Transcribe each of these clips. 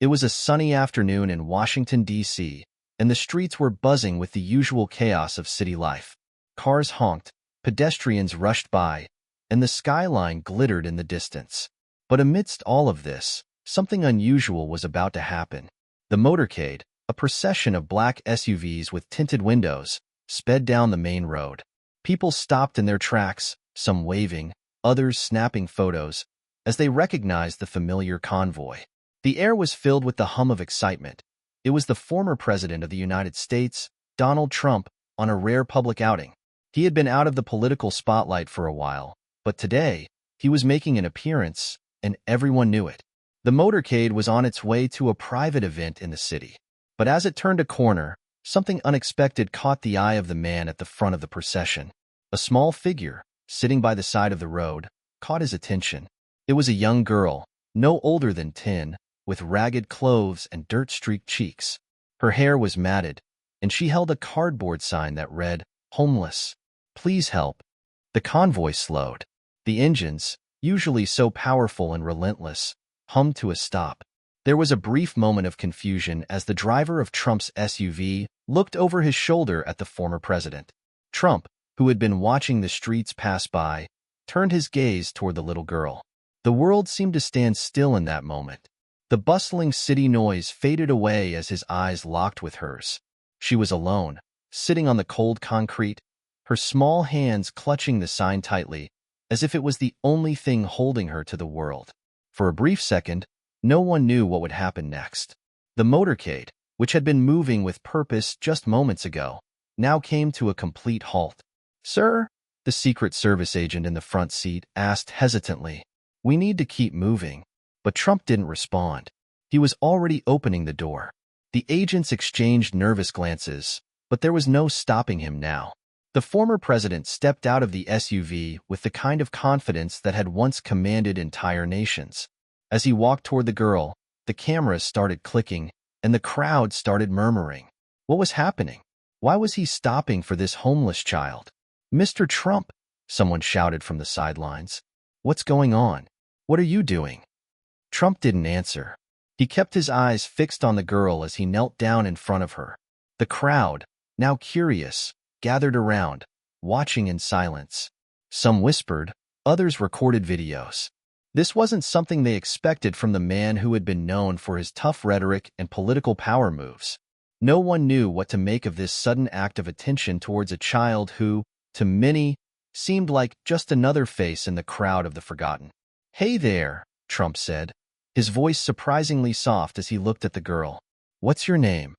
It was a sunny afternoon in Washington, D.C., and the streets were buzzing with the usual chaos of city life. Cars honked, pedestrians rushed by, and the skyline glittered in the distance. But amidst all of this, something unusual was about to happen. The motorcade, a procession of black SUVs with tinted windows, sped down the main road. People stopped in their tracks, some waving, others snapping photos, as they recognized the familiar convoy. The air was filled with the hum of excitement. It was the former President of the United States, Donald Trump, on a rare public outing. He had been out of the political spotlight for a while, but today, he was making an appearance, and everyone knew it. The motorcade was on its way to a private event in the city. But as it turned a corner, something unexpected caught the eye of the man at the front of the procession. A small figure, sitting by the side of the road, caught his attention. It was a young girl, no older than 10, with ragged clothes and dirt-streaked cheeks. Her hair was matted, and she held a cardboard sign that read, "Homeless. Please help." The convoy slowed. The engines, usually so powerful and relentless, hummed to a stop. There was a brief moment of confusion as the driver of Trump's SUV looked over his shoulder at the former president. Trump, who had been watching the streets pass by, turned his gaze toward the little girl. The world seemed to stand still in that moment. The bustling city noise faded away as his eyes locked with hers. She was alone, sitting on the cold concrete, her small hands clutching the sign tightly, as if it was the only thing holding her to the world. For a brief second, no one knew what would happen next. The motorcade, which had been moving with purpose just moments ago, now came to a complete halt. "Sir?" the Secret Service agent in the front seat asked hesitantly. "We need to keep moving." But Trump didn't respond. He was already opening the door. The agents exchanged nervous glances, but there was no stopping him now. The former president stepped out of the SUV with the kind of confidence that had once commanded entire nations. As he walked toward the girl, the cameras started clicking, and the crowd started murmuring. What was happening? Why was he stopping for this homeless child? "Mr. Trump," someone shouted from the sidelines. "What's going on? What are you doing?" Trump didn't answer. He kept his eyes fixed on the girl as he knelt down in front of her. The crowd, now curious, gathered around, watching in silence. Some whispered, others recorded videos. This wasn't something they expected from the man who had been known for his tough rhetoric and political power moves. No one knew what to make of this sudden act of attention towards a child who, to many, seemed like just another face in the crowd of the forgotten. "Hey there," Trump said, his voice surprisingly soft as he looked at the girl. "What's your name?"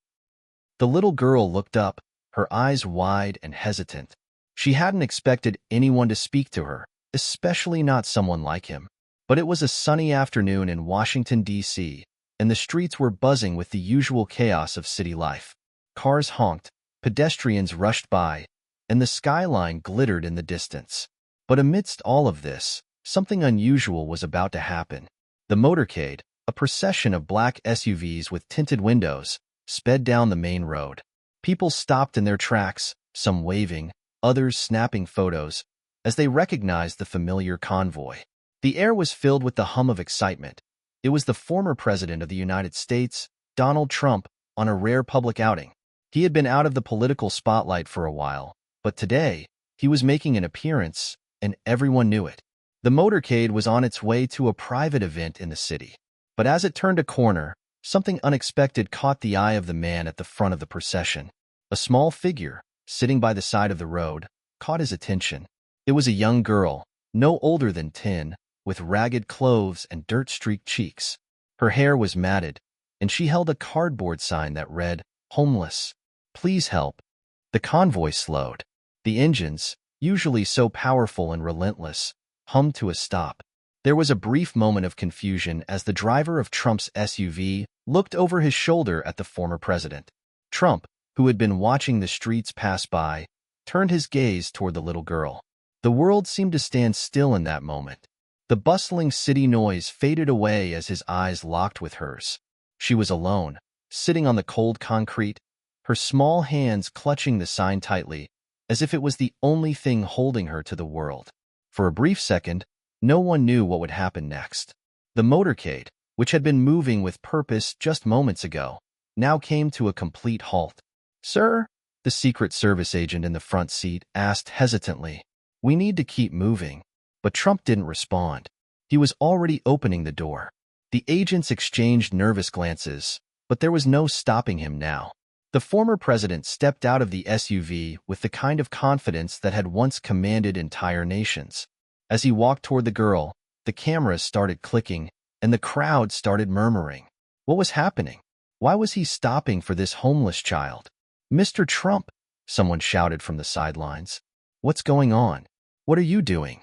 The little girl looked up, her eyes wide and hesitant. She hadn't expected anyone to speak to her, especially not someone like him. But it was a sunny afternoon in Washington, D.C., and the streets were buzzing with the usual chaos of city life. Cars honked, pedestrians rushed by, and the skyline glittered in the distance. But amidst all of this, something unusual was about to happen. The motorcade, a procession of black SUVs with tinted windows, sped down the main road. People stopped in their tracks, some waving, others snapping photos, as they recognized the familiar convoy. The air was filled with the hum of excitement. It was the former President of the United States, Donald Trump, on a rare public outing. He had been out of the political spotlight for a while, but today, he was making an appearance, and everyone knew it. The motorcade was on its way to a private event in the city. But as it turned a corner, something unexpected caught the eye of the man at the front of the procession. A small figure, sitting by the side of the road, caught his attention. It was a young girl, no older than 10, with ragged clothes and dirt-streaked cheeks. Her hair was matted, and she held a cardboard sign that read, "Homeless. Please help." The convoy slowed. The engines, usually so powerful and relentless, hummed to a stop. There was a brief moment of confusion as the driver of Trump's SUV looked over his shoulder at the former president. Trump, who had been watching the streets pass by, turned his gaze toward the little girl. The world seemed to stand still in that moment. The bustling city noise faded away as his eyes locked with hers. She was alone, sitting on the cold concrete, her small hands clutching the sign tightly, as if it was the only thing holding her to the world. For a brief second, no one knew what would happen next. The motorcade, which had been moving with purpose just moments ago, now came to a complete halt. "Sir?" the Secret Service agent in the front seat asked hesitantly. "We need to keep moving." But Trump didn't respond. He was already opening the door. The agents exchanged nervous glances, but there was no stopping him now. The former president stepped out of the SUV with the kind of confidence that had once commanded entire nations. As he walked toward the girl, the cameras started clicking, and the crowd started murmuring. What was happening? Why was he stopping for this homeless child? "Mr. Trump," someone shouted from the sidelines. "What's going on? What are you doing?"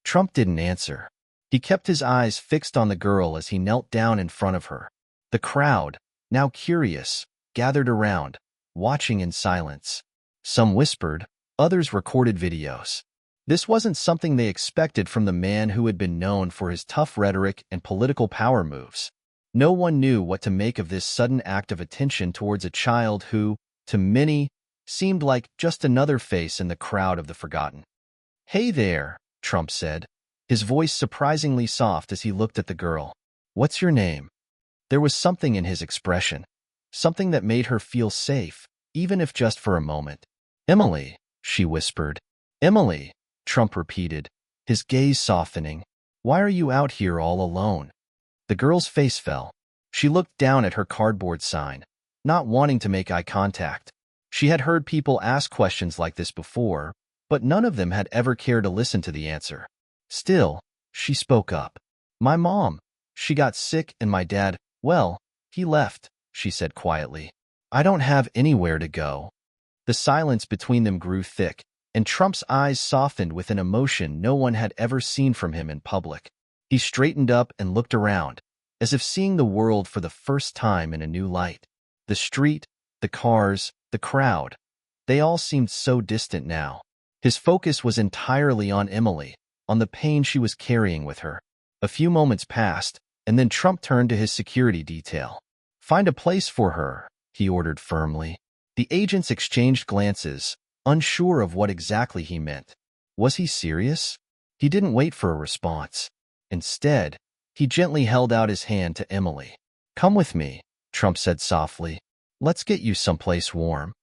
Trump didn't answer. He kept his eyes fixed on the girl as he knelt down in front of her. The crowd, now curious, gathered around, watching in silence. Some whispered, others recorded videos. This wasn't something they expected from the man who had been known for his tough rhetoric and political power moves. No one knew what to make of this sudden act of attention towards a child who, to many, seemed like just another face in the crowd of the forgotten. "Hey there," Trump said, his voice surprisingly soft as he looked at the girl. "What's your name?" There was something in his expression, something that made her feel safe, even if just for a moment. "Emily," she whispered. "Emily," Trump repeated, his gaze softening. "Why are you out here all alone?" The girl's face fell. She looked down at her cardboard sign, not wanting to make eye contact. She had heard people ask questions like this before, but none of them had ever cared to listen to the answer. Still, she spoke up. "My mom. She got sick and my dad, well, he left," she said quietly. "I don't have anywhere to go." The silence between them grew thick, and Trump's eyes softened with an emotion no one had ever seen from him in public. He straightened up and looked around, as if seeing the world for the first time in a new light. The street, the cars, the crowd, they all seemed so distant now. His focus was entirely on Emily, on the pain she was carrying with her. A few moments passed, and then Trump turned to his security detail. "Find a place for her," he ordered firmly. The agents exchanged glances, unsure of what exactly he meant. Was he serious? He didn't wait for a response. Instead, he gently held out his hand to Emily. "Come with me," Trump said softly. "Let's get you someplace warm."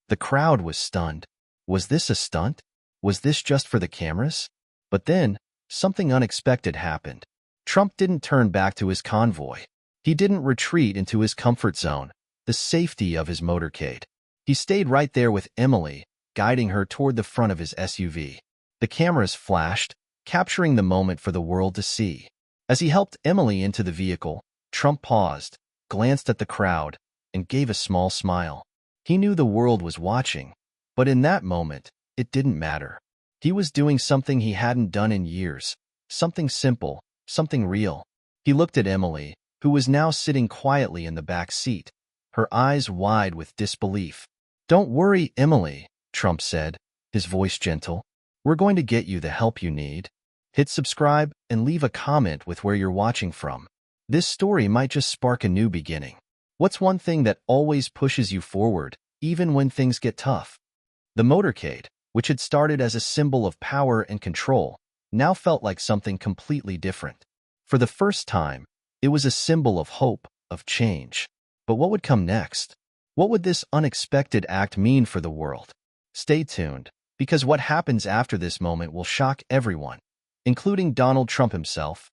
The crowd was stunned. Was this a stunt? Was this just for the cameras? But then, something unexpected happened. Trump didn't turn back to his convoy. He didn't retreat into his comfort zone, the safety of his motorcade. He stayed right there with Emily, guiding her toward the front of his SUV. The cameras flashed, capturing the moment for the world to see. As he helped Emily into the vehicle, Trump paused, glanced at the crowd, and gave a small smile. He knew the world was watching, but in that moment, it didn't matter. He was doing something he hadn't done in years, something simple, something real. He looked at Emily, who was now sitting quietly in the back seat, her eyes wide with disbelief. "Don't worry, Emily," Trump said, his voice gentle. "We're going to get you the help you need. Hit subscribe and leave a comment with where you're watching from. This story might just spark a new beginning." What's one thing that always pushes you forward, even when things get tough? The motorcade, which had started as a symbol of power and control, now felt like something completely different. For the first time, it was a symbol of hope, of change. But what would come next? What would this unexpected act mean for the world? Stay tuned, because what happens after this moment will shock everyone, including Donald Trump himself.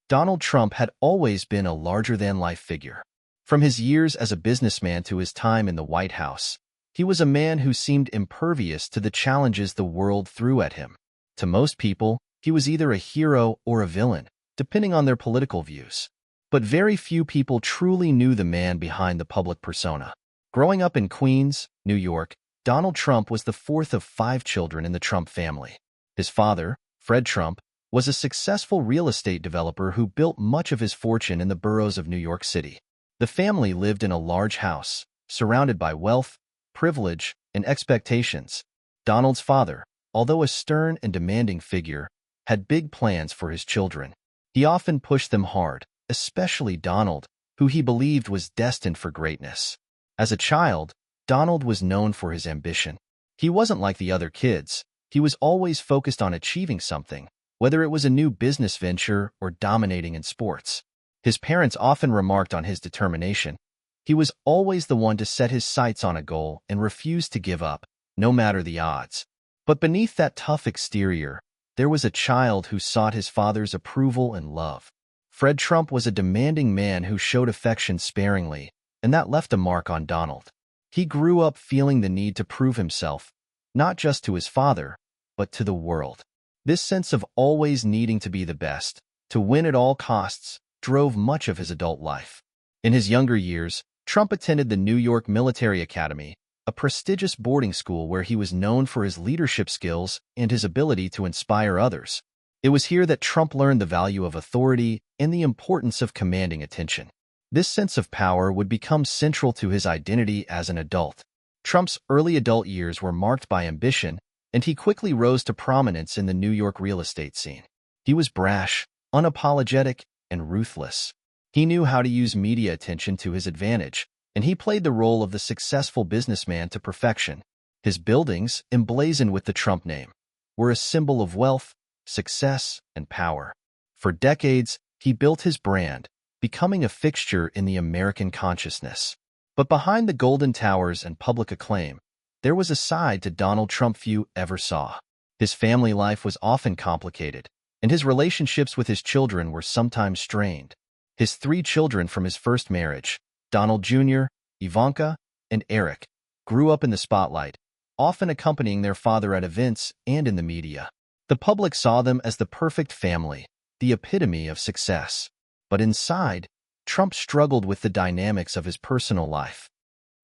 Donald Trump had always been a larger-than-life figure. From his years as a businessman to his time in the White House, he was a man who seemed impervious to the challenges the world threw at him. To most people, he was either a hero or a villain, depending on their political views. But very few people truly knew the man behind the public persona. Growing up in Queens, New York, Donald Trump was the fourth of 5 children in the Trump family. His father, Fred Trump, was a successful real estate developer who built much of his fortune in the boroughs of New York City. The family lived in a large house, surrounded by wealth, privilege, and expectations. Donald's father, although a stern and demanding figure, had big plans for his children. He often pushed them hard, especially Donald, who he believed was destined for greatness. As a child, Donald was known for his ambition. He wasn't like the other kids. He was always focused on achieving something, whether it was a new business venture or dominating in sports. His parents often remarked on his determination. He was always the one to set his sights on a goal and refused to give up, no matter the odds. But beneath that tough exterior, there was a child who sought his father's approval and love. Fred Trump was a demanding man who showed affection sparingly, and that left a mark on Donald. He grew up feeling the need to prove himself, not just to his father, but to the world. This sense of always needing to be the best, to win at all costs, drove much of his adult life. In his younger years, Trump attended the New York Military Academy, a prestigious boarding school where he was known for his leadership skills and his ability to inspire others. It was here that Trump learned the value of authority and the importance of commanding attention. This sense of power would become central to his identity as an adult. Trump's early adult years were marked by ambition, and he quickly rose to prominence in the New York real estate scene. He was brash, unapologetic, and ruthless. He knew how to use media attention to his advantage, and he played the role of the successful businessman to perfection. His buildings, emblazoned with the Trump name, were a symbol of wealth, success, and power. For decades, he built his brand, becoming a fixture in the American consciousness. But behind the golden towers and public acclaim, there was a side to Donald Trump few ever saw. His family life was often complicated, and his relationships with his children were sometimes strained. His 3 children from his first marriage, Donald Jr., Ivanka, and Eric, grew up in the spotlight, often accompanying their father at events and in the media. The public saw them as the perfect family, the epitome of success. But inside, Trump struggled with the dynamics of his personal life.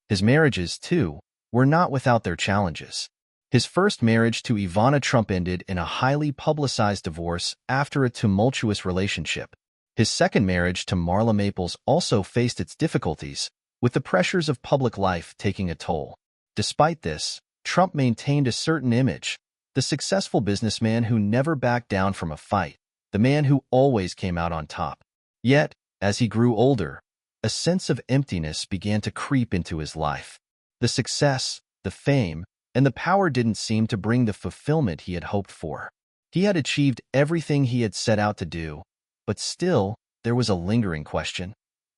His marriages, too, were not without their challenges. His first marriage to Ivana Trump ended in a highly publicized divorce after a tumultuous relationship. His second marriage to Marla Maples also faced its difficulties, with the pressures of public life taking a toll. Despite this, Trump maintained a certain image, the successful businessman who never backed down from a fight, the man who always came out on top. Yet, as he grew older, a sense of emptiness began to creep into his life. The success, the fame, and the power didn't seem to bring the fulfillment he had hoped for. He had achieved everything he had set out to do, but still, there was a lingering question.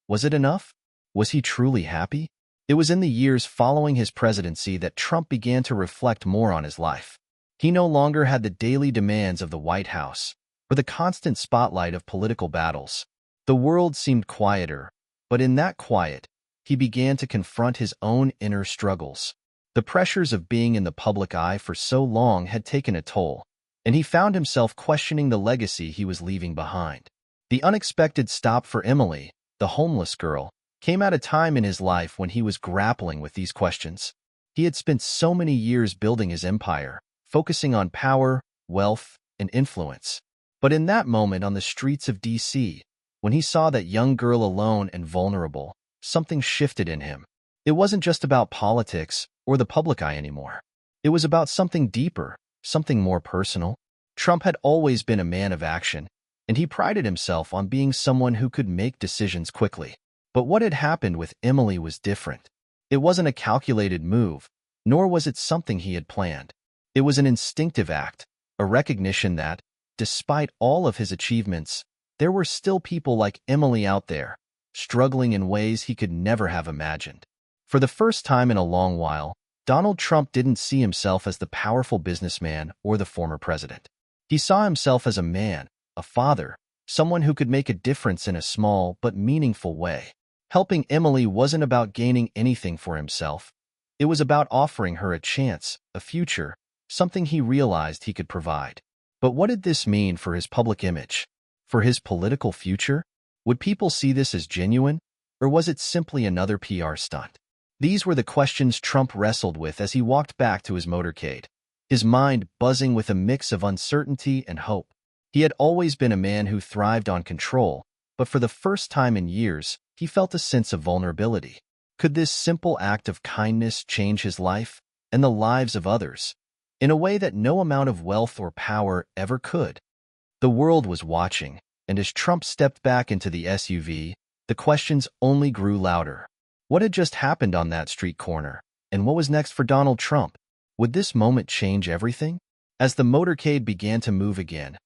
Was it enough? Was he truly happy? It was in the years following his presidency that Trump began to reflect more on his life. He no longer had the daily demands of the White House, or the constant spotlight of political battles. The world seemed quieter, but in that quiet, he began to confront his own inner struggles. The pressures of being in the public eye for so long had taken a toll, and he found himself questioning the legacy he was leaving behind. The unexpected stop for Emily, the homeless girl, came at a time in his life when he was grappling with these questions. He had spent so many years building his empire, focusing on power, wealth, and influence. But in that moment on the streets of D.C., when he saw that young girl alone and vulnerable, something shifted in him. It wasn't just about politics or the public eye anymore. It was about something deeper, something more personal. Trump had always been a man of action, and he prided himself on being someone who could make decisions quickly. But what had happened with Emily was different. It wasn't a calculated move, nor was it something he had planned. It was an instinctive act, a recognition that, despite all of his achievements, there were still people like Emily out there, struggling in ways he could never have imagined. For the first time in a long while, Donald Trump didn't see himself as the powerful businessman or the former president. He saw himself as a man, a father, someone who could make a difference in a small but meaningful way. Helping Emily wasn't about gaining anything for himself. It was about offering her a chance, a future, something he realized he could provide. But what did this mean for his public image? For his political future? Would people see this as genuine, or was it simply another PR stunt? These were the questions Trump wrestled with as he walked back to his motorcade, his mind buzzing with a mix of uncertainty and hope. He had always been a man who thrived on control, but for the first time in years, he felt a sense of vulnerability. Could this simple act of kindness change his life and the lives of others in a way that no amount of wealth or power ever could? The world was watching, and as Trump stepped back into the SUV, the questions only grew louder. What had just happened on that street corner, and what was next for Donald Trump? Would this moment change everything? As the motorcade began to move again,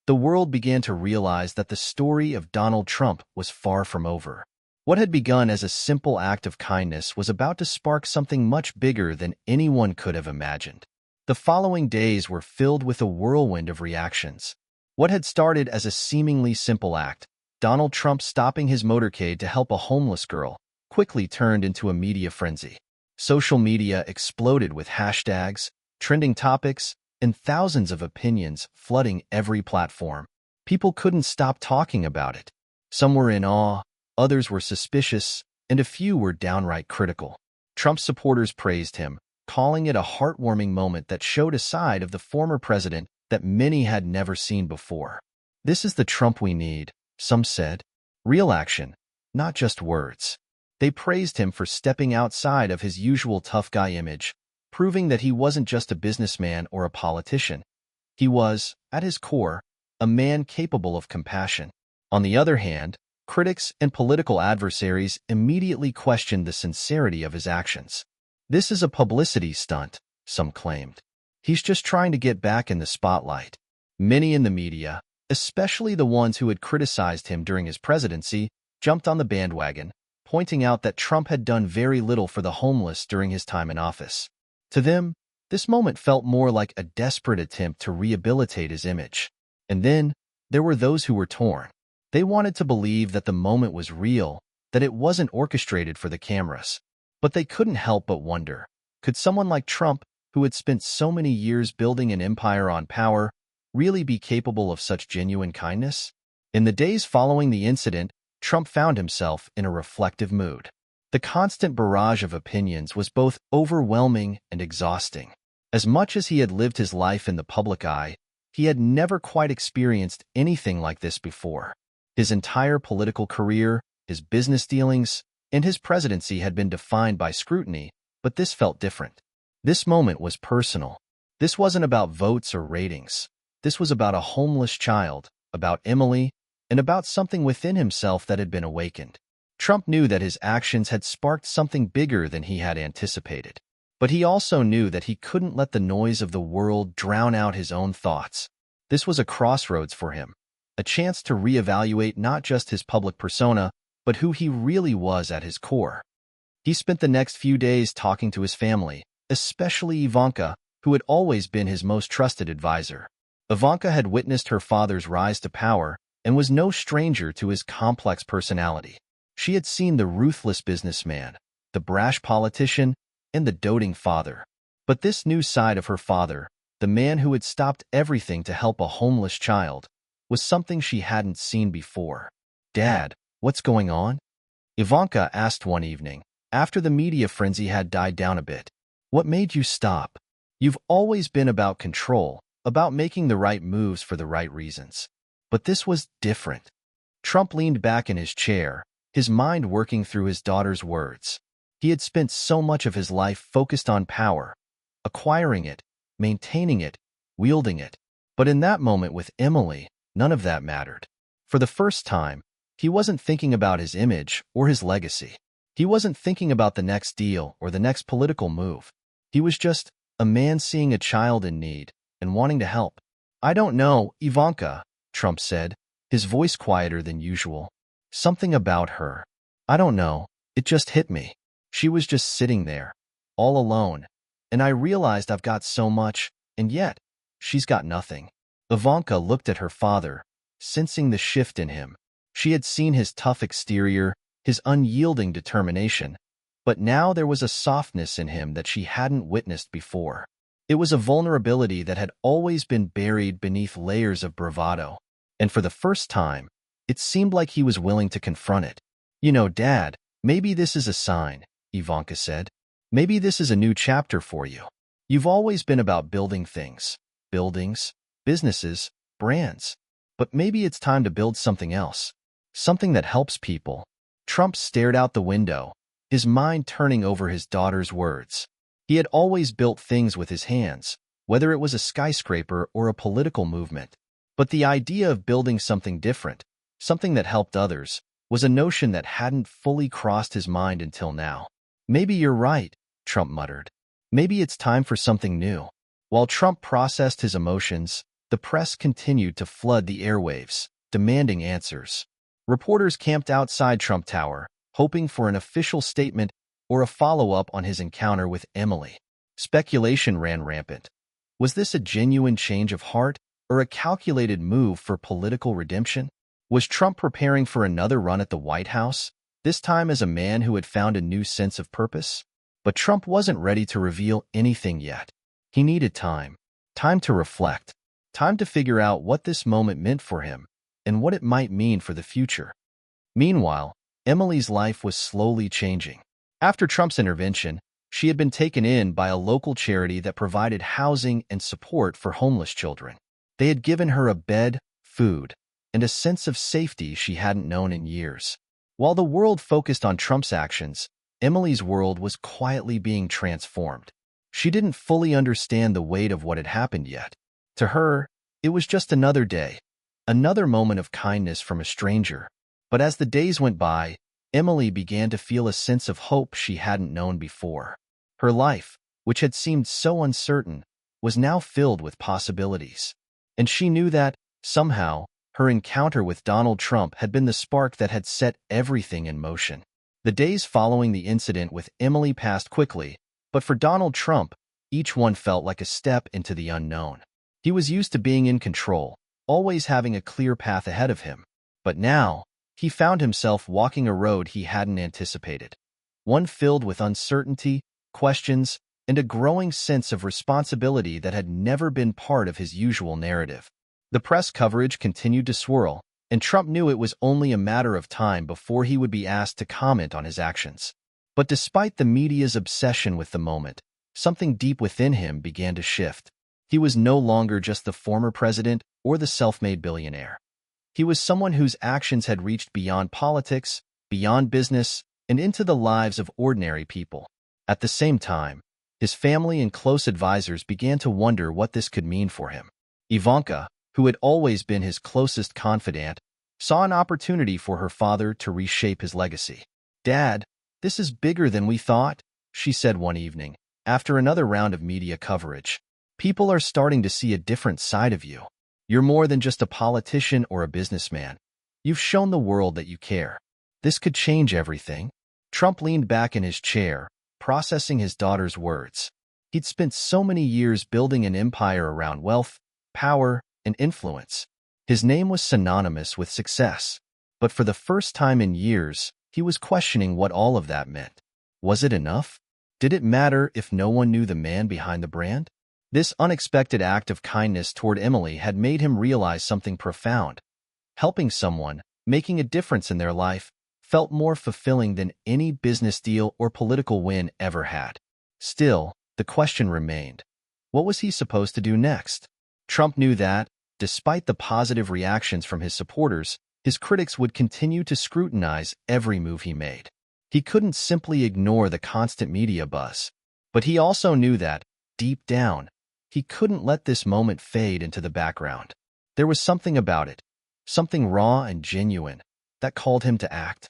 the world began to realize that the story of Donald Trump was far from over. What had begun as a simple act of kindness was about to spark something much bigger than anyone could have imagined. The following days were filled with a whirlwind of reactions. What had started as a seemingly simple act, Donald Trump stopping his motorcade to help a homeless girl, quickly turned into a media frenzy. Social media exploded with hashtags, trending topics, and thousands of opinions flooding every platform. People couldn't stop talking about it. Some were in awe, others were suspicious, and a few were downright critical. Trump's supporters praised him, calling it a heartwarming moment that showed a side of the former president that many had never seen before. "This is the Trump we need," some said. "Real action, not just words." They praised him for stepping outside of his usual tough guy image, proving that he wasn't just a businessman or a politician. He was, at his core, a man capable of compassion. On the other hand, critics and political adversaries immediately questioned the sincerity of his actions. "This is a publicity stunt," some claimed. "He's just trying to get back in the spotlight." Many in the media, especially the ones who had criticized him during his presidency, jumped on the bandwagon, pointing out that Trump had done very little for the homeless during his time in office. To them, this moment felt more like a desperate attempt to rehabilitate his image. And then, there were those who were torn. They wanted to believe that the moment was real, that it wasn't orchestrated for the cameras. But they couldn't help but wonder, could someone like Trump, who had spent so many years building an empire on power, really be capable of such genuine kindness? In the days following the incident, Trump found himself in a reflective mood. The constant barrage of opinions was both overwhelming and exhausting. As much as he had lived his life in the public eye, he had never quite experienced anything like this before. His entire political career, his business dealings, and his presidency had been defined by scrutiny, but this felt different. This moment was personal. This wasn't about votes or ratings. This was about a homeless child, about Emily, and about something within himself that had been awakened. Trump knew that his actions had sparked something bigger than he had anticipated. But he also knew that he couldn't let the noise of the world drown out his own thoughts. This was a crossroads for him, a chance to reevaluate not just his public persona, but who he really was at his core. He spent the next few days talking to his family, especially Ivanka, who had always been his most trusted advisor. Ivanka had witnessed her father's rise to power and was no stranger to his complex personality. She had seen the ruthless businessman, the brash politician, and the doting father. But this new side of her father, the man who had stopped everything to help a homeless child, was something she hadn't seen before. "Dad, what's going on?" Ivanka asked one evening, after the media frenzy had died down a bit. "What made you stop? You've always been about control, about making the right moves for the right reasons. But this was different." Trump leaned back in his chair, his mind working through his daughter's words. He had spent so much of his life focused on power, acquiring it, maintaining it, wielding it. But in that moment with Emily, none of that mattered. For the first time, he wasn't thinking about his image or his legacy. He wasn't thinking about the next deal or the next political move. He was just a man seeing a child in need and wanting to help. "I don't know, Ivanka," Trump said, his voice quieter than usual. "Something about her. I don't know, it just hit me. She was just sitting there, all alone, and I realized I've got so much, and yet, she's got nothing." Ivanka looked at her father, sensing the shift in him. She had seen his tough exterior, his unyielding determination, but now there was a softness in him that she hadn't witnessed before. It was a vulnerability that had always been buried beneath layers of bravado, and for the first time, it seemed like he was willing to confront it. "You know, Dad, maybe this is a sign," Ivanka said. "Maybe this is a new chapter for you. You've always been about building things, buildings, businesses, brands. But maybe it's time to build something else, something that helps people." Trump stared out the window, his mind turning over his daughter's words. He had always built things with his hands, whether it was a skyscraper or a political movement. But the idea of building something different, something that helped others, was a notion that hadn't fully crossed his mind until now. "Maybe you're right," Trump muttered. "Maybe it's time for something new." While Trump processed his emotions, the press continued to flood the airwaves, demanding answers. Reporters camped outside Trump Tower, hoping for an official statement or a follow-up on his encounter with Emily. Speculation ran rampant. Was this a genuine change of heart or a calculated move for political redemption? Was Trump preparing for another run at the White House, this time as a man who had found a new sense of purpose? But Trump wasn't ready to reveal anything yet. He needed time. Time to reflect. Time to figure out what this moment meant for him and what it might mean for the future. Meanwhile, Emily's life was slowly changing. After Trump's intervention, she had been taken in by a local charity that provided housing and support for homeless children. They had given her a bed, food, and a sense of safety she hadn't known in years. While the world focused on Trump's actions, Emily's world was quietly being transformed. She didn't fully understand the weight of what had happened yet. To her, it was just another day, another moment of kindness from a stranger. But as the days went by, Emily began to feel a sense of hope she hadn't known before. Her life, which had seemed so uncertain, was now filled with possibilities. And she knew that, somehow, her encounter with Donald Trump had been the spark that had set everything in motion. The days following the incident with Emily passed quickly, but for Donald Trump, each one felt like a step into the unknown. He was used to being in control, always having a clear path ahead of him. But now, he found himself walking a road he hadn't anticipated. One filled with uncertainty, questions, and a growing sense of responsibility that had never been part of his usual narrative. The press coverage continued to swirl, and Trump knew it was only a matter of time before he would be asked to comment on his actions. But despite the media's obsession with the moment, something deep within him began to shift. He was no longer just the former president or the self-made billionaire. He was someone whose actions had reached beyond politics, beyond business, and into the lives of ordinary people. At the same time, his family and close advisors began to wonder what this could mean for him. Ivanka, who had always been his closest confidant, saw an opportunity for her father to reshape his legacy. "Dad, this is bigger than we thought," she said one evening, after another round of media coverage. "People are starting to see a different side of you. You're more than just a politician or a businessman. You've shown the world that you care. This could change everything." Trump leaned back in his chair, processing his daughter's words. He'd spent so many years building an empire around wealth, power, and influence. His name was synonymous with success. But for the first time in years, he was questioning what all of that meant. Was it enough? Did it matter if no one knew the man behind the brand? This unexpected act of kindness toward Emily had made him realize something profound. Helping someone, making a difference in their life, felt more fulfilling than any business deal or political win ever had. Still, the question remained. What was he supposed to do next? Trump knew that, despite the positive reactions from his supporters, his critics would continue to scrutinize every move he made. He couldn't simply ignore the constant media buzz. But he also knew that, deep down, he couldn't let this moment fade into the background. There was something about it, something raw and genuine, that called him to act.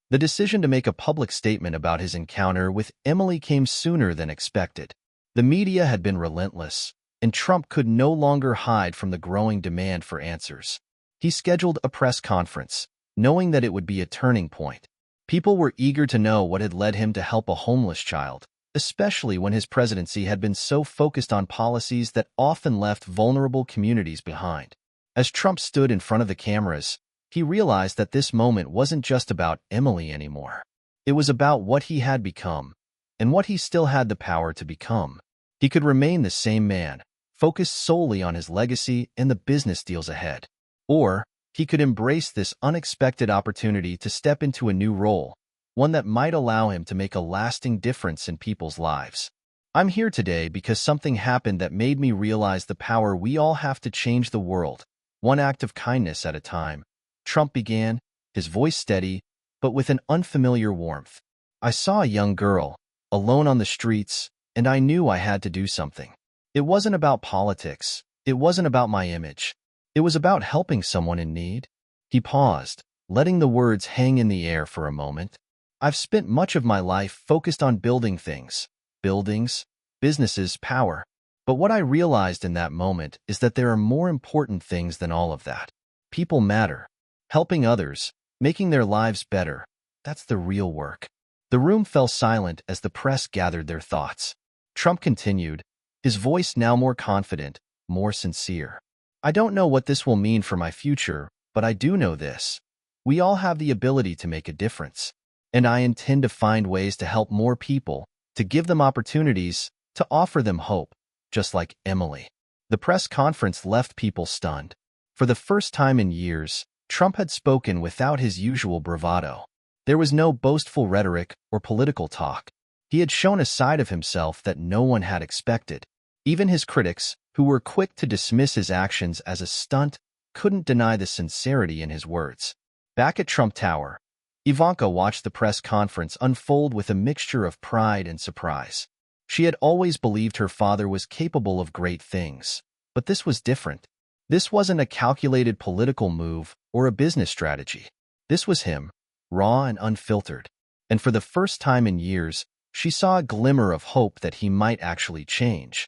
The decision to make a public statement about his encounter with Emily came sooner than expected. The media had been relentless, and Trump could no longer hide from the growing demand for answers. He scheduled a press conference, knowing that it would be a turning point. People were eager to know what had led him to help a homeless child, especially when his presidency had been so focused on policies that often left vulnerable communities behind. As Trump stood in front of the cameras, he realized that this moment wasn't just about Emily anymore. It was about what he had become, and what he still had the power to become. He could remain the same man, focused solely on his legacy and the business deals ahead. Or, he could embrace this unexpected opportunity to step into a new role, one that might allow him to make a lasting difference in people's lives. "I'm here today because something happened that made me realize the power we all have to change the world, one act of kindness at a time," Trump began, his voice steady, but with an unfamiliar warmth. "I saw a young girl, alone on the streets, and I knew I had to do something. It wasn't about politics. It wasn't about my image. It was about helping someone in need." He paused, letting the words hang in the air for a moment. "I've spent much of my life focused on building things, buildings, businesses, power. But what I realized in that moment is that there are more important things than all of that. People matter. Helping others, making their lives better, that's the real work. The room fell silent as the press gathered their thoughts. Trump continued, his voice now more confident, more sincere. I don't know what this will mean for my future, but I do know this. We all have the ability to make a difference. And I intend to find ways to help more people, to give them opportunities, to offer them hope, just like Emily. The press conference left people stunned. For the first time in years, Trump had spoken without his usual bravado. There was no boastful rhetoric or political talk. He had shown a side of himself that no one had expected. Even his critics, who were quick to dismiss his actions as a stunt, couldn't deny the sincerity in his words. Back at Trump Tower, Ivanka watched the press conference unfold with a mixture of pride and surprise. She had always believed her father was capable of great things, but this was different. This wasn't a calculated political move or a business strategy. This was him, raw and unfiltered. And for the first time in years, she saw a glimmer of hope that he might actually change.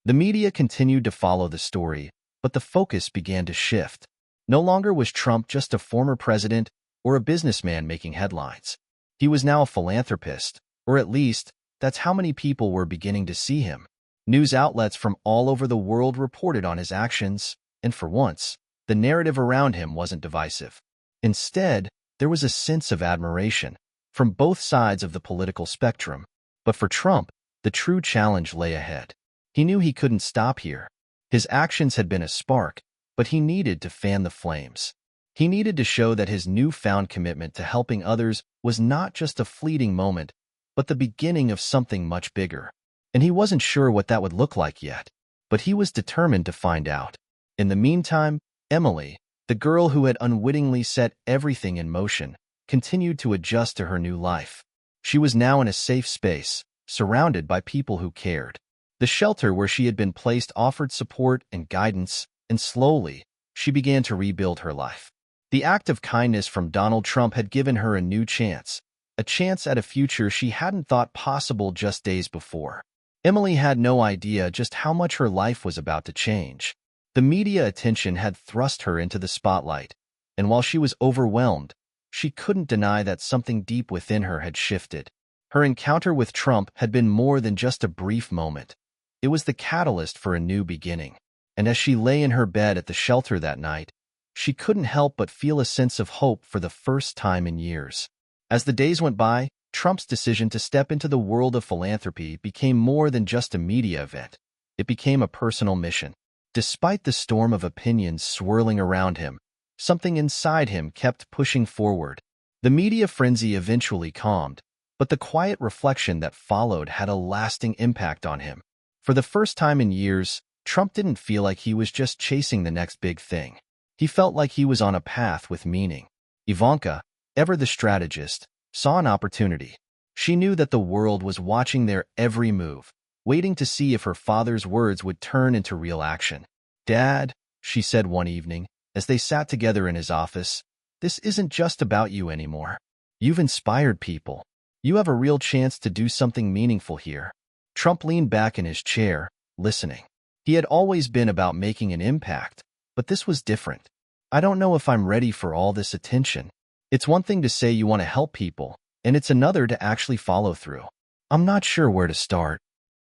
The media continued to follow the story, but the focus began to shift. No longer was Trump just a former president or a businessman making headlines. He was now a philanthropist, or at least, that's how many people were beginning to see him. News outlets from all over the world reported on his actions, and for once, the narrative around him wasn't divisive. Instead, there was a sense of admiration from both sides of the political spectrum. But for Trump, the true challenge lay ahead. He knew he couldn't stop here. His actions had been a spark, but he needed to fan the flames. He needed to show that his newfound commitment to helping others was not just a fleeting moment, but the beginning of something much bigger. And he wasn't sure what that would look like yet, but he was determined to find out. In the meantime, Emily, the girl who had unwittingly set everything in motion, continued to adjust to her new life. She was now in a safe space, surrounded by people who cared. The shelter where she had been placed offered support and guidance, and slowly, she began to rebuild her life. The act of kindness from Donald Trump had given her a new chance, a chance at a future she hadn't thought possible just days before. Emily had no idea just how much her life was about to change. The media attention had thrust her into the spotlight, and while she was overwhelmed, she couldn't deny that something deep within her had shifted. Her encounter with Trump had been more than just a brief moment. It was the catalyst for a new beginning. And as she lay in her bed at the shelter that night, she couldn't help but feel a sense of hope for the first time in years. As the days went by, Trump's decision to step into the world of philanthropy became more than just a media event. It became a personal mission. Despite the storm of opinions swirling around him, something inside him kept pushing forward. The media frenzy eventually calmed, but the quiet reflection that followed had a lasting impact on him. For the first time in years, Trump didn't feel like he was just chasing the next big thing. He felt like he was on a path with meaning. Ivanka, ever the strategist, saw an opportunity. She knew that the world was watching their every move, waiting to see if her father's words would turn into real action. "Dad," she said one evening, as they sat together in his office, "this isn't just about you anymore. You've inspired people. You have a real chance to do something meaningful here." Trump leaned back in his chair, listening. He had always been about making an impact, but this was different. "I don't know if I'm ready for all this attention. It's one thing to say you want to help people, and it's another to actually follow through. I'm not sure where to start."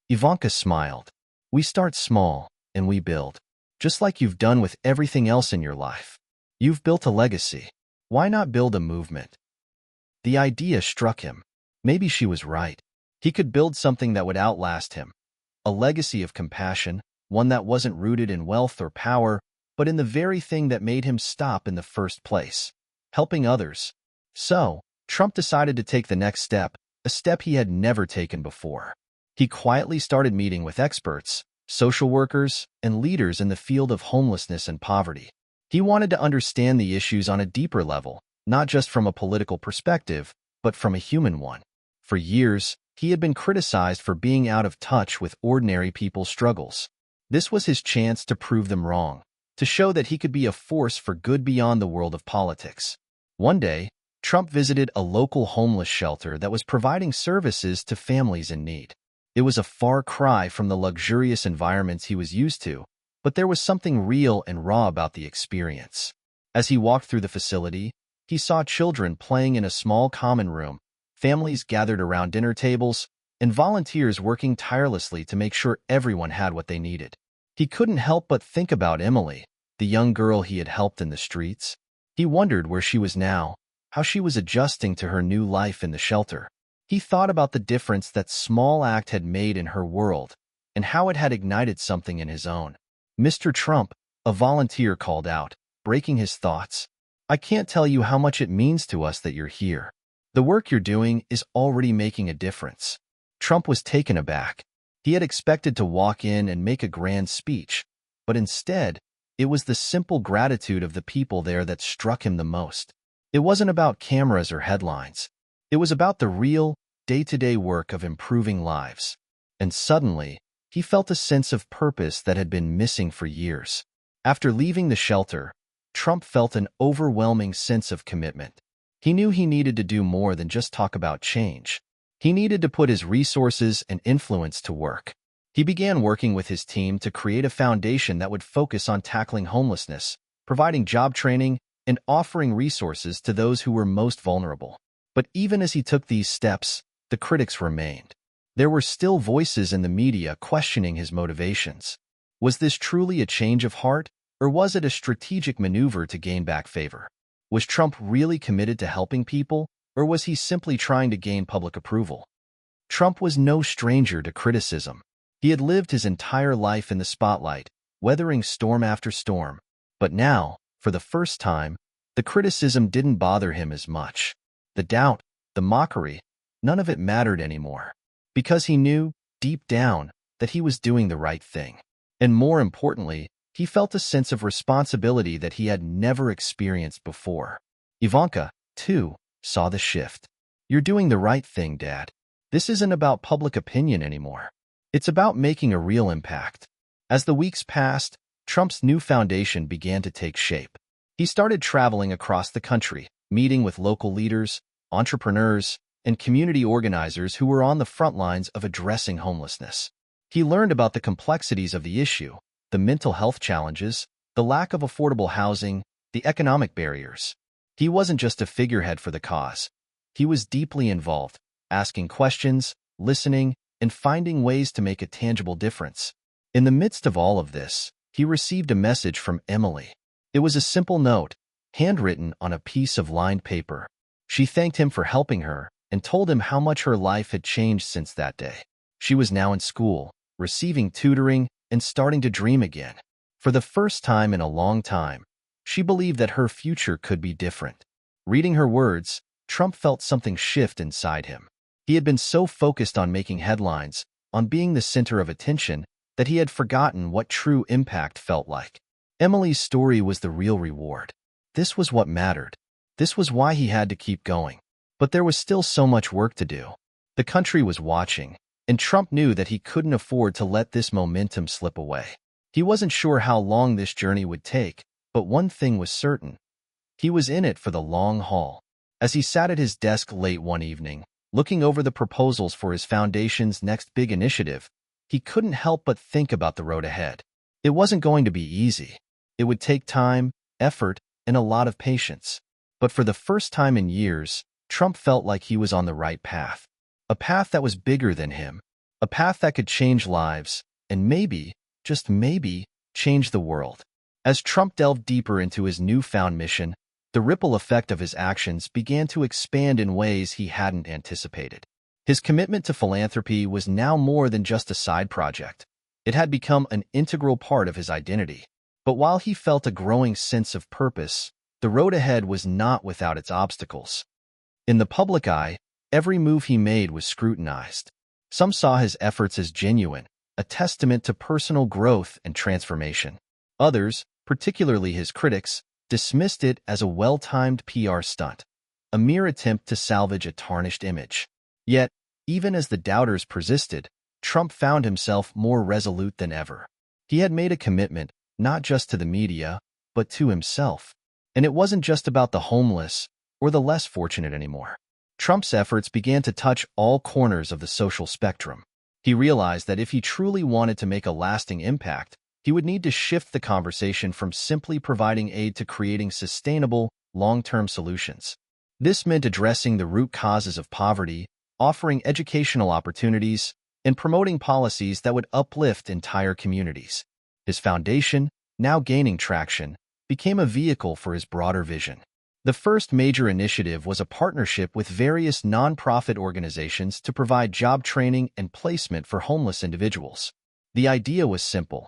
Ivanka smiled. "We start small, and we build. Just like you've done with everything else in your life. You've built a legacy. Why not build a movement?" The idea struck him. Maybe she was right. He could build something that would outlast him. A legacy of compassion, one that wasn't rooted in wealth or power, but in the very thing that made him stop in the first place, helping others. So, Trump decided to take the next step, a step he had never taken before. He quietly started meeting with experts, social workers, and leaders in the field of homelessness and poverty. He wanted to understand the issues on a deeper level, not just from a political perspective, but from a human one. For years, he had been criticized for being out of touch with ordinary people's struggles. This was his chance to prove them wrong, to show that he could be a force for good beyond the world of politics. One day, Trump visited a local homeless shelter that was providing services to families in need. It was a far cry from the luxurious environments he was used to, but there was something real and raw about the experience. As he walked through the facility, he saw children playing in a small common room, families gathered around dinner tables, and volunteers working tirelessly to make sure everyone had what they needed. He couldn't help but think about Emily, the young girl he had helped in the streets. He wondered where she was now, how she was adjusting to her new life in the shelter. He thought about the difference that small act had made in her world, and how it had ignited something in his own. "Mr. Trump," a volunteer called out, breaking his thoughts. "I can't tell you how much it means to us that you're here. The work you're doing is already making a difference." Trump was taken aback. He had expected to walk in and make a grand speech, but instead, it was the simple gratitude of the people there that struck him the most. It wasn't about cameras or headlines. It was about the real, day-to-day work of improving lives. And suddenly, he felt a sense of purpose that had been missing for years. After leaving the shelter, Trump felt an overwhelming sense of commitment. He knew he needed to do more than just talk about change. He needed to put his resources and influence to work. He began working with his team to create a foundation that would focus on tackling homelessness, providing job training, and offering resources to those who were most vulnerable. But even as he took these steps, the critics remained. There were still voices in the media questioning his motivations. Was this truly a change of heart, or was it a strategic maneuver to gain back favor? Was Trump really committed to helping people, or was he simply trying to gain public approval? Trump was no stranger to criticism. He had lived his entire life in the spotlight, weathering storm after storm. But now, for the first time, the criticism didn't bother him as much. The doubt, the mockery, none of it mattered anymore. Because he knew, deep down, that he was doing the right thing. And more importantly, he felt a sense of responsibility that he had never experienced before. Ivanka, too, saw the shift. "You're doing the right thing, Dad. This isn't about public opinion anymore. It's about making a real impact." As the weeks passed, Trump's new foundation began to take shape. He started traveling across the country, meeting with local leaders, entrepreneurs, and community organizers who were on the front lines of addressing homelessness. He learned about the complexities of the issue, the mental health challenges, the lack of affordable housing, the economic barriers. He wasn't just a figurehead for the cause. He was deeply involved, asking questions, listening, and finding ways to make a tangible difference. In the midst of all of this, he received a message from Emily. It was a simple note, handwritten on a piece of lined paper. She thanked him for helping her and told him how much her life had changed since that day. She was now in school, receiving tutoring, and starting to dream again. For the first time in a long time, she believed that her future could be different. Reading her words, Trump felt something shift inside him. He had been so focused on making headlines, on being the center of attention, that he had forgotten what true impact felt like. Emily's story was the real reward. This was what mattered. This was why he had to keep going. But there was still so much work to do. The country was watching, and Trump knew that he couldn't afford to let this momentum slip away. He wasn't sure how long this journey would take, but one thing was certain. He was in it for the long haul. As he sat at his desk late one evening, looking over the proposals for his foundation's next big initiative, he couldn't help but think about the road ahead. It wasn't going to be easy. It would take time, effort, and a lot of patience. But for the first time in years, Trump felt like he was on the right path. A path that was bigger than him. A path that could change lives, and maybe, just maybe, change the world. As Trump delved deeper into his newfound mission, the ripple effect of his actions began to expand in ways he hadn't anticipated. His commitment to philanthropy was now more than just a side project. It had become an integral part of his identity. But while he felt a growing sense of purpose, the road ahead was not without its obstacles. In the public eye, every move he made was scrutinized. Some saw his efforts as genuine, a testament to personal growth and transformation. Others, particularly his critics, dismissed it as a well-timed PR stunt, a mere attempt to salvage a tarnished image. Yet, even as the doubters persisted, Trump found himself more resolute than ever. He had made a commitment, not just to the media, but to himself. And it wasn't just about the homeless or the less fortunate anymore. Trump's efforts began to touch all corners of the social spectrum. He realized that if he truly wanted to make a lasting impact, he would need to shift the conversation from simply providing aid to creating sustainable, long-term solutions. This meant addressing the root causes of poverty, offering educational opportunities, and promoting policies that would uplift entire communities. His foundation, now gaining traction, became a vehicle for his broader vision. The first major initiative was a partnership with various nonprofit organizations to provide job training and placement for homeless individuals. The idea was simple.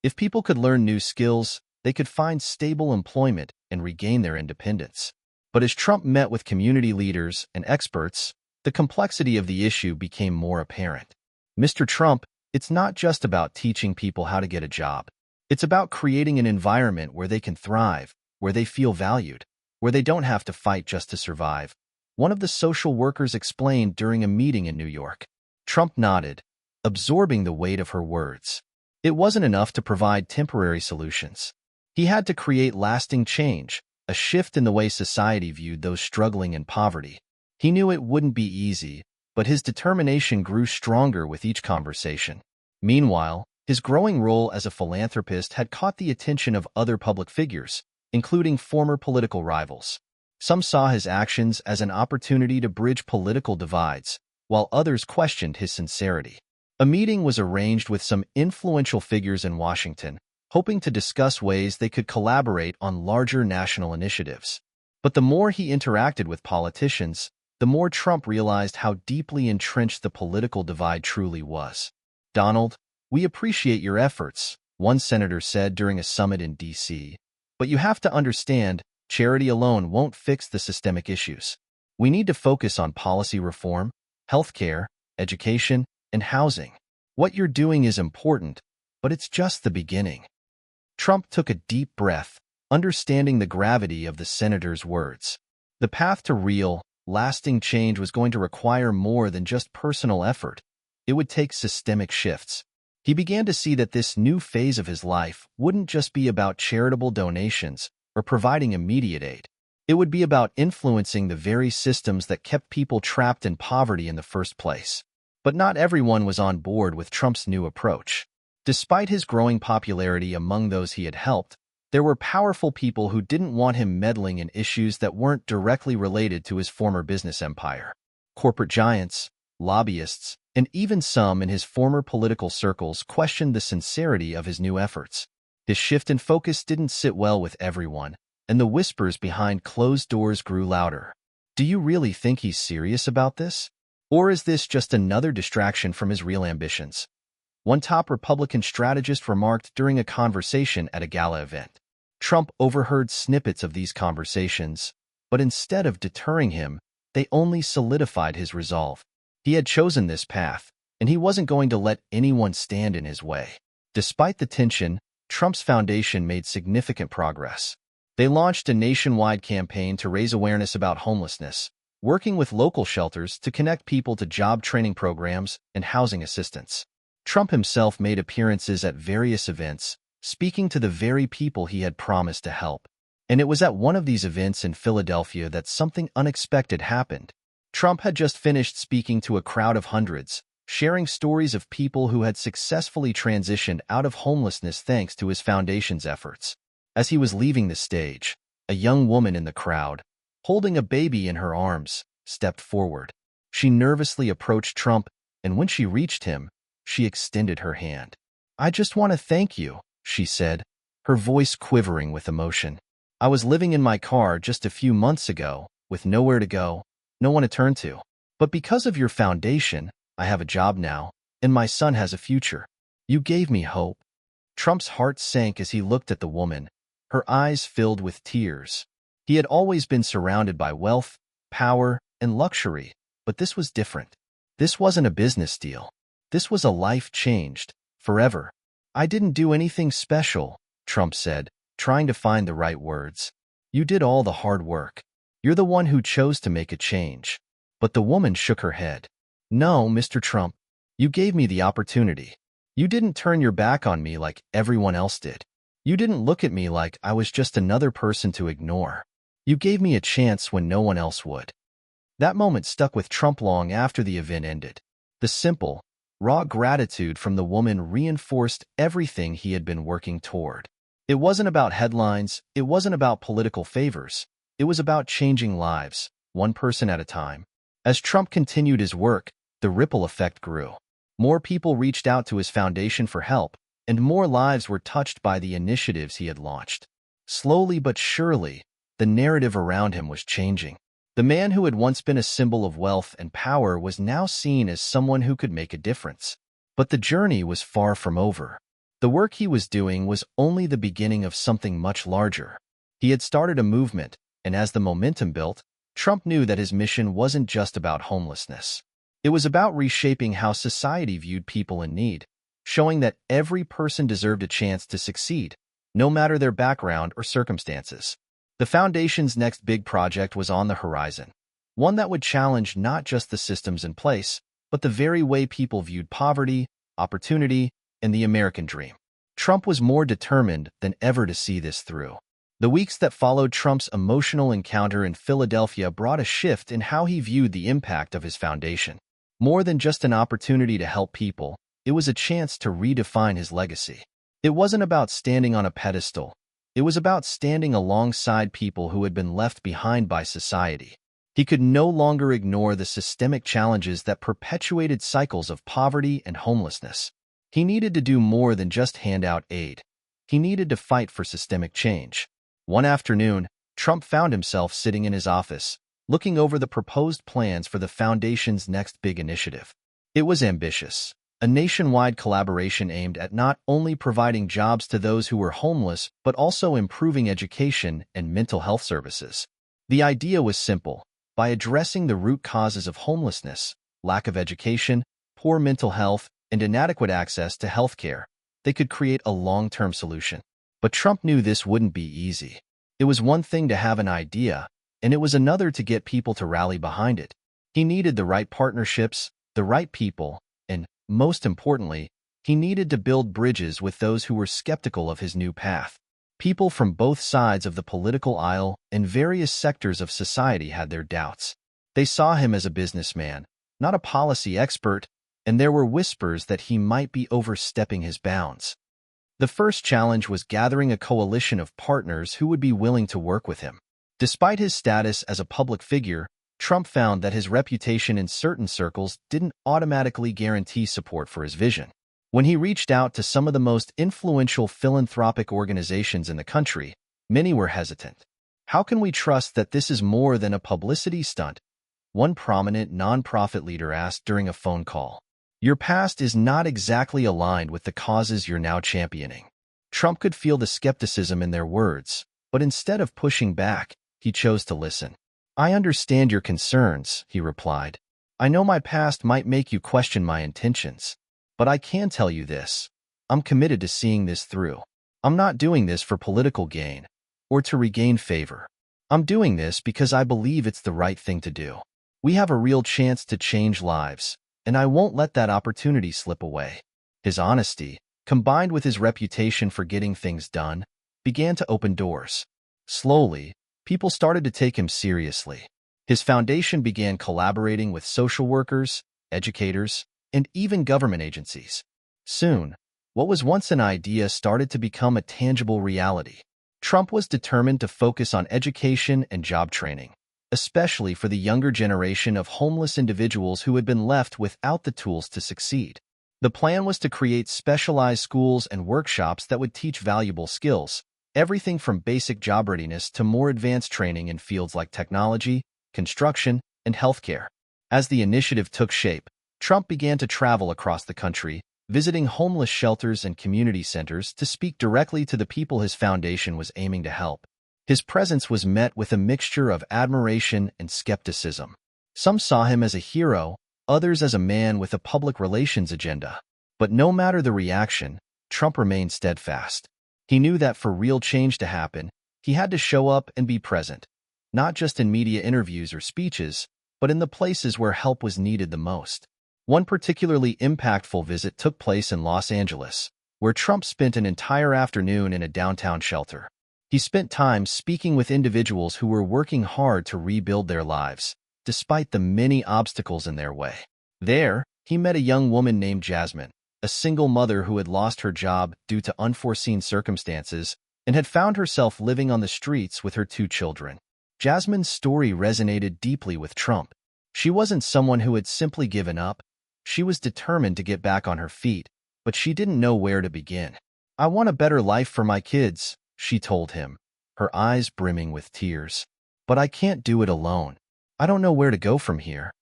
If people could learn new skills, they could find stable employment and regain their independence. But as Trump met with community leaders and experts, the complexity of the issue became more apparent. Mr. Trump, it's not just about teaching people how to get a job. It's about creating an environment where they can thrive, where they feel valued, where they don't have to fight just to survive. One of the social workers explained during a meeting in New York. Trump nodded, absorbing the weight of her words. It wasn't enough to provide temporary solutions. He had to create lasting change, a shift in the way society viewed those struggling in poverty. He knew it wouldn't be easy, but his determination grew stronger with each conversation. Meanwhile, his growing role as a philanthropist had caught the attention of other public figures, including former political rivals. Some saw his actions as an opportunity to bridge political divides, while others questioned his sincerity. A meeting was arranged with some influential figures in Washington, hoping to discuss ways they could collaborate on larger national initiatives. But the more he interacted with politicians, the more Trump realized how deeply entrenched the political divide truly was. "Donald, we appreciate your efforts," one senator said during a summit in D.C., "but you have to understand, charity alone won't fix the systemic issues. We need to focus on policy reform, healthcare, education, and housing. What you're doing is important, but it's just the beginning." Trump took a deep breath, understanding the gravity of the senator's words. The path to real, lasting change was going to require more than just personal effort. It would take systemic shifts. He began to see that this new phase of his life wouldn't just be about charitable donations or providing immediate aid. It would be about influencing the very systems that kept people trapped in poverty in the first place. But not everyone was on board with Trump's new approach. Despite his growing popularity among those he had helped, there were powerful people who didn't want him meddling in issues that weren't directly related to his former business empire. Corporate giants, lobbyists, and even some in his former political circles questioned the sincerity of his new efforts. His shift in focus didn't sit well with everyone, and the whispers behind closed doors grew louder. "Do you really think he's serious about this? Or is this just another distraction from his real ambitions?" One top Republican strategist remarked during a conversation at a gala event. Trump overheard snippets of these conversations, but instead of deterring him, they only solidified his resolve. He had chosen this path, and he wasn't going to let anyone stand in his way. Despite the tension, Trump's foundation made significant progress. They launched a nationwide campaign to raise awareness about homelessness, working with local shelters to connect people to job training programs and housing assistance. Trump himself made appearances at various events, speaking to the very people he had promised to help. And it was at one of these events in Philadelphia that something unexpected happened. Trump had just finished speaking to a crowd of hundreds, sharing stories of people who had successfully transitioned out of homelessness thanks to his foundation's efforts. As he was leaving the stage, a young woman in the crowd, holding a baby in her arms, stepped forward. She nervously approached Trump, and when she reached him, she extended her hand. "I just want to thank you," she said, her voice quivering with emotion. "I was living in my car just a few months ago, with nowhere to go, no one to turn to. But because of your foundation, I have a job now, and my son has a future. You gave me hope." Trump's heart sank as he looked at the woman, her eyes filled with tears. He had always been surrounded by wealth, power, and luxury, but this was different. This wasn't a business deal. This was a life changed, forever. "I didn't do anything special," Trump said, trying to find the right words. "You did all the hard work. You're the one who chose to make a change." But the woman shook her head. "No, Mr. Trump. You gave me the opportunity. You didn't turn your back on me like everyone else did. You didn't look at me like I was just another person to ignore. You gave me a chance when no one else would." That moment stuck with Trump long after the event ended. The simple, Raw gratitude from the woman reinforced everything he had been working toward. It wasn't about headlines, it wasn't about political favors, it was about changing lives, one person at a time. As Trump continued his work, the ripple effect grew. More people reached out to his foundation for help, and more lives were touched by the initiatives he had launched. Slowly but surely, the narrative around him was changing. The man who had once been a symbol of wealth and power was now seen as someone who could make a difference. But the journey was far from over. The work he was doing was only the beginning of something much larger. He had started a movement, and as the momentum built, Trump knew that his mission wasn't just about homelessness. It was about reshaping how society viewed people in need, showing that every person deserved a chance to succeed, no matter their background or circumstances. The Foundation's next big project was on the horizon, one that would challenge not just the systems in place, but the very way people viewed poverty, opportunity, and the American dream. Trump was more determined than ever to see this through. The weeks that followed Trump's emotional encounter in Philadelphia brought a shift in how he viewed the impact of his foundation. More than just an opportunity to help people, it was a chance to redefine his legacy. It wasn't about standing on a pedestal. It was about standing alongside people who had been left behind by society. He could no longer ignore the systemic challenges that perpetuated cycles of poverty and homelessness. He needed to do more than just hand out aid. He needed to fight for systemic change. One afternoon, Trump found himself sitting in his office, looking over the proposed plans for the Foundation's next big initiative. It was ambitious, a nationwide collaboration aimed at not only providing jobs to those who were homeless, but also improving education and mental health services. The idea was simple. By addressing the root causes of homelessness, lack of education, poor mental health, and inadequate access to health care, they could create a long-term solution. But Trump knew this wouldn't be easy. It was one thing to have an idea, and it was another to get people to rally behind it. He needed the right partnerships, the right people, and, most importantly, he needed to build bridges with those who were skeptical of his new path. People from both sides of the political aisle and various sectors of society had their doubts. They saw him as a businessman, not a policy expert, and there were whispers that he might be overstepping his bounds. The first challenge was gathering a coalition of partners who would be willing to work with him. Despite his status as a public figure, Trump found that his reputation in certain circles didn't automatically guarantee support for his vision. When he reached out to some of the most influential philanthropic organizations in the country, many were hesitant. How can we trust that this is more than a publicity stunt? One prominent nonprofit leader asked during a phone call. Your past is not exactly aligned with the causes you're now championing. Trump could feel the skepticism in their words, but instead of pushing back, he chose to listen. I understand your concerns, he replied. I know my past might make you question my intentions, but I can tell you this. I'm committed to seeing this through. I'm not doing this for political gain or to regain favor. I'm doing this because I believe it's the right thing to do. We have a real chance to change lives, and I won't let that opportunity slip away. His honesty, combined with his reputation for getting things done, began to open doors. Slowly, people started to take him seriously. His foundation began collaborating with social workers, educators, and even government agencies. Soon, what was once an idea started to become a tangible reality. Trump was determined to focus on education and job training, especially for the younger generation of homeless individuals who had been left without the tools to succeed. The plan was to create specialized schools and workshops that would teach valuable skills, everything from basic job readiness to more advanced training in fields like technology, construction, and healthcare. As the initiative took shape, Trump began to travel across the country, visiting homeless shelters and community centers to speak directly to the people his foundation was aiming to help. His presence was met with a mixture of admiration and skepticism. Some saw him as a hero, others as a man with a public relations agenda. But no matter the reaction, Trump remained steadfast. He knew that for real change to happen, he had to show up and be present, not just in media interviews or speeches, but in the places where help was needed the most. One particularly impactful visit took place in Los Angeles, where Trump spent an entire afternoon in a downtown shelter. He spent time speaking with individuals who were working hard to rebuild their lives, despite the many obstacles in their way. There, he met a young woman named Jasmine, a single mother who had lost her job due to unforeseen circumstances and had found herself living on the streets with her 2 children. Jasmine's story resonated deeply with Trump. She wasn't someone who had simply given up. She was determined to get back on her feet, but she didn't know where to begin. "I want a better life for my kids," she told him, her eyes brimming with tears. "But I can't do it alone. I don't know where to go from here."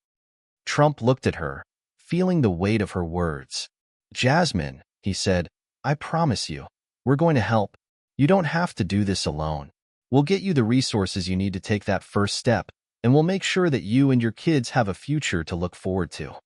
Trump looked at her, feeling the weight of her words. "Jasmine," he said, "I promise you, we're going to help. You don't have to do this alone. We'll get you the resources you need to take that first step, and we'll make sure that you and your kids have a future to look forward to."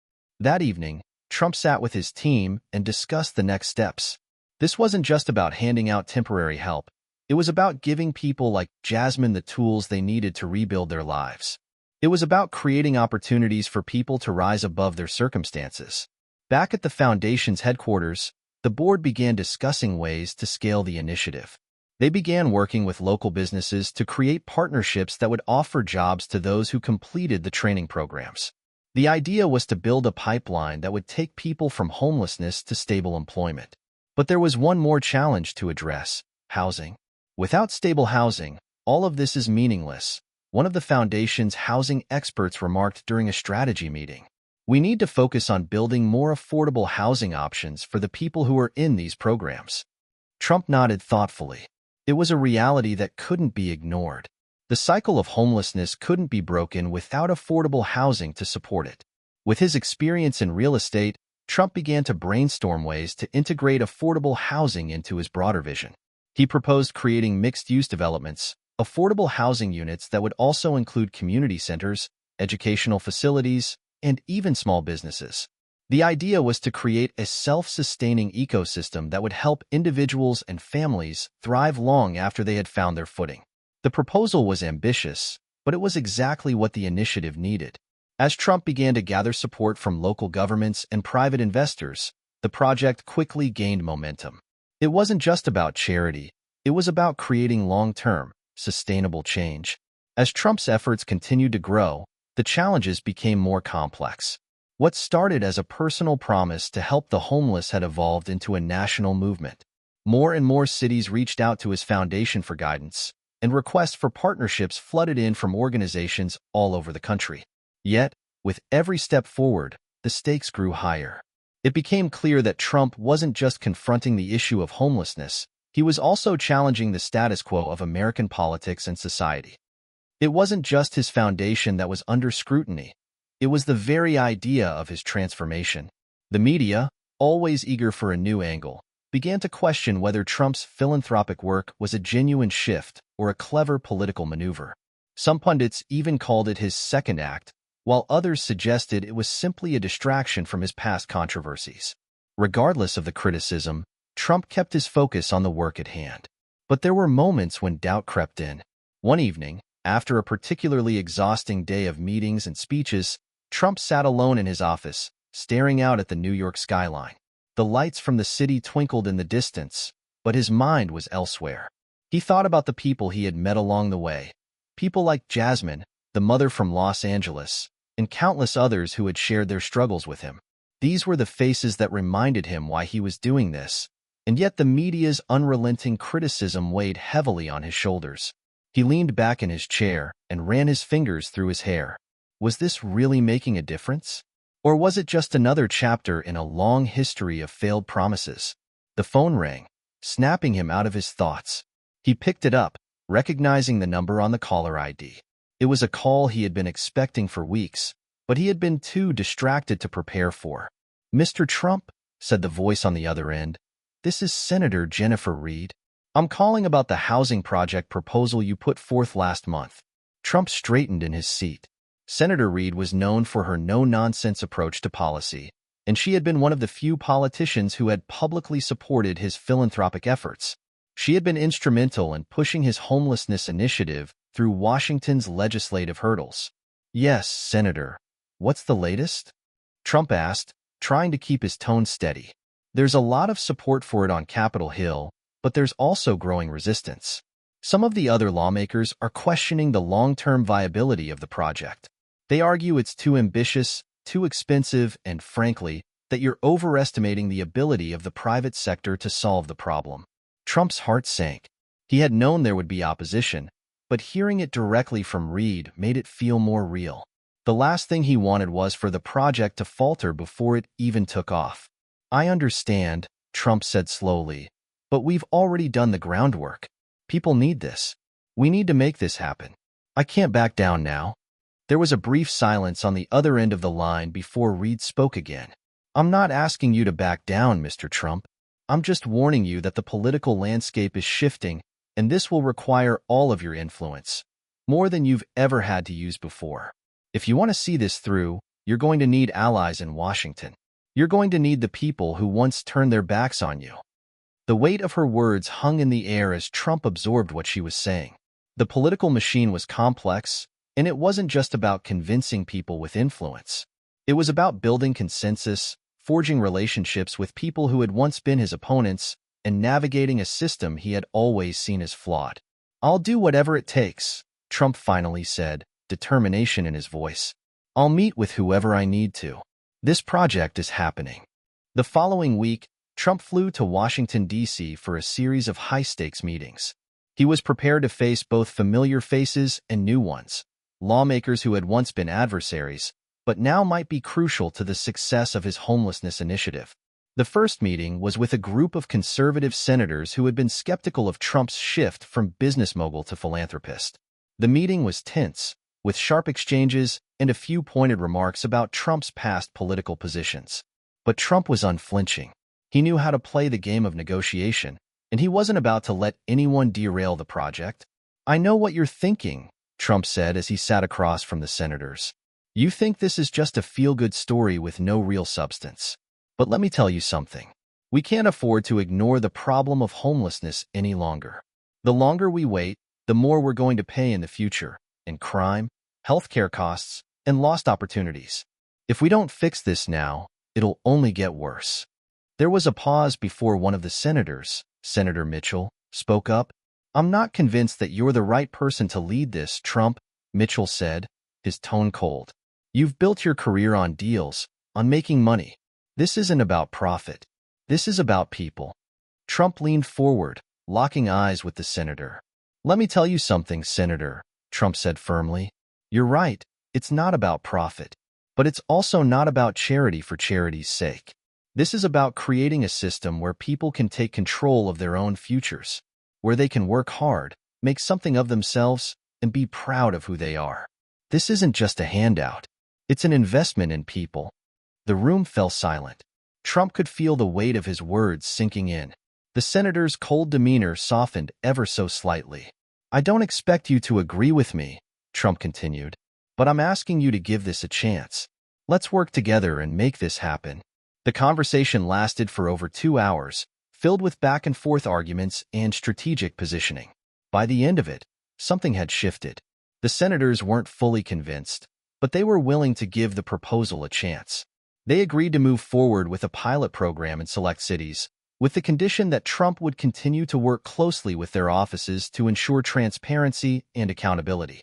That evening, Trump sat with his team and discussed the next steps. This wasn't just about handing out temporary help. It was about giving people like Jasmine the tools they needed to rebuild their lives. It was about creating opportunities for people to rise above their circumstances. Back at the foundation's headquarters, the board began discussing ways to scale the initiative. They began working with local businesses to create partnerships that would offer jobs to those who completed the training programs. The idea was to build a pipeline that would take people from homelessness to stable employment. But there was one more challenge to address: housing. Without stable housing, all of this is meaningless, one of the foundation's housing experts remarked during a strategy meeting. "We need to focus on building more affordable housing options for the people who are in these programs." Trump nodded thoughtfully. It was a reality that couldn't be ignored. The cycle of homelessness couldn't be broken without affordable housing to support it. With his experience in real estate, Trump began to brainstorm ways to integrate affordable housing into his broader vision. He proposed creating mixed-use developments, affordable housing units that would also include community centers, educational facilities, and even small businesses. The idea was to create a self-sustaining ecosystem that would help individuals and families thrive long after they had found their footing. The proposal was ambitious, but it was exactly what the initiative needed. As Trump began to gather support from local governments and private investors, the project quickly gained momentum. It wasn't just about charity. It was about creating long-term, sustainable change. As Trump's efforts continued to grow, the challenges became more complex. What started as a personal promise to help the homeless had evolved into a national movement. More and more cities reached out to his foundation for guidance, and requests for partnerships flooded in from organizations all over the country. Yet, with every step forward, the stakes grew higher. It became clear that Trump wasn't just confronting the issue of homelessness, he was also challenging the status quo of American politics and society. It wasn't just his foundation that was under scrutiny. It was the very idea of his transformation. The media, always eager for a new angle, began to question whether Trump's philanthropic work was a genuine shift or a clever political maneuver. Some pundits even called it his second act, while others suggested it was simply a distraction from his past controversies. Regardless of the criticism, Trump kept his focus on the work at hand. But there were moments when doubt crept in. One evening, after a particularly exhausting day of meetings and speeches, Trump sat alone in his office, staring out at the New York skyline. The lights from the city twinkled in the distance, but his mind was elsewhere. He thought about the people he had met along the way, people like Jasmine, the mother from Los Angeles, and countless others who had shared their struggles with him. These were the faces that reminded him why he was doing this, and yet the media's unrelenting criticism weighed heavily on his shoulders. He leaned back in his chair and ran his fingers through his hair. Was this really making a difference? Or was it just another chapter in a long history of failed promises? The phone rang, snapping him out of his thoughts. He picked it up, recognizing the number on the caller ID. It was a call he had been expecting for weeks, but he had been too distracted to prepare for. "Mr. Trump," said the voice on the other end, "this is Senator Jennifer Reed. I'm calling about the housing project proposal you put forth last month." Trump straightened in his seat. Senator Reed was known for her no-nonsense approach to policy, and she had been one of the few politicians who had publicly supported his philanthropic efforts. She had been instrumental in pushing his homelessness initiative through Washington's legislative hurdles. "Yes, Senator. What's the latest?" Trump asked, trying to keep his tone steady. "There's a lot of support for it on Capitol Hill, but there's also growing resistance. Some of the other lawmakers are questioning the long-term viability of the project. They argue it's too ambitious, too expensive, and frankly, that you're overestimating the ability of the private sector to solve the problem. Trump's heart sank. He had known there would be opposition, but hearing it directly from Reid made it feel more real. The last thing he wanted was for the project to falter before it even took off. "I understand," Trump said slowly, "but we've already done the groundwork. People need this. We need to make this happen. I can't back down now." There was a brief silence on the other end of the line before Reid spoke again. "I'm not asking you to back down, Mr. Trump. I'm just warning you that the political landscape is shifting, and this will require all of your influence, more than you've ever had to use before. If you want to see this through, you're going to need allies in Washington. You're going to need the people who once turned their backs on you." The weight of her words hung in the air as Trump absorbed what she was saying. The political machine was complex, and it wasn't just about convincing people with influence. It was about building consensus, forging relationships with people who had once been his opponents, and navigating a system he had always seen as flawed. "I'll do whatever it takes," Trump finally said, determination in his voice. "I'll meet with whoever I need to. This project is happening." The following week, Trump flew to Washington, D.C. for a series of high-stakes meetings. He was prepared to face both familiar faces and new ones, lawmakers who had once been adversaries, but now might be crucial to the success of his homelessness initiative. The first meeting was with a group of conservative senators who had been skeptical of Trump's shift from business mogul to philanthropist. The meeting was tense, with sharp exchanges and a few pointed remarks about Trump's past political positions. But Trump was unflinching. He knew how to play the game of negotiation, and he wasn't about to let anyone derail the project. "I know what you're thinking," Trump said as he sat across from the senators. "You think this is just a feel-good story with no real substance. But let me tell you something. We can't afford to ignore the problem of homelessness any longer. The longer we wait, the more we're going to pay in the future, in crime, healthcare costs, and lost opportunities. If we don't fix this now, it'll only get worse." There was a pause before one of the senators, Senator Mitchell, spoke up. "I'm not convinced that you're the right person to lead this, Trump," Mitchell said, his tone cold. "You've built your career on deals, on making money. This isn't about profit. This is about people." Trump leaned forward, locking eyes with the senator. "Let me tell you something, Senator," Trump said firmly. "You're right, it's not about profit. But it's also not about charity for charity's sake. This is about creating a system where people can take control of their own futures, where they can work hard, make something of themselves, and be proud of who they are. This isn't just a handout. It's an investment in people." The room fell silent. Trump could feel the weight of his words sinking in. The senator's cold demeanor softened ever so slightly. "I don't expect you to agree with me," Trump continued, "but I'm asking you to give this a chance. Let's work together and make this happen." The conversation lasted for over 2 hours, filled with back-and-forth arguments and strategic positioning. By the end of it, something had shifted. The senators weren't fully convinced, but they were willing to give the proposal a chance. They agreed to move forward with a pilot program in select cities, with the condition that Trump would continue to work closely with their offices to ensure transparency and accountability.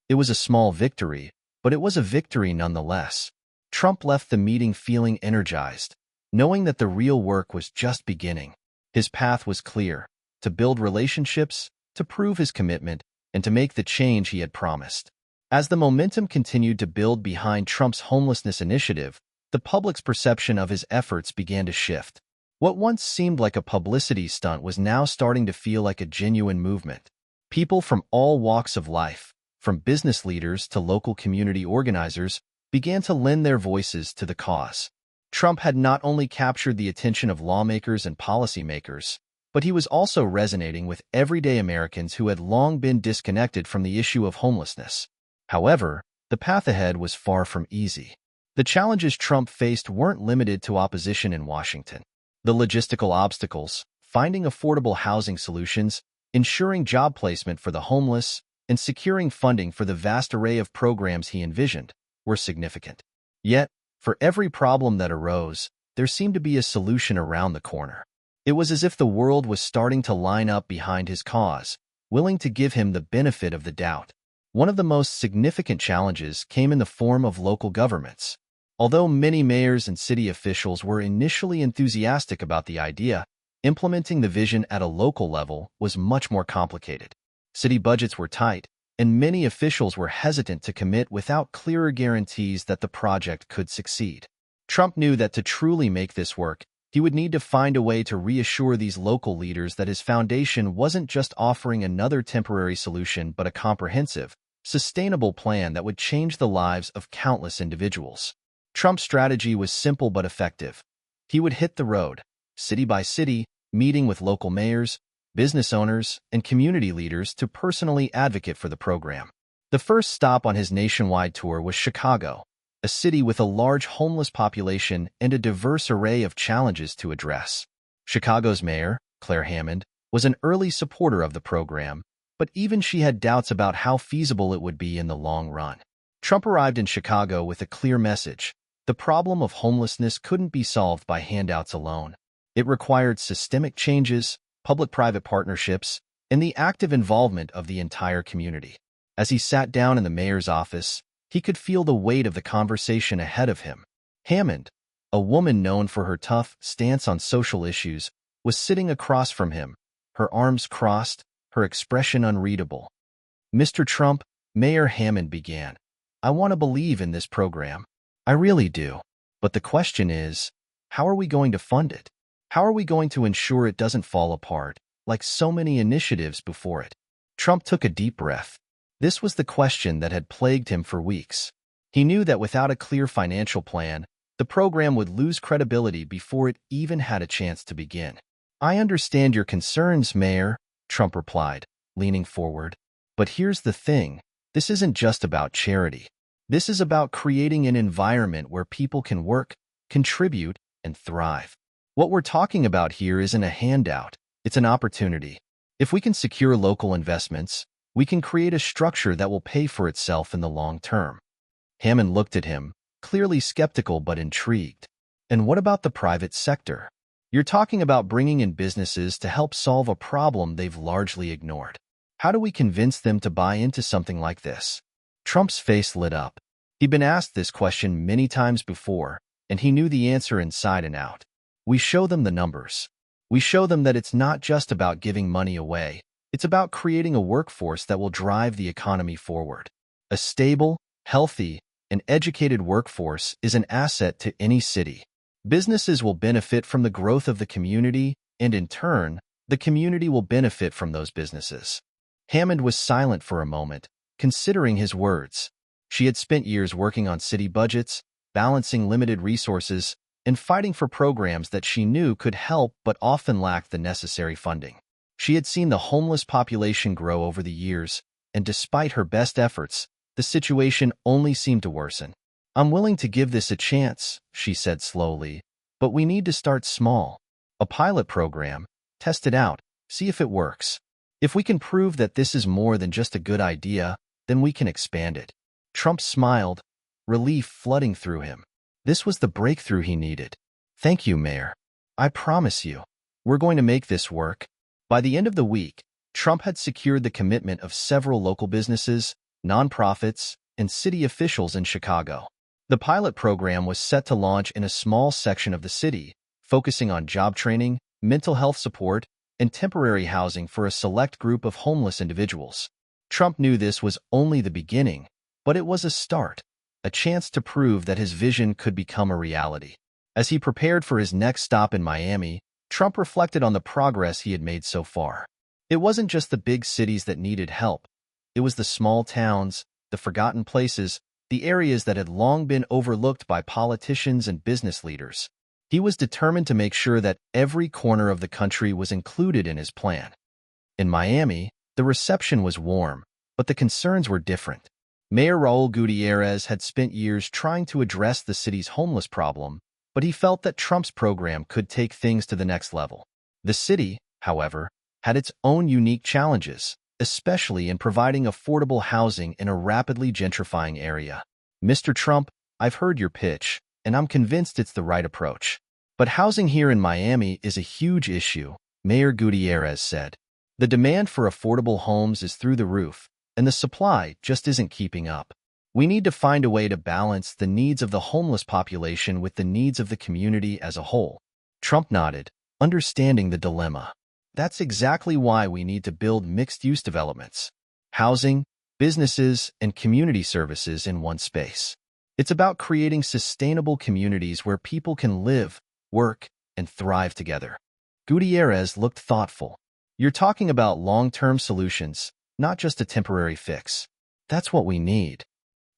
It was a small victory, but it was a victory nonetheless. Trump left the meeting feeling energized, knowing that the real work was just beginning. His path was clear: to build relationships, to prove his commitment, and to make the change he had promised. As the momentum continued to build behind Trump's homelessness initiative, the public's perception of his efforts began to shift. What once seemed like a publicity stunt was now starting to feel like a genuine movement. People from all walks of life, from business leaders to local community organizers, began to lend their voices to the cause. Trump had not only captured the attention of lawmakers and policymakers, but he was also resonating with everyday Americans who had long been disconnected from the issue of homelessness. However, the path ahead was far from easy. The challenges Trump faced weren't limited to opposition in Washington. The logistical obstacles, finding affordable housing solutions, ensuring job placement for the homeless, and securing funding for the vast array of programs he envisioned, were significant. Yet, for every problem that arose, there seemed to be a solution around the corner. It was as if the world was starting to line up behind his cause, willing to give him the benefit of the doubt. One of the most significant challenges came in the form of local governments. Although many mayors and city officials were initially enthusiastic about the idea, implementing the vision at a local level was much more complicated. City budgets were tight, and many officials were hesitant to commit without clearer guarantees that the project could succeed. Trump knew that to truly make this work, he would need to find a way to reassure these local leaders that his foundation wasn't just offering another temporary solution but a comprehensive, sustainable plan that would change the lives of countless individuals. Trump's strategy was simple but effective. He would hit the road, city by city, meeting with local mayors, business owners, and community leaders to personally advocate for the program. The first stop on his nationwide tour was Chicago, a city with a large homeless population and a diverse array of challenges to address. Chicago's mayor, Claire Hammond, was an early supporter of the program, but even she had doubts about how feasible it would be in the long run. Trump arrived in Chicago with a clear message. The problem of homelessness couldn't be solved by handouts alone. It required systemic changes, public-private partnerships, and the active involvement of the entire community. As he sat down in the mayor's office, he could feel the weight of the conversation ahead of him. Hammond, a woman known for her tough stance on social issues, was sitting across from him, her arms crossed, her expression unreadable. "Mr. Trump," Mayor Hammond began, "I want to believe in this program. I really do. But the question is, how are we going to fund it? How are we going to ensure it doesn't fall apart, like so many initiatives before it?" Trump took a deep breath. This was the question that had plagued him for weeks. He knew that without a clear financial plan, the program would lose credibility before it even had a chance to begin. "I understand your concerns, Mayor," Trump replied, leaning forward. "But here's the thing. This isn't just about charity. This is about creating an environment where people can work, contribute, and thrive. What we're talking about here isn't a handout. It's an opportunity. If we can secure local investments, we can create a structure that will pay for itself in the long term." Hammond looked at him, clearly skeptical but intrigued. "And what about the private sector? You're talking about bringing in businesses to help solve a problem they've largely ignored. How do we convince them to buy into something like this?" Trump's face lit up. He'd been asked this question many times before, and he knew the answer inside and out. "We show them the numbers. We show them that it's not just about giving money away. It's about creating a workforce that will drive the economy forward. A stable, healthy, and educated workforce is an asset to any city. Businesses will benefit from the growth of the community, and in turn, the community will benefit from those businesses." Hammond was silent for a moment, considering his words. She had spent years working on city budgets, balancing limited resources, and fighting for programs that she knew could help but often lacked the necessary funding. She had seen the homeless population grow over the years, and despite her best efforts, the situation only seemed to worsen. "I'm willing to give this a chance," she said slowly, "but we need to start small. A pilot program, test it out, see if it works. If we can prove that this is more than just a good idea, then we can expand it." Trump smiled, relief flooding through him. This was the breakthrough he needed. "Thank you, Mayor. I promise you, we're going to make this work." By the end of the week, Trump had secured the commitment of several local businesses, nonprofits, and city officials in Chicago. The pilot program was set to launch in a small section of the city, focusing on job training, mental health support, and temporary housing for a select group of homeless individuals. Trump knew this was only the beginning, but it was a start, a chance to prove that his vision could become a reality. As he prepared for his next stop in Miami, Trump reflected on the progress he had made so far. It wasn't just the big cities that needed help. It was the small towns, the forgotten places, the areas that had long been overlooked by politicians and business leaders. He was determined to make sure that every corner of the country was included in his plan. In Miami, the reception was warm, but the concerns were different. Mayor Raul Gutierrez had spent years trying to address the city's homeless problem, but he felt that Trump's program could take things to the next level. The city, however, had its own unique challenges, especially in providing affordable housing in a rapidly gentrifying area. "Mr. Trump, I've heard your pitch, and I'm convinced it's the right approach. But housing here in Miami is a huge issue," Mayor Gutierrez said. "The demand for affordable homes is through the roof, and the supply just isn't keeping up. We need to find a way to balance the needs of the homeless population with the needs of the community as a whole. Trump nodded, understanding the dilemma. That's exactly why we need to build mixed-use developments. Housing, businesses, and community services in one space. It's about creating sustainable communities where people can live, work, and thrive together. Gutierrez looked thoughtful. You're talking about long-term solutions, not just a temporary fix. That's what we need.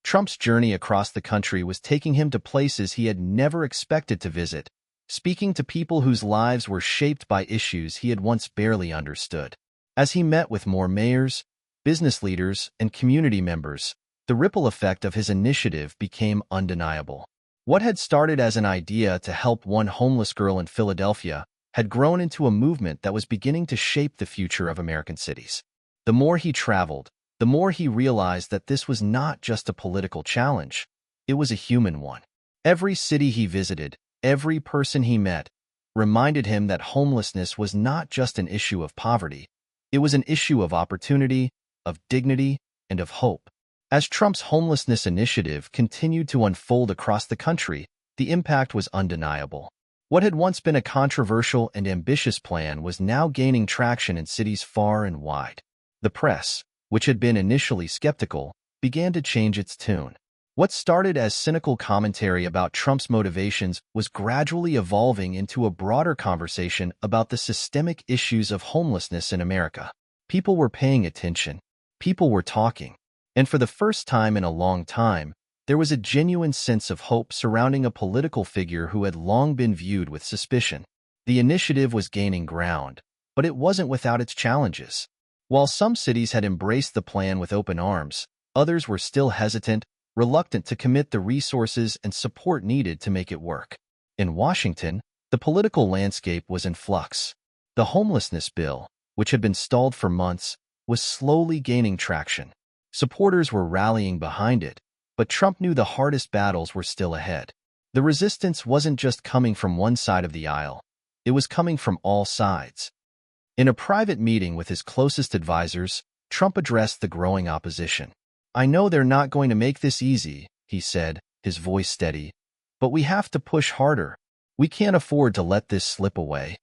Trump's journey across the country was taking him to places he had never expected to visit, speaking to people whose lives were shaped by issues he had once barely understood. As he met with more mayors, business leaders, and community members, the ripple effect of his initiative became undeniable. What had started as an idea to help one homeless girl in Philadelphia had grown into a movement that was beginning to shape the future of American cities. The more he traveled, the more he realized that this was not just a political challenge, it was a human one. Every city he visited, every person he met, reminded him that homelessness was not just an issue of poverty, it was an issue of opportunity, of dignity, and of hope. As Trump's homelessness initiative continued to unfold across the country, the impact was undeniable. What had once been a controversial and ambitious plan was now gaining traction in cities far and wide. The press, which had been initially skeptical, began to change its tune. What started as cynical commentary about Trump's motivations was gradually evolving into a broader conversation about the systemic issues of homelessness in America. People were paying attention. People were talking. And for the first time in a long time, there was a genuine sense of hope surrounding a political figure who had long been viewed with suspicion. The initiative was gaining ground, but it wasn't without its challenges. While some cities had embraced the plan with open arms, others were still hesitant, reluctant to commit the resources and support needed to make it work. In Washington, the political landscape was in flux. The homelessness bill, which had been stalled for months, was slowly gaining traction. Supporters were rallying behind it, but Trump knew the hardest battles were still ahead. The resistance wasn't just coming from one side of the aisle, it was coming from all sides. In a private meeting with his closest advisors, Trump addressed the growing opposition. "I know they're not going to make this easy," he said, his voice steady, "but we have to push harder. We can't afford to let this slip away."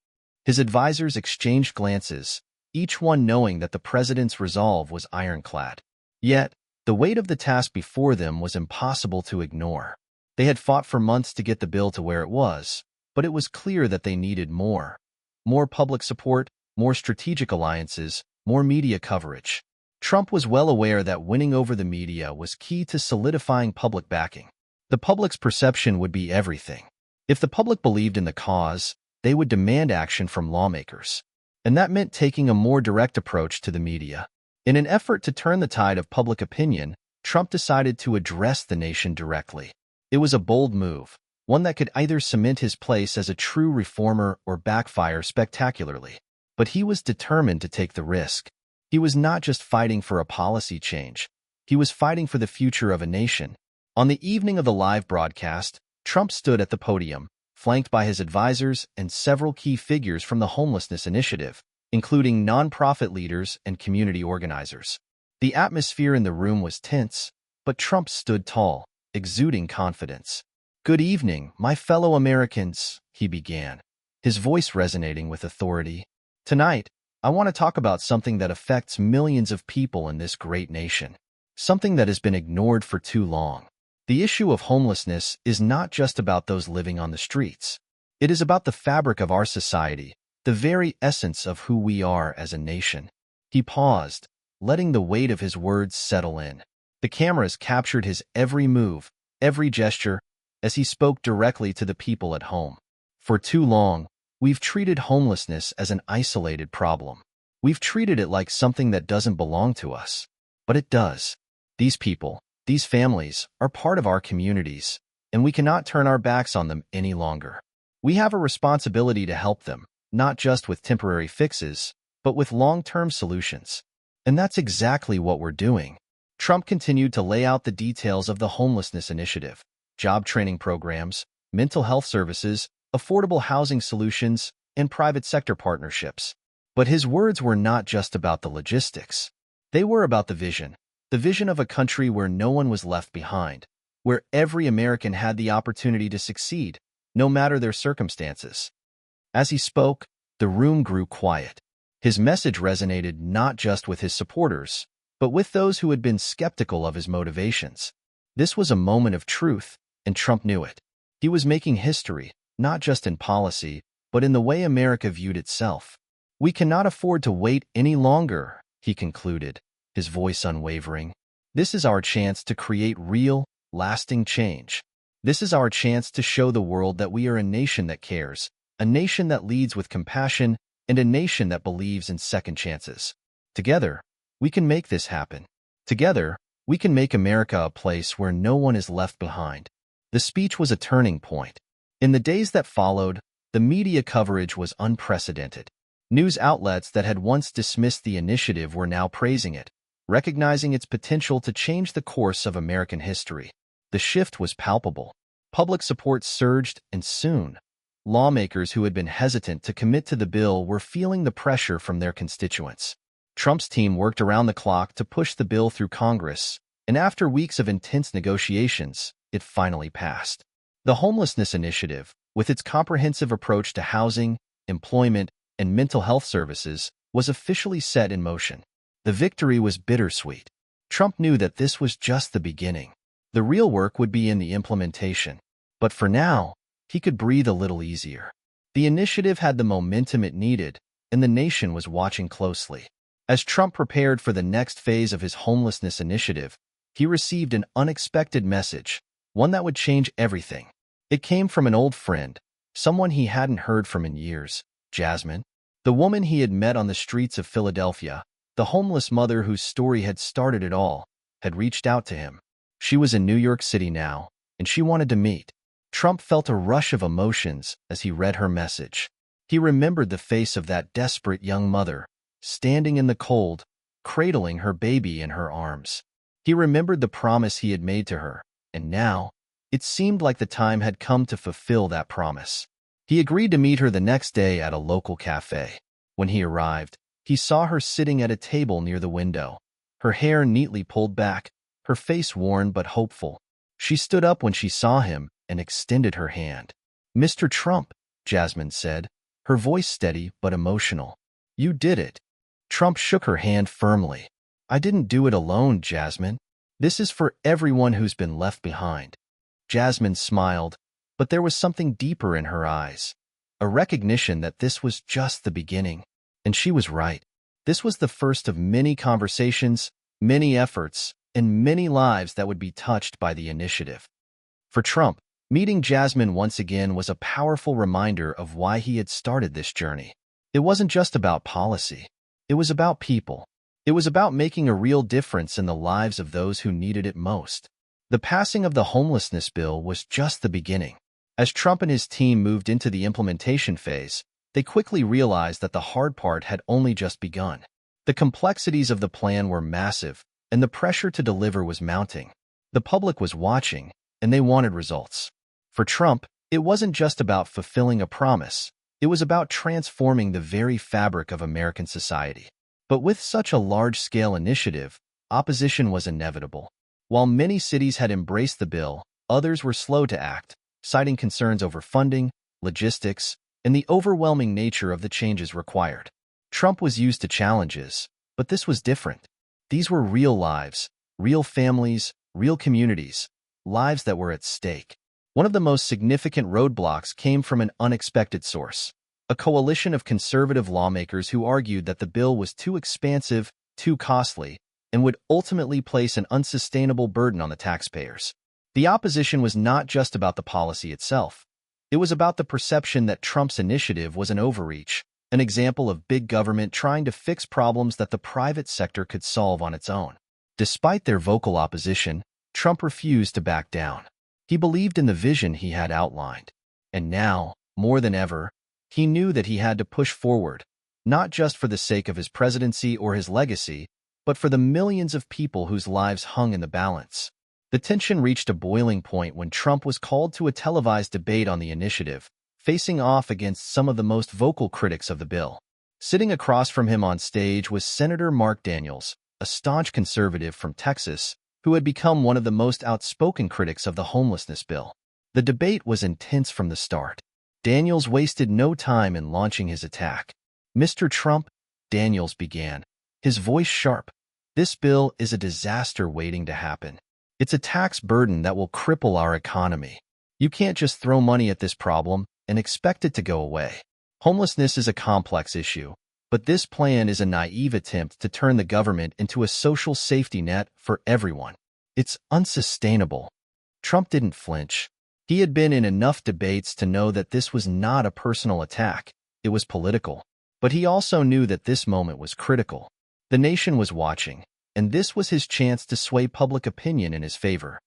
His advisors exchanged glances, each one knowing that the president's resolve was ironclad. Yet, the weight of the task before them was impossible to ignore. They had fought for months to get the bill to where it was, but it was clear that they needed more. More public support, more strategic alliances, more media coverage. Trump was well aware that winning over the media was key to solidifying public backing. The public's perception would be everything. If the public believed in the cause, they would demand action from lawmakers. And that meant taking a more direct approach to the media. In an effort to turn the tide of public opinion, Trump decided to address the nation directly. It was a bold move, one that could either cement his place as a true reformer or backfire spectacularly. But he was determined to take the risk. He was not just fighting for a policy change. He was fighting for the future of a nation. On the evening of the live broadcast, Trump stood at the podium, flanked by his advisors and several key figures from the homelessness initiative, including nonprofit leaders and community organizers. The atmosphere in the room was tense, but Trump stood tall, exuding confidence. "Good evening, my fellow Americans," he began, his voice resonating with authority. "Tonight, I want to talk about something that affects millions of people in this great nation, something that has been ignored for too long. The issue of homelessness is not just about those living on the streets. It is about the fabric of our society, the very essence of who we are as a nation." He paused, letting the weight of his words settle in. The cameras captured his every move, every gesture, as he spoke directly to the people at home. "For too long, we've treated homelessness as an isolated problem. We've treated it like something that doesn't belong to us. But it does. These people, these families, are part of our communities, and we cannot turn our backs on them any longer. We have a responsibility to help them, not just with temporary fixes, but with long-term solutions. And that's exactly what we're doing." Trump continued to lay out the details of the homelessness initiative: job training programs, mental health services, affordable housing solutions, and private sector partnerships. But his words were not just about the logistics. They were about the vision. the vision of a country where no one was left behind, where every American had the opportunity to succeed, no matter their circumstances. As he spoke, the room grew quiet. His message resonated not just with his supporters, but with those who had been skeptical of his motivations. This was a moment of truth, and Trump knew it. He was making history, not just in policy, but in the way America viewed itself. "We cannot afford to wait any longer," he concluded, his voice unwavering. "This is our chance to create real, lasting change. This is our chance to show the world that we are a nation that cares, a nation that leads with compassion, and a nation that believes in second chances. Together, we can make this happen. Together, we can make America a place where no one is left behind." The speech was a turning point. In the days that followed, the media coverage was unprecedented. News outlets that had once dismissed the initiative were now praising it, recognizing its potential to change the course of American history. The shift was palpable. Public support surged, and soon, lawmakers who had been hesitant to commit to the bill were feeling the pressure from their constituents. Trump's team worked around the clock to push the bill through Congress, and after weeks of intense negotiations, it finally passed. The Homelessness Initiative, with its comprehensive approach to housing, employment, and mental health services, was officially set in motion. The victory was bittersweet. Trump knew that this was just the beginning. The real work would be in the implementation. But for now, he could breathe a little easier. The initiative had the momentum it needed, and the nation was watching closely. As Trump prepared for the next phase of his homelessness initiative, he received an unexpected message, one that would change everything. It came from an old friend, someone he hadn't heard from in years, Jasmine, the woman he had met on the streets of Philadelphia, the homeless mother whose story had started it all, had reached out to him. She was in New York City now, and she wanted to meet. Trump felt a rush of emotions as he read her message. He remembered the face of that desperate young mother, standing in the cold, cradling her baby in her arms. He remembered the promise he had made to her, and now, it seemed like the time had come to fulfill that promise. He agreed to meet her the next day at a local cafe. When he arrived, he saw her sitting at a table near the window, her hair neatly pulled back, her face worn but hopeful. She stood up when she saw him and extended her hand. "Mr. Trump," Jasmine said, her voice steady but emotional. "You did it." Trump shook her hand firmly. "I didn't do it alone, Jasmine. This is for everyone who's been left behind." Jasmine smiled, but there was something deeper in her eyes, a recognition that this was just the beginning. And she was right. This was the first of many conversations, many efforts, and many lives that would be touched by the initiative. For Trump, meeting Jasmine once again was a powerful reminder of why he had started this journey. It wasn't just about policy. It was about people. It was about making a real difference in the lives of those who needed it most. The passing of the homelessness bill was just the beginning. As Trump and his team moved into the implementation phase, they quickly realized that the hard part had only just begun. The complexities of the plan were massive, and the pressure to deliver was mounting. The public was watching, and they wanted results. For Trump, it wasn't just about fulfilling a promise. It was about transforming the very fabric of American society. But with such a large-scale initiative, opposition was inevitable. While many cities had embraced the bill, others were slow to act, citing concerns over funding, logistics, and the overwhelming nature of the changes required. Trump was used to challenges, but this was different. These were real lives, real families, real communities, lives that were at stake. One of the most significant roadblocks came from an unexpected source, a coalition of conservative lawmakers who argued that the bill was too expansive, too costly, and would ultimately place an unsustainable burden on the taxpayers. The opposition was not just about the policy itself. It was about the perception that Trump's initiative was an overreach, an example of big government trying to fix problems that the private sector could solve on its own. Despite their vocal opposition, Trump refused to back down. He believed in the vision he had outlined. And now, more than ever, he knew that he had to push forward, not just for the sake of his presidency or his legacy, but for the millions of people whose lives hung in the balance. The tension reached a boiling point when Trump was called to a televised debate on the initiative, facing off against some of the most vocal critics of the bill. Sitting across from him on stage was Senator Mark Daniels, a staunch conservative from Texas who had become one of the most outspoken critics of the homelessness bill. The debate was intense from the start. Daniels wasted no time in launching his attack. "Mr. Trump," Daniels began, his voice sharp, "this bill is a disaster waiting to happen. It's a tax burden that will cripple our economy. You can't just throw money at this problem and expect it to go away. Homelessness is a complex issue, but this plan is a naive attempt to turn the government into a social safety net for everyone. It's unsustainable." Trump didn't flinch. He had been in enough debates to know that this was not a personal attack, it was political. But he also knew that this moment was critical. The nation was watching, and this was his chance to sway public opinion in his favor.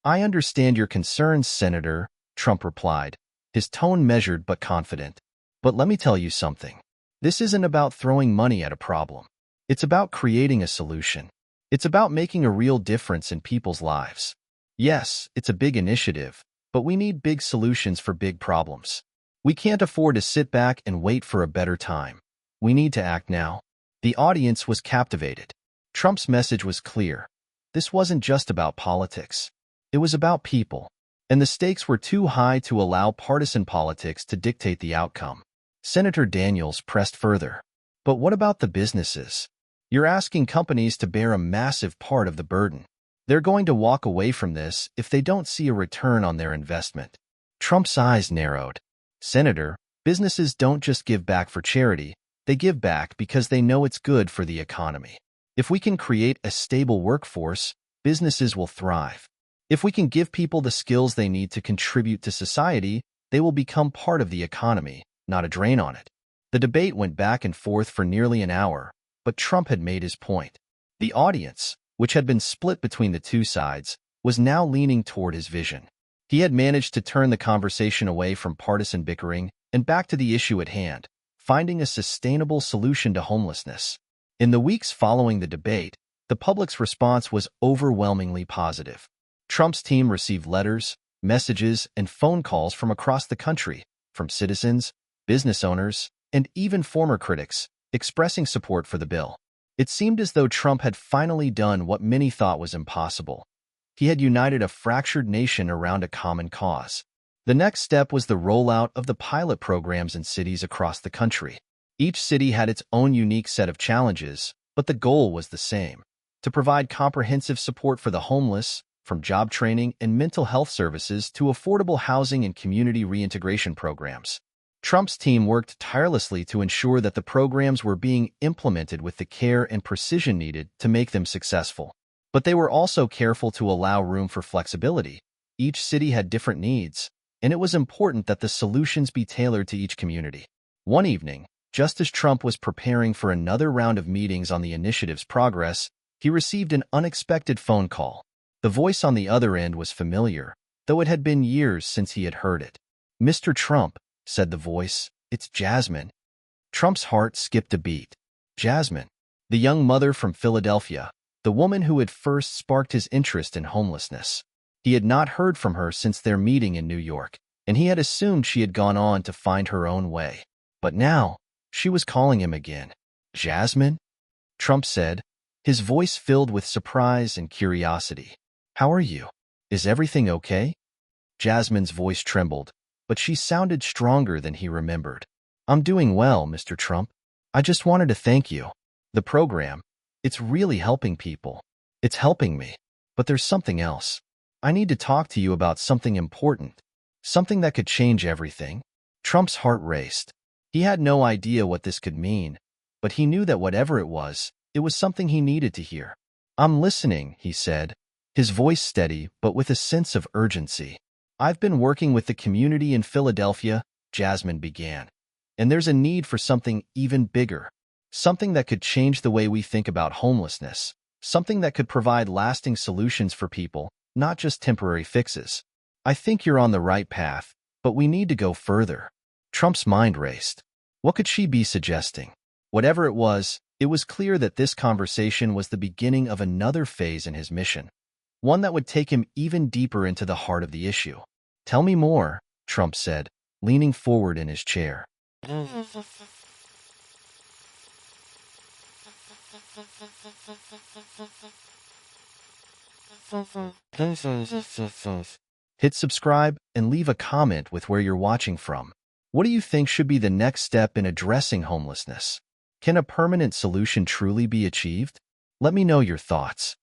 "I understand your concerns, Senator," Trump replied, his tone measured but confident. "But let me tell you something. This isn't about throwing money at a problem. It's about creating a solution. It's about making a real difference in people's lives. Yes, it's a big initiative, but we need big solutions for big problems. We can't afford to sit back and wait for a better time. We need to act now." The audience was captivated. Trump's message was clear. This wasn't just about politics. It was about people, and the stakes were too high to allow partisan politics to dictate the outcome. Senator Daniels pressed further. "But what about the businesses? You're asking companies to bear a massive part of the burden. They're going to walk away from this if they don't see a return on their investment." Trump's eyes narrowed. "Senator, businesses don't just give back for charity. They give back because they know it's good for the economy. If we can create a stable workforce, businesses will thrive. If we can give people the skills they need to contribute to society, they will become part of the economy, not a drain on it." The debate went back and forth for nearly an hour, but Trump had made his point. The audience, which had been split between the two sides, was now leaning toward his vision. He had managed to turn the conversation away from partisan bickering and back to the issue at hand, finding a sustainable solution to homelessness. In the weeks following the debate, the public's response was overwhelmingly positive. Trump's team received letters, messages, and phone calls from across the country, from citizens, business owners, and even former critics, expressing support for the bill. It seemed as though Trump had finally done what many thought was impossible. He had united a fractured nation around a common cause. The next step was the rollout of the pilot programs in cities across the country. Each city had its own unique set of challenges, but the goal was the same: to provide comprehensive support for the homeless, from job training and mental health services to affordable housing and community reintegration programs. Trump's team worked tirelessly to ensure that the programs were being implemented with the care and precision needed to make them successful. But they were also careful to allow room for flexibility. Each city had different needs, and it was important that the solutions be tailored to each community. One evening, just as Trump was preparing for another round of meetings on the initiative's progress, he received an unexpected phone call. The voice on the other end was familiar, though it had been years since he had heard it. "Mr. Trump," said the voice, "it's Jasmine." Trump's heart skipped a beat. Jasmine, the young mother from Philadelphia, the woman who had first sparked his interest in homelessness. He had not heard from her since their meeting in New York, and he had assumed she had gone on to find her own way. But now, she was calling him again. "Jasmine?" Trump said, his voice filled with surprise and curiosity. "How are you? Is everything okay?" Jasmine's voice trembled, but she sounded stronger than he remembered. "I'm doing well, Mr. Trump. I just wanted to thank you. The program, it's really helping people. It's helping me. But there's something else. I need to talk to you about something important, something that could change everything." Trump's heart raced. He had no idea what this could mean, but he knew that whatever it was something he needed to hear. "I'm listening," he said, his voice steady but with a sense of urgency. "I've been working with the community in Philadelphia," Jasmine began, "and there's a need for something even bigger, something that could change the way we think about homelessness, something that could provide lasting solutions for people, not just temporary fixes. I think you're on the right path, but we need to go further." Trump's mind raced. What could she be suggesting? Whatever it was clear that this conversation was the beginning of another phase in his mission, one that would take him even deeper into the heart of the issue. "Tell me more," Trump said, leaning forward in his chair. Hit subscribe and leave a comment with where you're watching from. What do you think should be the next step in addressing homelessness? Can a permanent solution truly be achieved? Let me know your thoughts.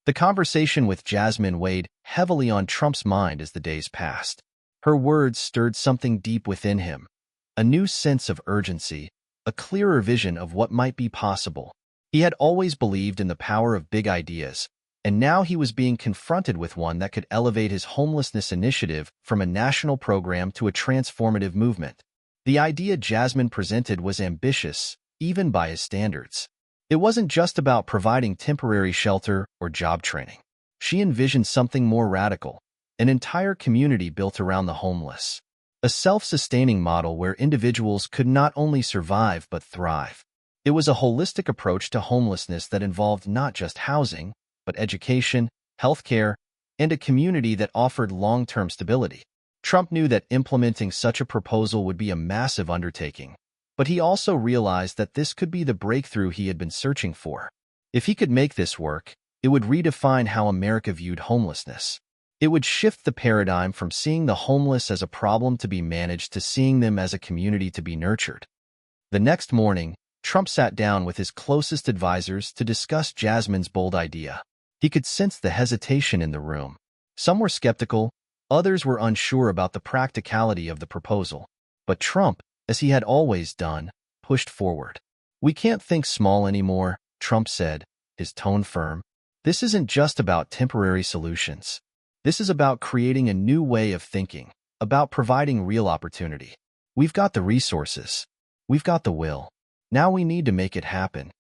The conversation with Jasmine weighed heavily on Trump's mind as the days passed. Her words stirred something deep within him, a new sense of urgency, a clearer vision of what might be possible. He had always believed in the power of big ideas, and now he was being confronted with one that could elevate his homelessness initiative from a national program to a transformative movement. The idea Jasmine presented was ambitious, even by his standards. It wasn't just about providing temporary shelter or job training. She envisioned something more radical, an entire community built around the homeless. A self-sustaining model where individuals could not only survive but thrive. It was a holistic approach to homelessness that involved not just housing, but education, healthcare, and a community that offered long-term stability. Trump knew that implementing such a proposal would be a massive undertaking, but he also realized that this could be the breakthrough he had been searching for. If he could make this work, it would redefine how America viewed homelessness. It would shift the paradigm from seeing the homeless as a problem to be managed to seeing them as a community to be nurtured. The next morning, Trump sat down with his closest advisors to discuss Jasmine's bold idea. He could sense the hesitation in the room. Some were skeptical, others were unsure about the practicality of the proposal. But Trump, as he had always done, pushed forward. "We can't think small anymore," Trump said, his tone firm. "This isn't just about temporary solutions. This is about creating a new way of thinking, about providing real opportunity. We've got the resources. We've got the will. Now we need to make it happen."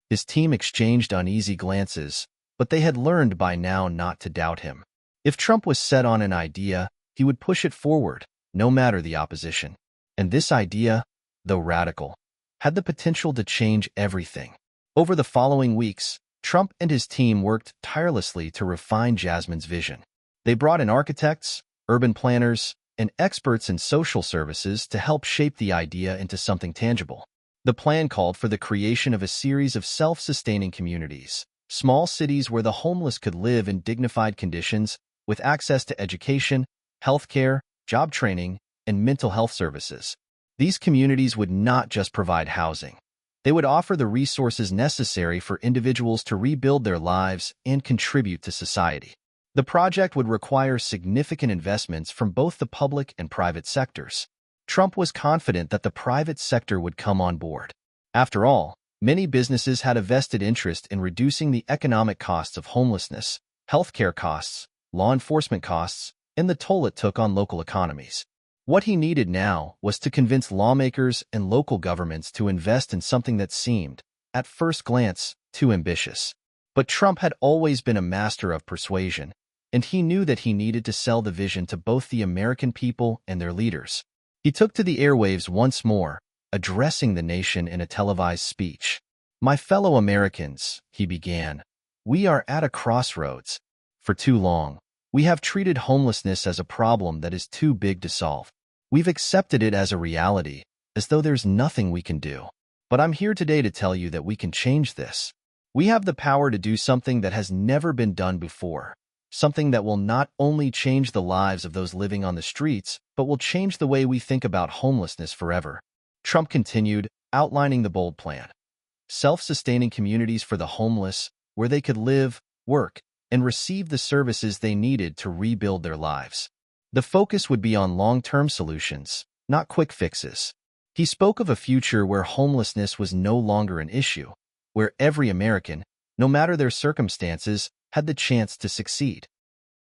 His team exchanged uneasy glances, but they had learned by now not to doubt him. If Trump was set on an idea, he would push it forward, no matter the opposition. And this idea, though radical, had the potential to change everything. Over the following weeks, Trump and his team worked tirelessly to refine Jasmine's vision. They brought in architects, urban planners, and experts in social services to help shape the idea into something tangible. The plan called for the creation of a series of self-sustaining communities, small cities where the homeless could live in dignified conditions with access to education, healthcare, job training, and mental health services. These communities would not just provide housing. They would offer the resources necessary for individuals to rebuild their lives and contribute to society. The project would require significant investments from both the public and private sectors. Trump was confident that the private sector would come on board. After all, many businesses had a vested interest in reducing the economic costs of homelessness, healthcare costs, law enforcement costs, and the toll it took on local economies. What he needed now was to convince lawmakers and local governments to invest in something that seemed, at first glance, too ambitious. But Trump had always been a master of persuasion, and he knew that he needed to sell the vision to both the American people and their leaders. He took to the airwaves once more, addressing the nation in a televised speech. "My fellow Americans," he began, "we are at a crossroads. For too long, we have treated homelessness as a problem that is too big to solve. We've accepted it as a reality, as though there's nothing we can do. But I'm here today to tell you that we can change this. We have the power to do something that has never been done before, something that will not only change the lives of those living on the streets, but will change the way we think about homelessness forever." Trump continued, outlining the bold plan. Self-sustaining communities for the homeless, where they could live, work, and receive the services they needed to rebuild their lives. The focus would be on long-term solutions, not quick fixes. He spoke of a future where homelessness was no longer an issue, where every American, no matter their circumstances, had the chance to succeed.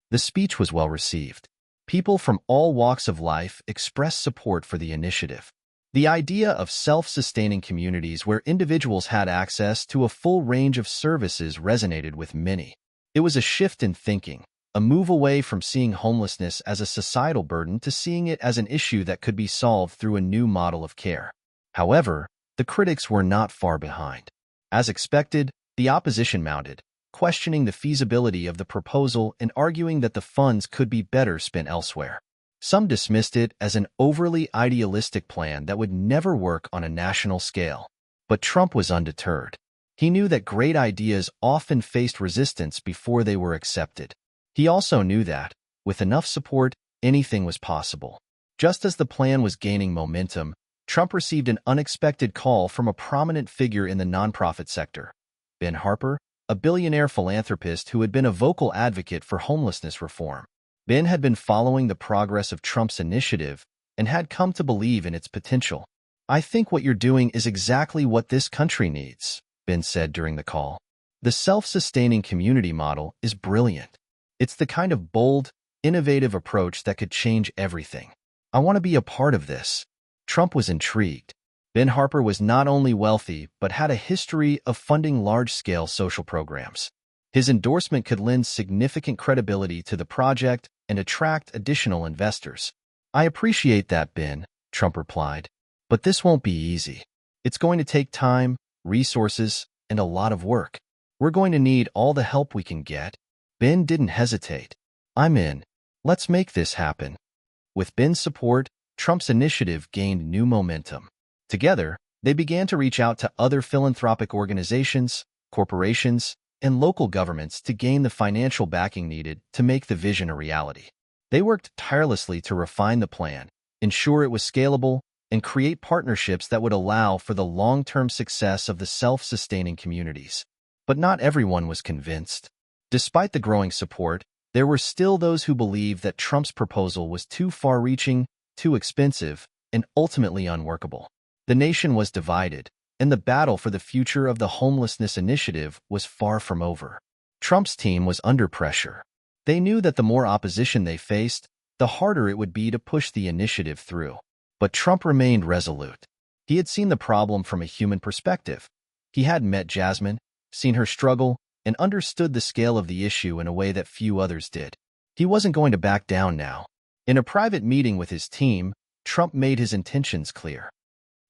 The speech was well received. People from all walks of life expressed support for the initiative. The idea of self-sustaining communities where individuals had access to a full range of services resonated with many. It was a shift in thinking, a move away from seeing homelessness as a societal burden to seeing it as an issue that could be solved through a new model of care. However, the critics were not far behind. As expected, the opposition mounted, questioning the feasibility of the proposal and arguing that the funds could be better spent elsewhere. Some dismissed it as an overly idealistic plan that would never work on a national scale. But Trump was undeterred. He knew that great ideas often faced resistance before they were accepted. He also knew that, with enough support, anything was possible. Just as the plan was gaining momentum, Trump received an unexpected call from a prominent figure in the nonprofit sector. Ben Harper, a billionaire philanthropist who had been a vocal advocate for homelessness reform. Ben had been following the progress of Trump's initiative and had come to believe in its potential. "I think what you're doing is exactly what this country needs," Ben said during the call. "The self-sustaining community model is brilliant. It's the kind of bold, innovative approach that could change everything. I want to be a part of this." Trump was intrigued. Ben Harper was not only wealthy, but had a history of funding large-scale social programs. His endorsement could lend significant credibility to the project and attract additional investors. "I appreciate that, Ben," Trump replied. "But this won't be easy. It's going to take time, resources, and a lot of work. We're going to need all the help we can get." Ben didn't hesitate. "I'm in. Let's make this happen." With Ben's support, Trump's initiative gained new momentum. Together, they began to reach out to other philanthropic organizations, corporations, and local governments to gain the financial backing needed to make the vision a reality. They worked tirelessly to refine the plan, ensure it was scalable, and create partnerships that would allow for the long-term success of the self-sustaining communities. But not everyone was convinced. Despite the growing support, there were still those who believed that Trump's proposal was too far-reaching, too expensive, and ultimately unworkable. The nation was divided, and the battle for the future of the homelessness initiative was far from over. Trump's team was under pressure. They knew that the more opposition they faced, the harder it would be to push the initiative through. But Trump remained resolute. He had seen the problem from a human perspective. He had met Jasmine, seen her struggle, and understood the scale of the issue in a way that few others did. He wasn't going to back down now. In a private meeting with his team, Trump made his intentions clear.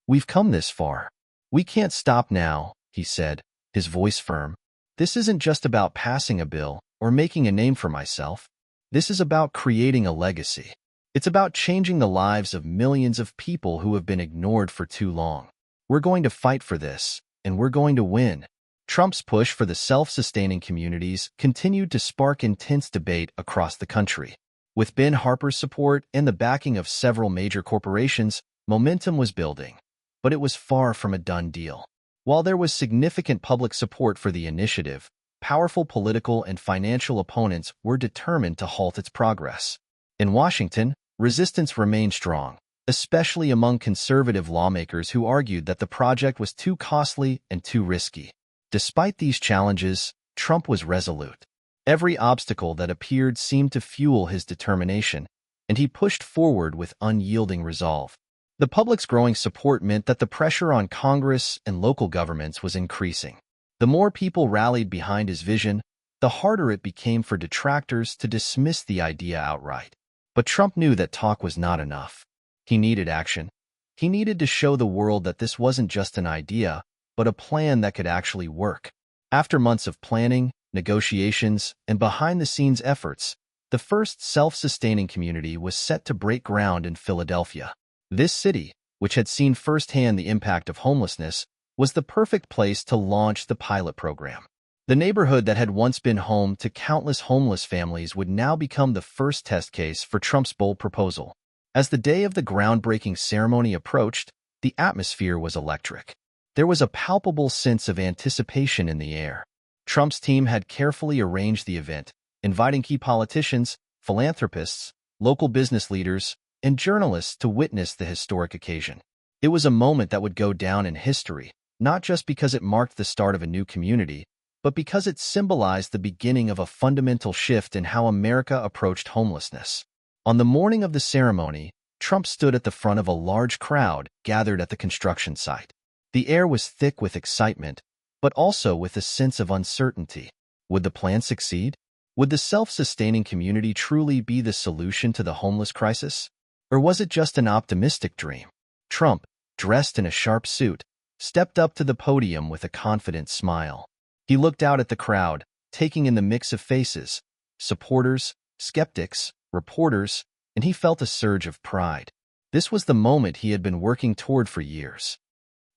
"We've come this far. We can't stop now," he said, his voice firm. "This isn't just about passing a bill or making a name for myself. This is about creating a legacy. It's about changing the lives of millions of people who have been ignored for too long. We're going to fight for this, and we're going to win." Trump's push for the self-sustaining communities continued to spark intense debate across the country. With Ben Harper's support and the backing of several major corporations, momentum was building. But it was far from a done deal. While there was significant public support for the initiative, powerful political and financial opponents were determined to halt its progress. In Washington, resistance remained strong, especially among conservative lawmakers who argued that the project was too costly and too risky. Despite these challenges, Trump was resolute. Every obstacle that appeared seemed to fuel his determination, and he pushed forward with unyielding resolve. The public's growing support meant that the pressure on Congress and local governments was increasing. The more people rallied behind his vision, the harder it became for detractors to dismiss the idea outright. But Trump knew that talk was not enough. He needed action. He needed to show the world that this wasn't just an idea, but a plan that could actually work. After months of planning, negotiations, and behind-the-scenes efforts, the first self-sustaining community was set to break ground in Philadelphia. This city, which had seen firsthand the impact of homelessness, was the perfect place to launch the pilot program. The neighborhood that had once been home to countless homeless families would now become the first test case for Trump's bold proposal. As the day of the groundbreaking ceremony approached, the atmosphere was electric. There was a palpable sense of anticipation in the air. Trump's team had carefully arranged the event, inviting key politicians, philanthropists, local business leaders, and journalists to witness the historic occasion. It was a moment that would go down in history, not just because it marked the start of a new community, but because it symbolized the beginning of a fundamental shift in how America approached homelessness. On the morning of the ceremony, Trump stood at the front of a large crowd gathered at the construction site. The air was thick with excitement, but also with a sense of uncertainty. Would the plan succeed? Would the self-sustaining community truly be the solution to the homeless crisis? Or was it just an optimistic dream? Trump, dressed in a sharp suit, stepped up to the podium with a confident smile. He looked out at the crowd, taking in the mix of faces, supporters, skeptics, reporters, and he felt a surge of pride. This was the moment he had been working toward for years.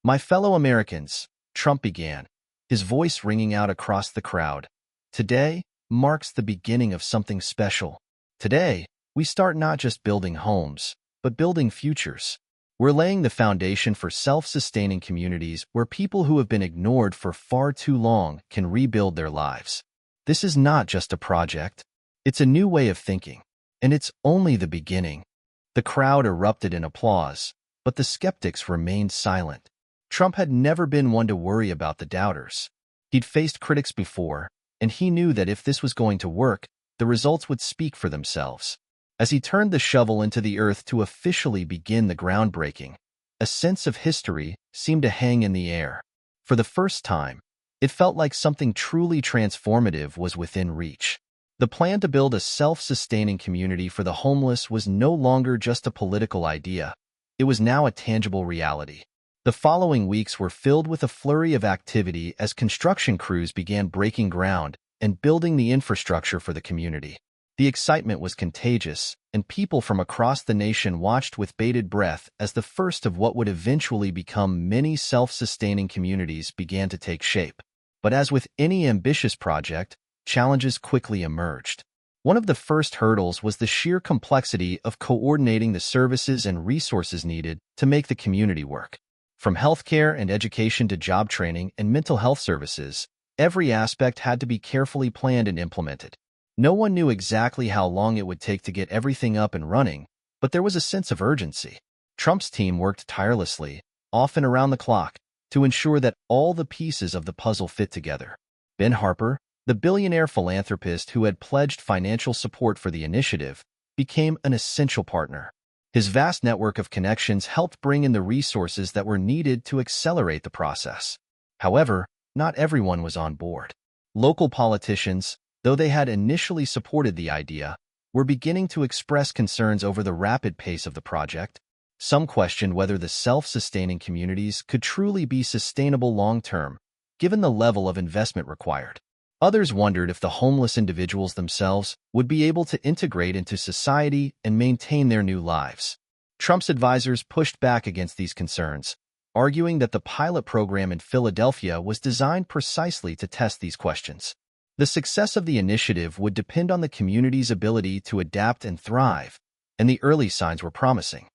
"My fellow Americans," Trump began, his voice ringing out across the crowd. Today marks the beginning of something special. Today, we start not just building homes, but building futures. We're laying the foundation for self-sustaining communities where people who have been ignored for far too long can rebuild their lives. This is not just a project. It's a new way of thinking, and it's only the beginning. The crowd erupted in applause, but the skeptics remained silent. Trump had never been one to worry about the doubters. He'd faced critics before, and he knew that if this was going to work, the results would speak for themselves. As he turned the shovel into the earth to officially begin the groundbreaking, a sense of history seemed to hang in the air. For the first time, it felt like something truly transformative was within reach. The plan to build a self-sustaining community for the homeless was no longer just a political idea. It was now a tangible reality. The following weeks were filled with a flurry of activity as construction crews began breaking ground and building the infrastructure for the community. The excitement was contagious, and people from across the nation watched with bated breath as the first of what would eventually become many self-sustaining communities began to take shape. But as with any ambitious project, challenges quickly emerged. One of the first hurdles was the sheer complexity of coordinating the services and resources needed to make the community work. From healthcare and education to job training and mental health services, every aspect had to be carefully planned and implemented. No one knew exactly how long it would take to get everything up and running, but there was a sense of urgency. Trump's team worked tirelessly, often around the clock, to ensure that all the pieces of the puzzle fit together. Ben Harper, the billionaire philanthropist who had pledged financial support for the initiative, became an essential partner. His vast network of connections helped bring in the resources that were needed to accelerate the process. However, not everyone was on board. Local politicians, though they had initially supported the idea, were beginning to express concerns over the rapid pace of the project. Some questioned whether the self-sustaining communities could truly be sustainable long-term, given the level of investment required. Others wondered if the homeless individuals themselves would be able to integrate into society and maintain their new lives. Trump's advisors pushed back against these concerns, arguing that the pilot program in Philadelphia was designed precisely to test these questions. The success of the initiative would depend on the community's ability to adapt and thrive, and the early signs were promising.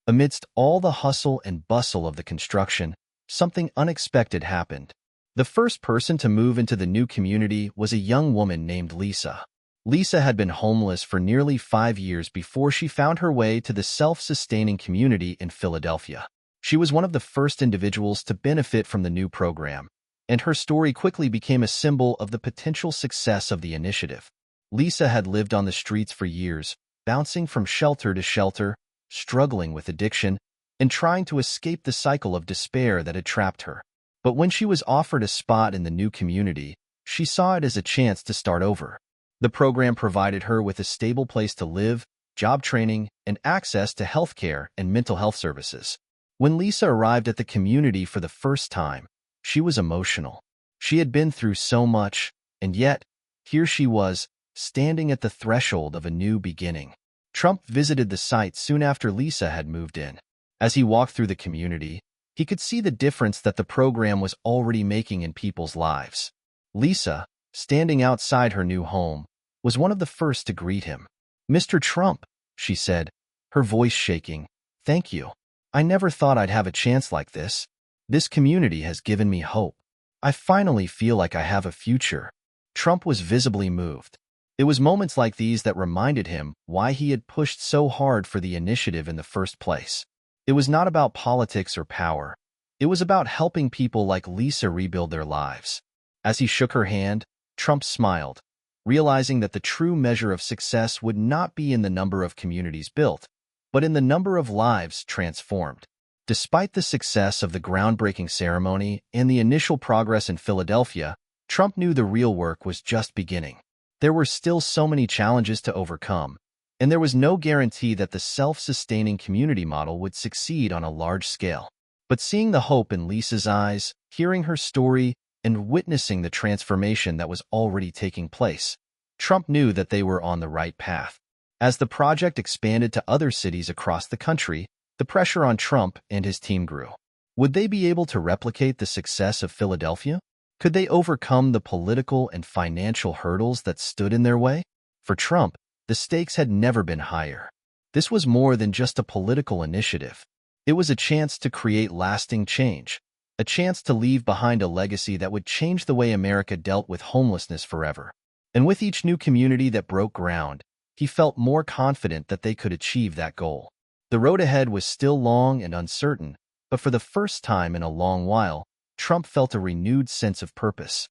Amidst all the hustle and bustle of the construction, something unexpected happened. The first person to move into the new community was a young woman named Lisa. Lisa had been homeless for nearly 5 years before she found her way to the self-sustaining community in Philadelphia. She was one of the first individuals to benefit from the new program, and her story quickly became a symbol of the potential success of the initiative. Lisa had lived on the streets for years, bouncing from shelter to shelter, struggling with addiction, and trying to escape the cycle of despair that had trapped her. But when she was offered a spot in the new community, she saw it as a chance to start over. The program provided her with a stable place to live, job training, and access to healthcare and mental health services. When Lisa arrived at the community for the first time, she was emotional. She had been through so much, and yet, here she was, standing at the threshold of a new beginning. Trump visited the site soon after Lisa had moved in. As he walked through the community, he could see the difference that the program was already making in people's lives. Lisa, standing outside her new home, was one of the first to greet him. "Mr. Trump," she said, her voice shaking, "thank you. I never thought I'd have a chance like this. This community has given me hope. I finally feel like I have a future." Trump was visibly moved. It was moments like these that reminded him why he had pushed so hard for the initiative in the first place. It was not about politics or power. It was about helping people like Lisa rebuild their lives. As he shook her hand, Trump smiled, realizing that the true measure of success would not be in the number of communities built, but in the number of lives transformed. Despite the success of the groundbreaking ceremony and the initial progress in Philadelphia, Trump knew the real work was just beginning. There were still so many challenges to overcome, and there was no guarantee that the self-sustaining community model would succeed on a large scale. But seeing the hope in Lisa's eyes, hearing her story, and witnessing the transformation that was already taking place, Trump knew that they were on the right path. As the project expanded to other cities across the country, the pressure on Trump and his team grew. Would they be able to replicate the success of Philadelphia? Could they overcome the political and financial hurdles that stood in their way? For Trump, the stakes had never been higher. This was more than just a political initiative. It was a chance to create lasting change, a chance to leave behind a legacy that would change the way America dealt with homelessness forever. And with each new community that broke ground, he felt more confident that they could achieve that goal. The road ahead was still long and uncertain, but for the first time in a long while, Trump felt a renewed sense of purpose.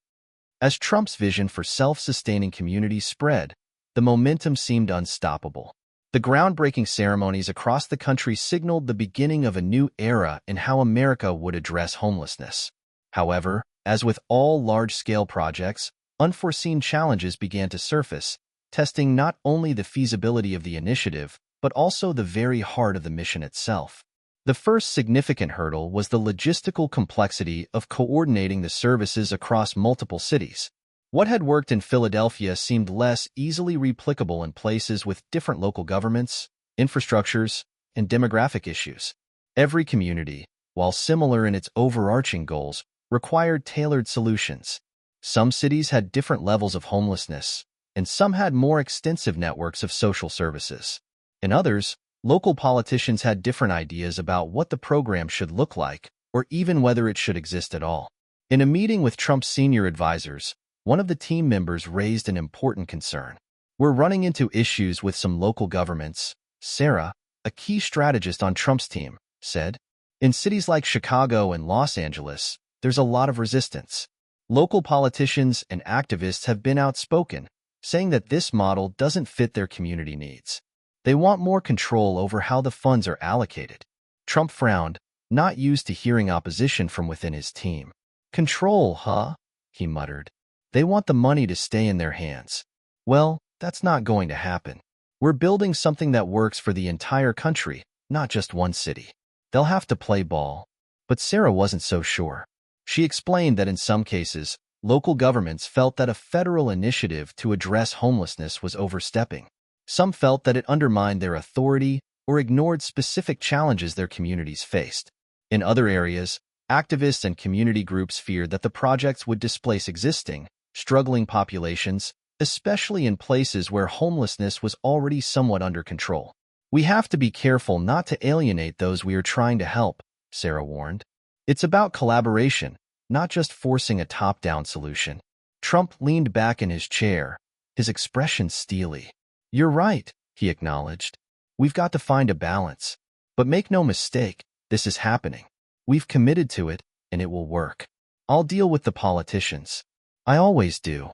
As Trump's vision for self-sustaining communities spread, the momentum seemed unstoppable. The groundbreaking ceremonies across the country signaled the beginning of a new era in how America would address homelessness. However, as with all large-scale projects, unforeseen challenges began to surface, testing not only the feasibility of the initiative, but also the very heart of the mission itself. The first significant hurdle was the logistical complexity of coordinating the services across multiple cities. What had worked in Philadelphia seemed less easily replicable in places with different local governments, infrastructures, and demographic issues. Every community, while similar in its overarching goals, required tailored solutions. Some cities had different levels of homelessness, and some had more extensive networks of social services. In others, local politicians had different ideas about what the program should look like, or even whether it should exist at all. In a meeting with Trump's senior advisors, one of the team members raised an important concern. "We're running into issues with some local governments," Sarah, a key strategist on Trump's team, said. "In cities like Chicago and Los Angeles, there's a lot of resistance. Local politicians and activists have been outspoken, saying that this model doesn't fit their community needs. They want more control over how the funds are allocated." Trump frowned, not used to hearing opposition from within his team. "Control, huh?" he muttered. "They want the money to stay in their hands. Well, that's not going to happen. We're building something that works for the entire country, not just one city. They'll have to play ball." But Sarah wasn't so sure. She explained that in some cases, local governments felt that a federal initiative to address homelessness was overstepping. Some felt that it undermined their authority or ignored specific challenges their communities faced. In other areas, activists and community groups feared that the projects would displace existing, struggling populations, especially in places where homelessness was already somewhat under control. "We have to be careful not to alienate those we are trying to help," Sarah warned. "It's about collaboration, not just forcing a top-down solution." Trump leaned back in his chair, his expression steely. "You're right," he acknowledged. "We've got to find a balance. But make no mistake, this is happening. We've committed to it, and it will work. I'll deal with the politicians. I always do."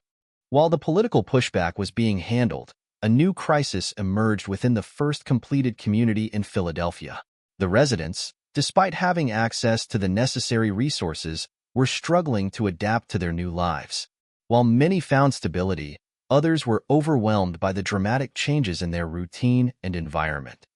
While the political pushback was being handled, a new crisis emerged within the first completed community in Philadelphia. The residents, despite having access to the necessary resources, were struggling to adapt to their new lives. While many found stability, others were overwhelmed by the dramatic changes in their routine and environment.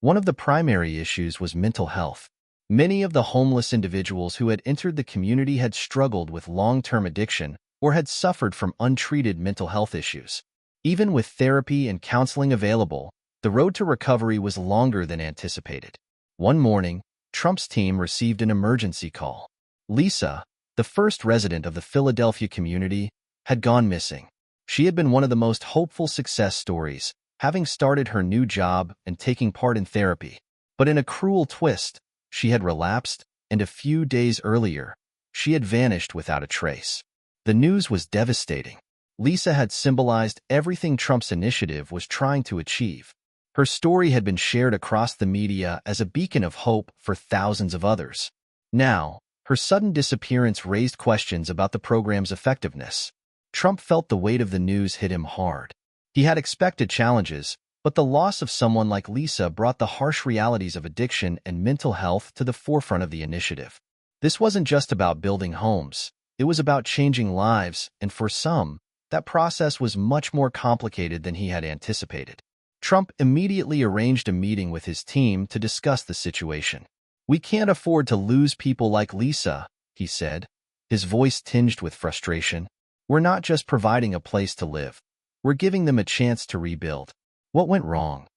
One of the primary issues was mental health. Many of the homeless individuals who had entered the community had struggled with long-term addiction or had suffered from untreated mental health issues. Even with therapy and counseling available, the road to recovery was longer than anticipated. One morning, Trump's team received an emergency call. Lisa, the first resident of the Philadelphia community, had gone missing. She had been one of the most hopeful success stories, having started her new job and taking part in therapy. But in a cruel twist, she had relapsed, and a few days earlier, she had vanished without a trace. The news was devastating. Lisa had symbolized everything Trump's initiative was trying to achieve. Her story had been shared across the media as a beacon of hope for thousands of others. Now, her sudden disappearance raised questions about the program's effectiveness. Trump felt the weight of the news hit him hard. He had expected challenges, but the loss of someone like Lisa brought the harsh realities of addiction and mental health to the forefront of the initiative. This wasn't just about building homes. It was about changing lives, and for some, that process was much more complicated than he had anticipated. Trump immediately arranged a meeting with his team to discuss the situation. "We can't afford to lose people like Lisa," he said, his voice tinged with frustration. "We're not just providing a place to live. We're giving them a chance to rebuild." What went wrong?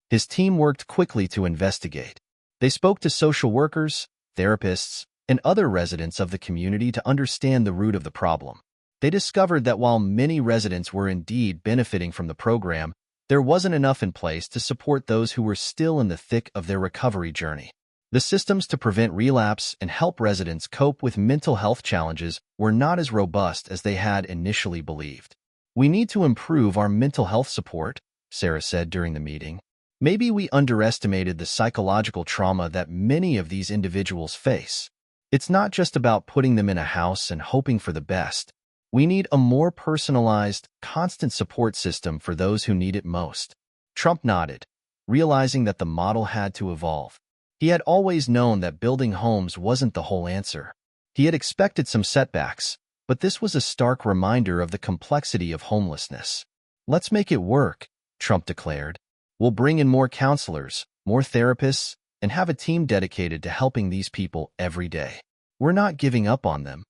His team worked quickly to investigate. They spoke to social workers, therapists, and other residents of the community to understand the root of the problem. They discovered that while many residents were indeed benefiting from the program, there wasn't enough in place to support those who were still in the thick of their recovery journey. The systems to prevent relapse and help residents cope with mental health challenges were not as robust as they had initially believed. "We need to improve our mental health support," Sarah said during the meeting. "Maybe we underestimated the psychological trauma that many of these individuals face. It's not just about putting them in a house and hoping for the best. We need a more personalized, constant support system for those who need it most." Trump nodded, realizing that the model had to evolve. He had always known that building homes wasn't the whole answer. He had expected some setbacks, but this was a stark reminder of the complexity of homelessness. "Let's make it work," Trump declared. "We'll bring in more counselors, more therapists, and have a team dedicated to helping these people every day. We're not giving up on them."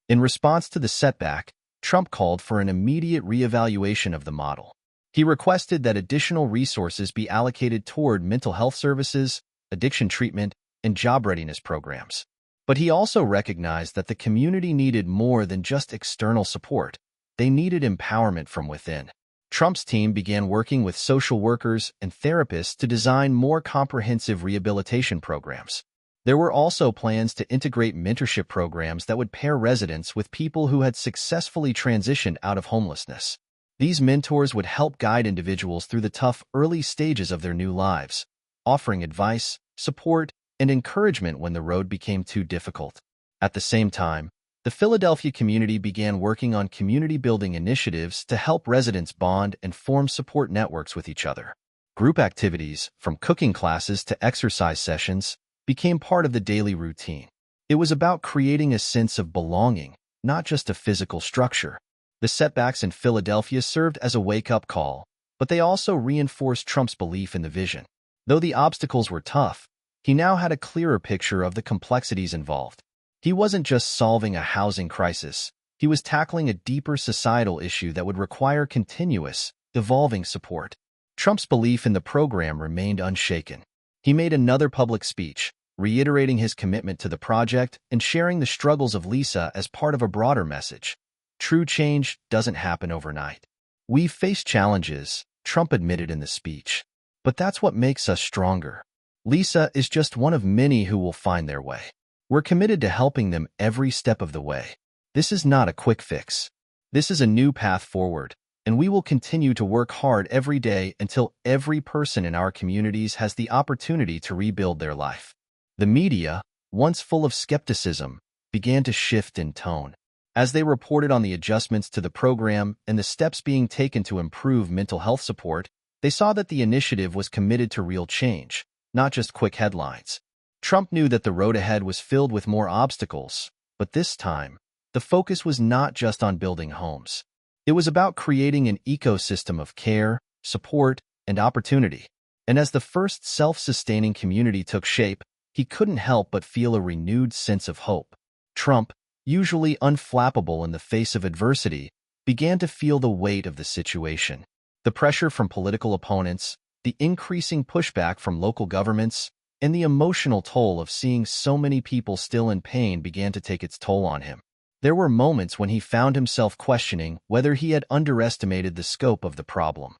In response to the setback, Trump called for an immediate reevaluation of the model. He requested that additional resources be allocated toward mental health services, addiction treatment, and job readiness programs. But he also recognized that the community needed more than just external support. They needed empowerment from within. Trump's team began working with social workers and therapists to design more comprehensive rehabilitation programs. There were also plans to integrate mentorship programs that would pair residents with people who had successfully transitioned out of homelessness. These mentors would help guide individuals through the tough early stages of their new lives, offering advice, support, and encouragement when the road became too difficult. At the same time, the Philadelphia community began working on community-building initiatives to help residents bond and form support networks with each other. Group activities, from cooking classes to exercise sessions, became part of the daily routine. It was about creating a sense of belonging, not just a physical structure. The setbacks in Philadelphia served as a wake-up call, but they also reinforced Trump's belief in the vision. Though the obstacles were tough, he now had a clearer picture of the complexities involved. He wasn't just solving a housing crisis. He was tackling a deeper societal issue that would require continuous, evolving support. Trump's belief in the program remained unshaken. He made another public speech, reiterating his commitment to the project and sharing the struggles of Lisa as part of a broader message. True change doesn't happen overnight. "We've faced challenges," Trump admitted in the speech. "But that's what makes us stronger. Lisa is just one of many who will find their way. We're committed to helping them every step of the way. This is not a quick fix. This is a new path forward, and we will continue to work hard every day until every person in our communities has the opportunity to rebuild their life." The media, once full of skepticism, began to shift in tone. As they reported on the adjustments to the program and the steps being taken to improve mental health support, they saw that the initiative was committed to real change, not just quick headlines. Trump knew that the road ahead was filled with more obstacles, but this time, the focus was not just on building homes. It was about creating an ecosystem of care, support, and opportunity. And as the first self-sustaining community took shape, he couldn't help but feel a renewed sense of hope. Trump, usually unflappable in the face of adversity, began to feel the weight of the situation. The pressure from political opponents, the increasing pushback from local governments, and the emotional toll of seeing so many people still in pain began to take its toll on him. There were moments when he found himself questioning whether he had underestimated the scope of the problem.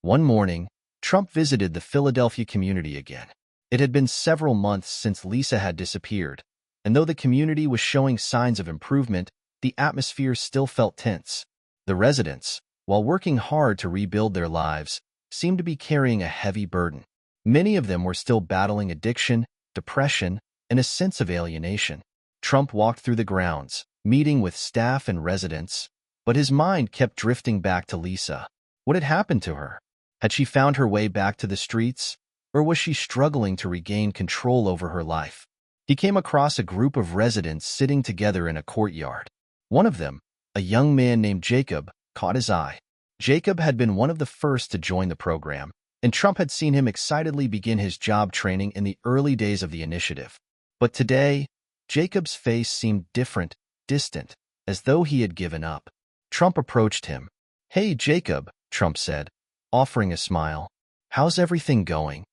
One morning, Trump visited the Philadelphia community again. It had been several months since Lisa had disappeared, and though the community was showing signs of improvement, the atmosphere still felt tense. The residents, while working hard to rebuild their lives, seemed to be carrying a heavy burden. Many of them were still battling addiction, depression, and a sense of alienation. Trump walked through the grounds, meeting with staff and residents, but his mind kept drifting back to Lisa. What had happened to her? Had she found her way back to the streets, or was she struggling to regain control over her life? He came across a group of residents sitting together in a courtyard. One of them, a young man named Jacob, caught his eye. Jacob had been one of the first to join the program, and Trump had seen him excitedly begin his job training in the early days of the initiative. But today, Jacob's face seemed different, distant, as though he had given up. Trump approached him. "Hey, Jacob," Trump said, offering a smile. "How's everything going?"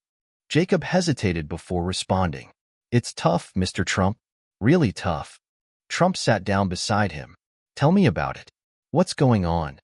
Jacob hesitated before responding. "It's tough, Mr. Trump. Really tough. Trump sat down beside him. Tell me about it. What's going on?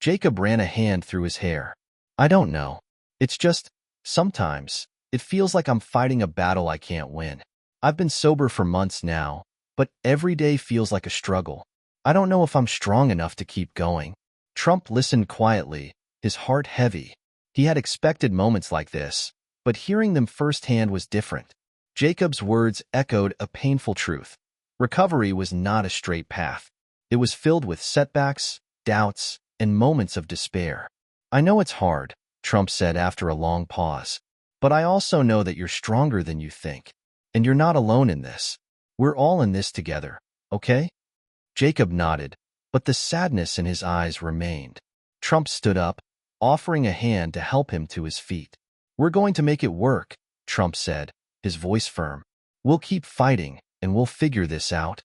Jacob ran a hand through his hair. I don't know. It's just, sometimes, it feels like I'm fighting a battle I can't win. I've been sober for months now, but every day feels like a struggle. I don't know if I'm strong enough to keep going. Trump listened quietly, his heart heavy. He had expected moments like this, but hearing them firsthand was different. Jacob's words echoed a painful truth. Recovery was not a straight path. It was filled with setbacks, doubts, and moments of despair. I know it's hard, Trump said after a long pause, but I also know that you're stronger than you think. And you're not alone in this. We're all in this together, okay? Jacob nodded, but the sadness in his eyes remained. Trump stood up, offering a hand to help him to his feet. We're going to make it work, Trump said, his voice firm. We'll keep fighting, and we'll figure this out.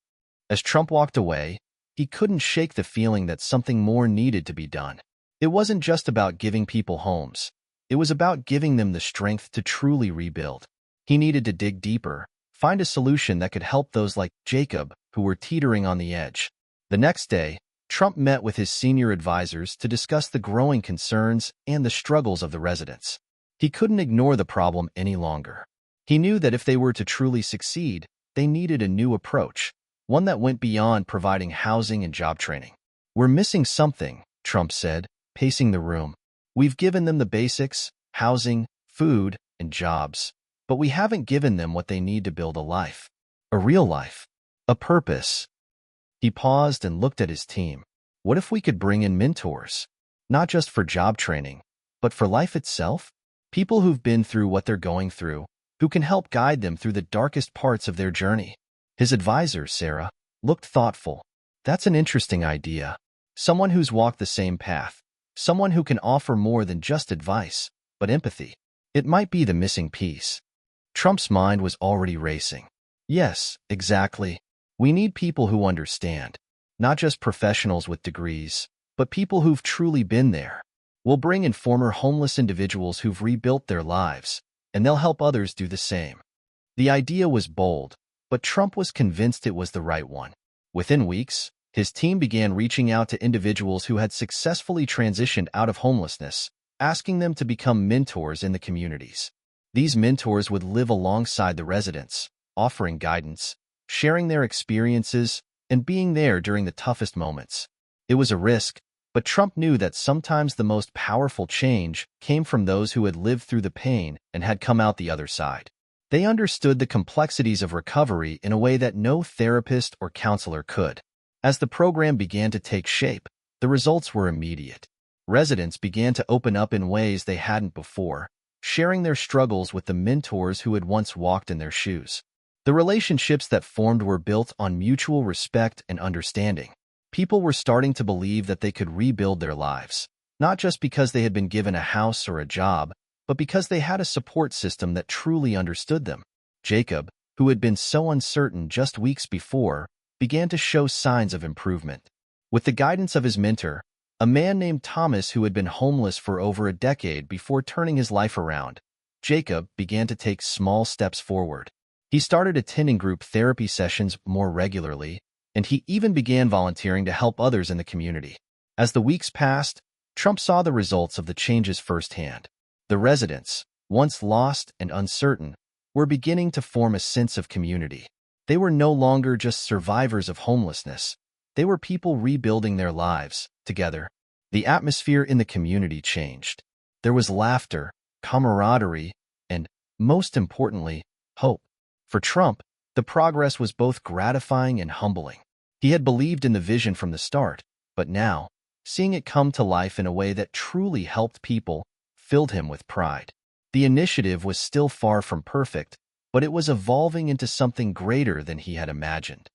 As Trump walked away, he couldn't shake the feeling that something more needed to be done. It wasn't just about giving people homes. It was about giving them the strength to truly rebuild. He needed to dig deeper, find a solution that could help those like Jacob who were teetering on the edge. The next day, Trump met with his senior advisors to discuss the growing concerns and the struggles of the residents. He couldn't ignore the problem any longer. He knew that if they were to truly succeed, they needed a new approach, one that went beyond providing housing and job training. We're missing something, Trump said, pacing the room. We've given them the basics, housing, food, and jobs, but we haven't given them what they need to build a life. A real life. A purpose. He paused and looked at his team. What if we could bring in mentors? Not just for job training, but for life itself? People who've been through what they're going through, who can help guide them through the darkest parts of their journey. His advisor, Sarah, looked thoughtful. That's an interesting idea. Someone who's walked the same path. Someone who can offer more than just advice, but empathy. It might be the missing piece. Trump's mind was already racing. Yes, exactly. We need people who understand. Not just professionals with degrees, but people who've truly been there. We'll bring in former homeless individuals who've rebuilt their lives, and they'll help others do the same. The idea was bold, but Trump was convinced it was the right one. Within weeks, his team began reaching out to individuals who had successfully transitioned out of homelessness, asking them to become mentors in the communities. These mentors would live alongside the residents, offering guidance, sharing their experiences, and being there during the toughest moments. It was a risk, but Trump knew that sometimes the most powerful change came from those who had lived through the pain and had come out the other side. They understood the complexities of recovery in a way that no therapist or counselor could. As the program began to take shape, the results were immediate. Residents began to open up in ways they hadn't before, sharing their struggles with the mentors who had once walked in their shoes. The relationships that formed were built on mutual respect and understanding. People were starting to believe that they could rebuild their lives, not just because they had been given a house or a job, but because they had a support system that truly understood them. Jacob, who had been so uncertain just weeks before, began to show signs of improvement. With the guidance of his mentor, a man named Thomas who had been homeless for over a decade before turning his life around, Jacob began to take small steps forward. He started attending group therapy sessions more regularly, and he even began volunteering to help others in the community. As the weeks passed, Trump saw the results of the changes firsthand. The residents, once lost and uncertain, were beginning to form a sense of community. They were no longer just survivors of homelessness. They were people rebuilding their lives, together. The atmosphere in the community changed. There was laughter, camaraderie, and, most importantly, hope. For Trump, the progress was both gratifying and humbling. He had believed in the vision from the start, but now, seeing it come to life in a way that truly helped people filled him with pride. The initiative was still far from perfect, but it was evolving into something greater than he had imagined.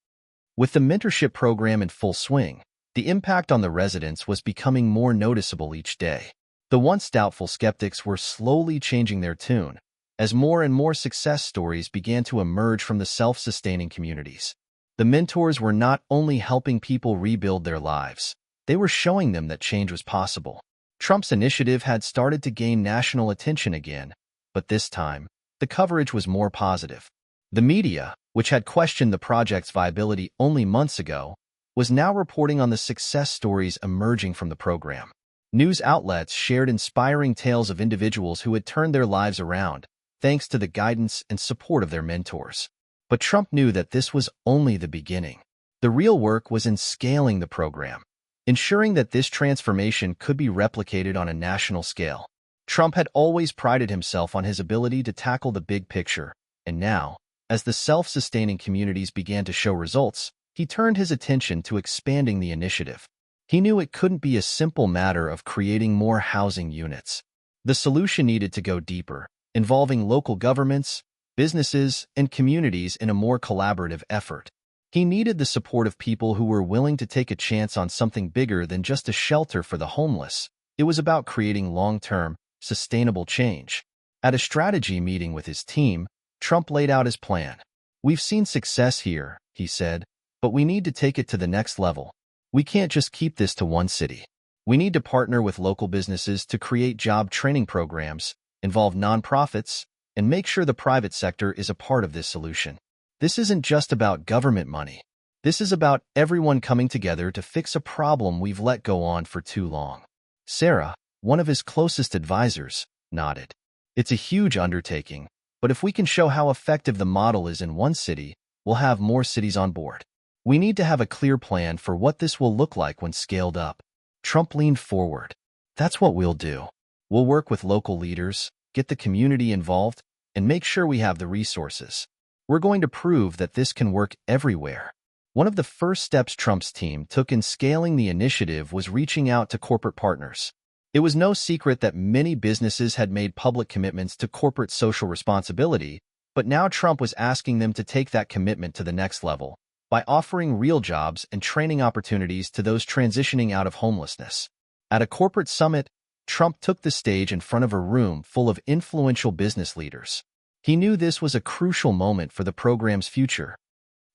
With the mentorship program in full swing, the impact on the residents was becoming more noticeable each day. The once doubtful skeptics were slowly changing their tune, as more and more success stories began to emerge from the self-sustaining communities. The mentors were not only helping people rebuild their lives, they were showing them that change was possible. Trump's initiative had started to gain national attention again, but this time, the coverage was more positive. The media, which had questioned the project's viability only months ago, was now reporting on the success stories emerging from the program. News outlets shared inspiring tales of individuals who had turned their lives around, thanks to the guidance and support of their mentors. But Trump knew that this was only the beginning. The real work was in scaling the program, ensuring that this transformation could be replicated on a national scale. Trump had always prided himself on his ability to tackle the big picture, and now, as the self-sustaining communities began to show results, he turned his attention to expanding the initiative. He knew it couldn't be a simple matter of creating more housing units. The solution needed to go deeper, involving local governments, businesses, and communities in a more collaborative effort. He needed the support of people who were willing to take a chance on something bigger than just a shelter for the homeless. It was about creating long-term, sustainable change. At a strategy meeting with his team, Trump laid out his plan. "We've seen success here," he said, "but we need to take it to the next level. We can't just keep this to one city. We need to partner with local businesses to create job training programs, involve nonprofits, and make sure the private sector is a part of this solution. This isn't just about government money. This is about everyone coming together to fix a problem we've let go on for too long." Sarah, one of his closest advisors, nodded. "It's a huge undertaking, but if we can show how effective the model is in one city, we'll have more cities on board. We need to have a clear plan for what this will look like when scaled up." Trump leaned forward. "That's what we'll do. We'll work with local leaders, get the community involved, and make sure we have the resources. We're going to prove that this can work everywhere." One of the first steps Trump's team took in scaling the initiative was reaching out to corporate partners. It was no secret that many businesses had made public commitments to corporate social responsibility, but now Trump was asking them to take that commitment to the next level by offering real jobs and training opportunities to those transitioning out of homelessness. At a corporate summit, Trump took the stage in front of a room full of influential business leaders. He knew this was a crucial moment for the program's future.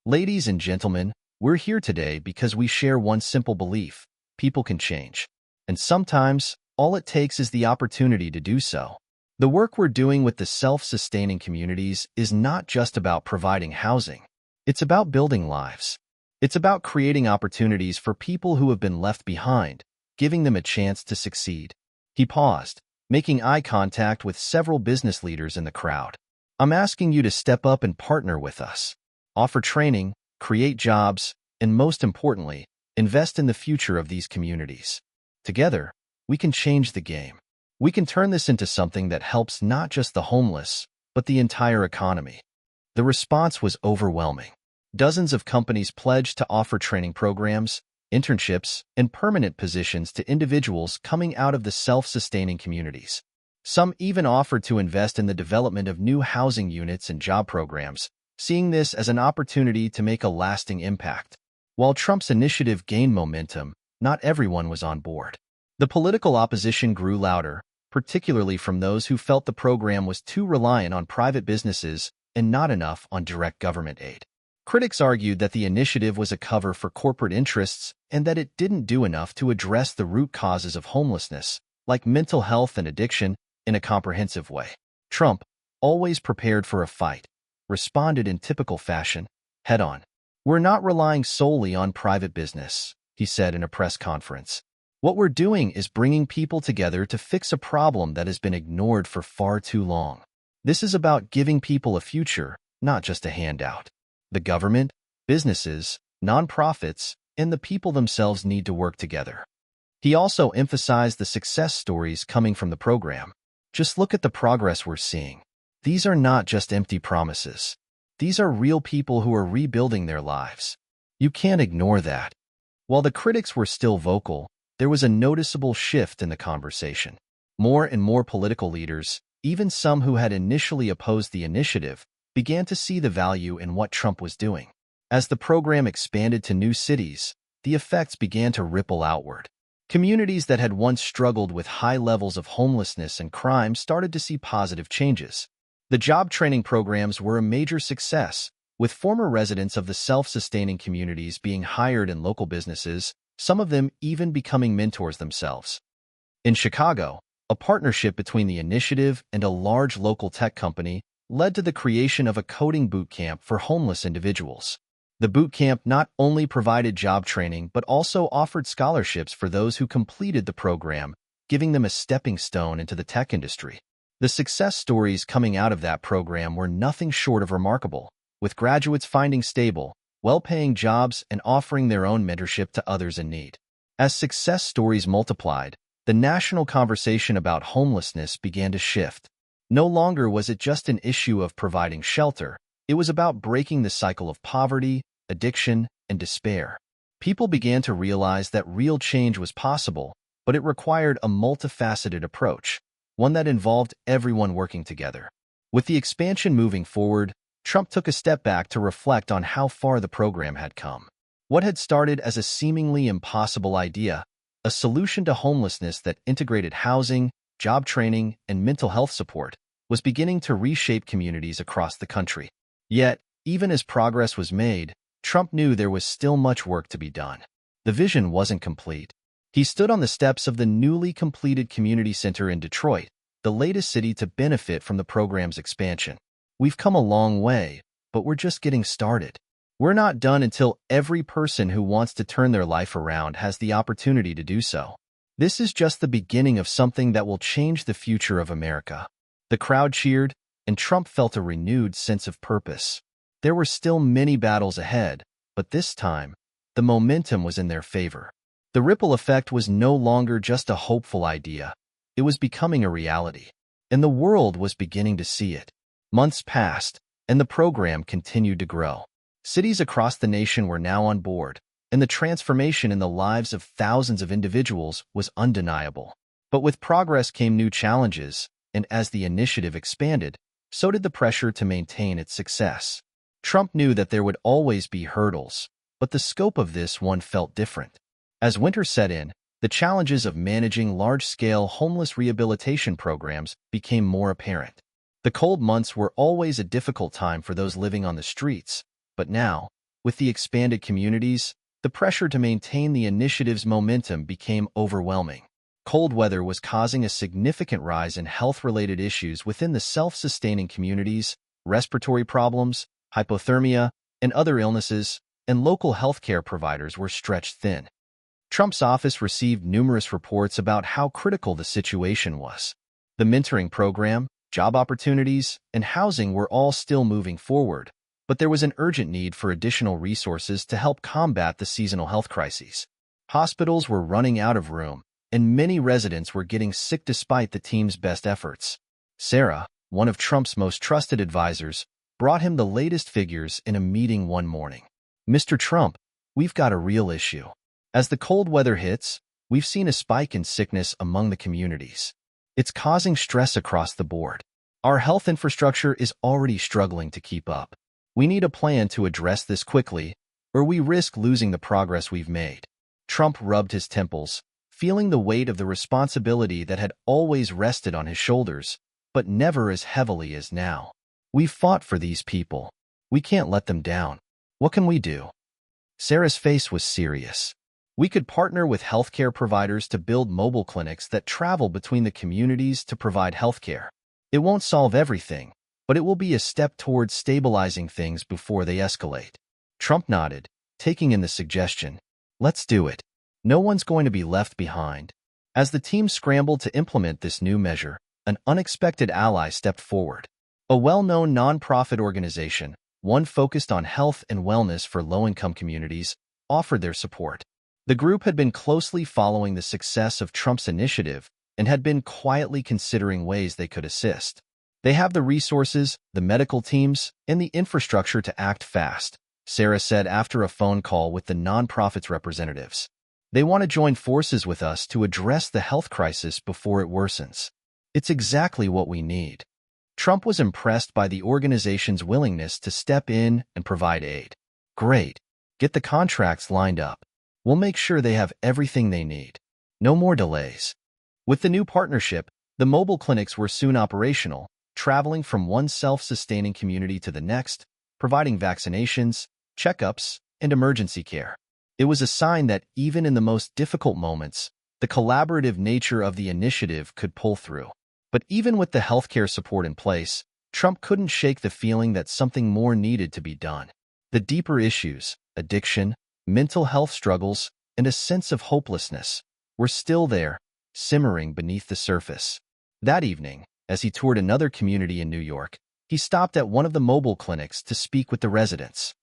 "Ladies and gentlemen, we're here today because we share one simple belief: people can change. And sometimes, all it takes is the opportunity to do so. The work we're doing with the self-sustaining communities is not just about providing housing. It's about building lives. It's about creating opportunities for people who have been left behind, giving them a chance to succeed." He paused, making eye contact with several business leaders in the crowd. "I'm asking you to step up and partner with us. Offer training, create jobs, and most importantly, invest in the future of these communities. Together, we can change the game. We can turn this into something that helps not just the homeless, but the entire economy." The response was overwhelming. Dozens of companies pledged to offer training programs, internships, and permanent positions to individuals coming out of the self-sustaining communities. Some even offered to invest in the development of new housing units and job programs, seeing this as an opportunity to make a lasting impact. While Trump's initiative gained momentum, not everyone was on board. The political opposition grew louder, particularly from those who felt the program was too reliant on private businesses and not enough on direct government aid. Critics argued that the initiative was a cover for corporate interests and that it didn't do enough to address the root causes of homelessness, like mental health and addiction, in a comprehensive way. Trump, always prepared for a fight, responded in typical fashion, head-on. "We're not relying solely on private business," he said in a press conference. "What we're doing is bringing people together to fix a problem that has been ignored for far too long. This is about giving people a future, not just a handout. The government, businesses, nonprofits, and the people themselves need to work together." He also emphasized the success stories coming from the program. "Just look at the progress we're seeing. These are not just empty promises. These are real people who are rebuilding their lives. You can't ignore that." While the critics were still vocal, there was a noticeable shift in the conversation. More and more political leaders, even some who had initially opposed the initiative, began to see the value in what Trump was doing. As the program expanded to new cities, the effects began to ripple outward. Communities that had once struggled with high levels of homelessness and crime started to see positive changes. The job training programs were a major success, with former residents of the self-sustaining communities being hired in local businesses, some of them even becoming mentors themselves. In Chicago, a partnership between the initiative and a large local tech company led to the creation of a coding boot camp for homeless individuals. The boot camp not only provided job training but also offered scholarships for those who completed the program, giving them a stepping stone into the tech industry. The success stories coming out of that program were nothing short of remarkable, with graduates finding stable, well-paying jobs and offering their own mentorship to others in need. As success stories multiplied, the national conversation about homelessness began to shift. No longer was it just an issue of providing shelter, it was about breaking the cycle of poverty, addiction, and despair. People began to realize that real change was possible, but it required a multifaceted approach, one that involved everyone working together. With the expansion moving forward, Trump took a step back to reflect on how far the program had come. What had started as a seemingly impossible idea, a solution to homelessness that integrated housing, job training, and mental health support, was beginning to reshape communities across the country. Yet, even as progress was made, Trump knew there was still much work to be done. The vision wasn't complete. He stood on the steps of the newly completed community center in Detroit, the latest city to benefit from the program's expansion. We've come a long way, but we're just getting started. We're not done until every person who wants to turn their life around has the opportunity to do so. This is just the beginning of something that will change the future of America. The crowd cheered, and Trump felt a renewed sense of purpose. There were still many battles ahead, but this time, the momentum was in their favor. The ripple effect was no longer just a hopeful idea. It was becoming a reality, and the world was beginning to see it. Months passed, and the program continued to grow. Cities across the nation were now on board, and the transformation in the lives of thousands of individuals was undeniable. But with progress came new challenges, and as the initiative expanded, so did the pressure to maintain its success. Trump knew that there would always be hurdles, but the scope of this one felt different. As winter set in, the challenges of managing large-scale homeless rehabilitation programs became more apparent. The cold months were always a difficult time for those living on the streets, but now, with the expanded communities, the pressure to maintain the initiative's momentum became overwhelming. Cold weather was causing a significant rise in health-related issues within the self-sustaining communities, respiratory problems, hypothermia, and other illnesses, and local healthcare providers were stretched thin. Trump's office received numerous reports about how critical the situation was. The mentoring program, job opportunities, and housing were all still moving forward, but there was an urgent need for additional resources to help combat the seasonal health crises. Hospitals were running out of room, and many residents were getting sick despite the team's best efforts. Sarah, one of Trump's most trusted advisors, brought him the latest figures in a meeting one morning. "Mr. Trump, we've got a real issue. As the cold weather hits, we've seen a spike in sickness among the communities. It's causing stress across the board. Our health infrastructure is already struggling to keep up. We need a plan to address this quickly, or we risk losing the progress we've made." Trump rubbed his temples, feeling the weight of the responsibility that had always rested on his shoulders, but never as heavily as now. "We've fought for these people. We can't let them down. What can we do?" Sarah's face was serious. "We could partner with healthcare providers to build mobile clinics that travel between the communities to provide healthcare. It won't solve everything, but it will be a step towards stabilizing things before they escalate." Trump nodded, taking in the suggestion. "Let's do it. No one's going to be left behind." As the team scrambled to implement this new measure, an unexpected ally stepped forward. A well-known nonprofit organization, one focused on health and wellness for low-income communities, offered their support. The group had been closely following the success of Trump's initiative and had been quietly considering ways they could assist. "They have the resources, the medical teams, and the infrastructure to act fast," Sarah said after a phone call with the nonprofit's representatives. "They want to join forces with us to address the health crisis before it worsens. It's exactly what we need." Trump was impressed by the organization's willingness to step in and provide aid. "Great. Get the contracts lined up. We'll make sure they have everything they need. No more delays." With the new partnership, the mobile clinics were soon operational, traveling from one self-sustaining community to the next, providing vaccinations, checkups, and emergency care. It was a sign that even in the most difficult moments, the collaborative nature of the initiative could pull through. But even with the healthcare support in place, Trump couldn't shake the feeling that something more needed to be done. The deeper issues, addiction, mental health struggles, and a sense of hopelessness, were still there, simmering beneath the surface. That evening, as he toured another community in New York, he stopped at one of the mobile clinics to speak with the residents.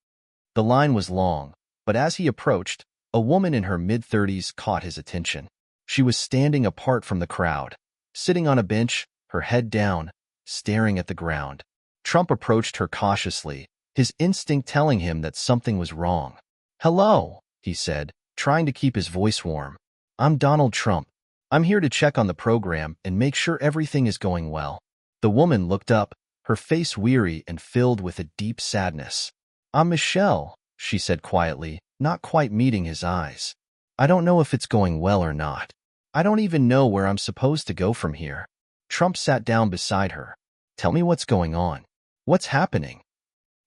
The line was long, but as he approached, a woman in her mid-30s caught his attention. She was standing apart from the crowd, sitting on a bench, her head down, staring at the ground. Trump approached her cautiously, his instinct telling him that something was wrong. "Hello," he said, trying to keep his voice warm. "I'm Donald Trump. I'm here to check on the program and make sure everything is going well." The woman looked up, her face weary and filled with a deep sadness. "I'm Michelle," she said quietly, not quite meeting his eyes. "I don't know if it's going well or not. I don't even know where I'm supposed to go from here." Trump sat down beside her. "Tell me what's going on. What's happening?"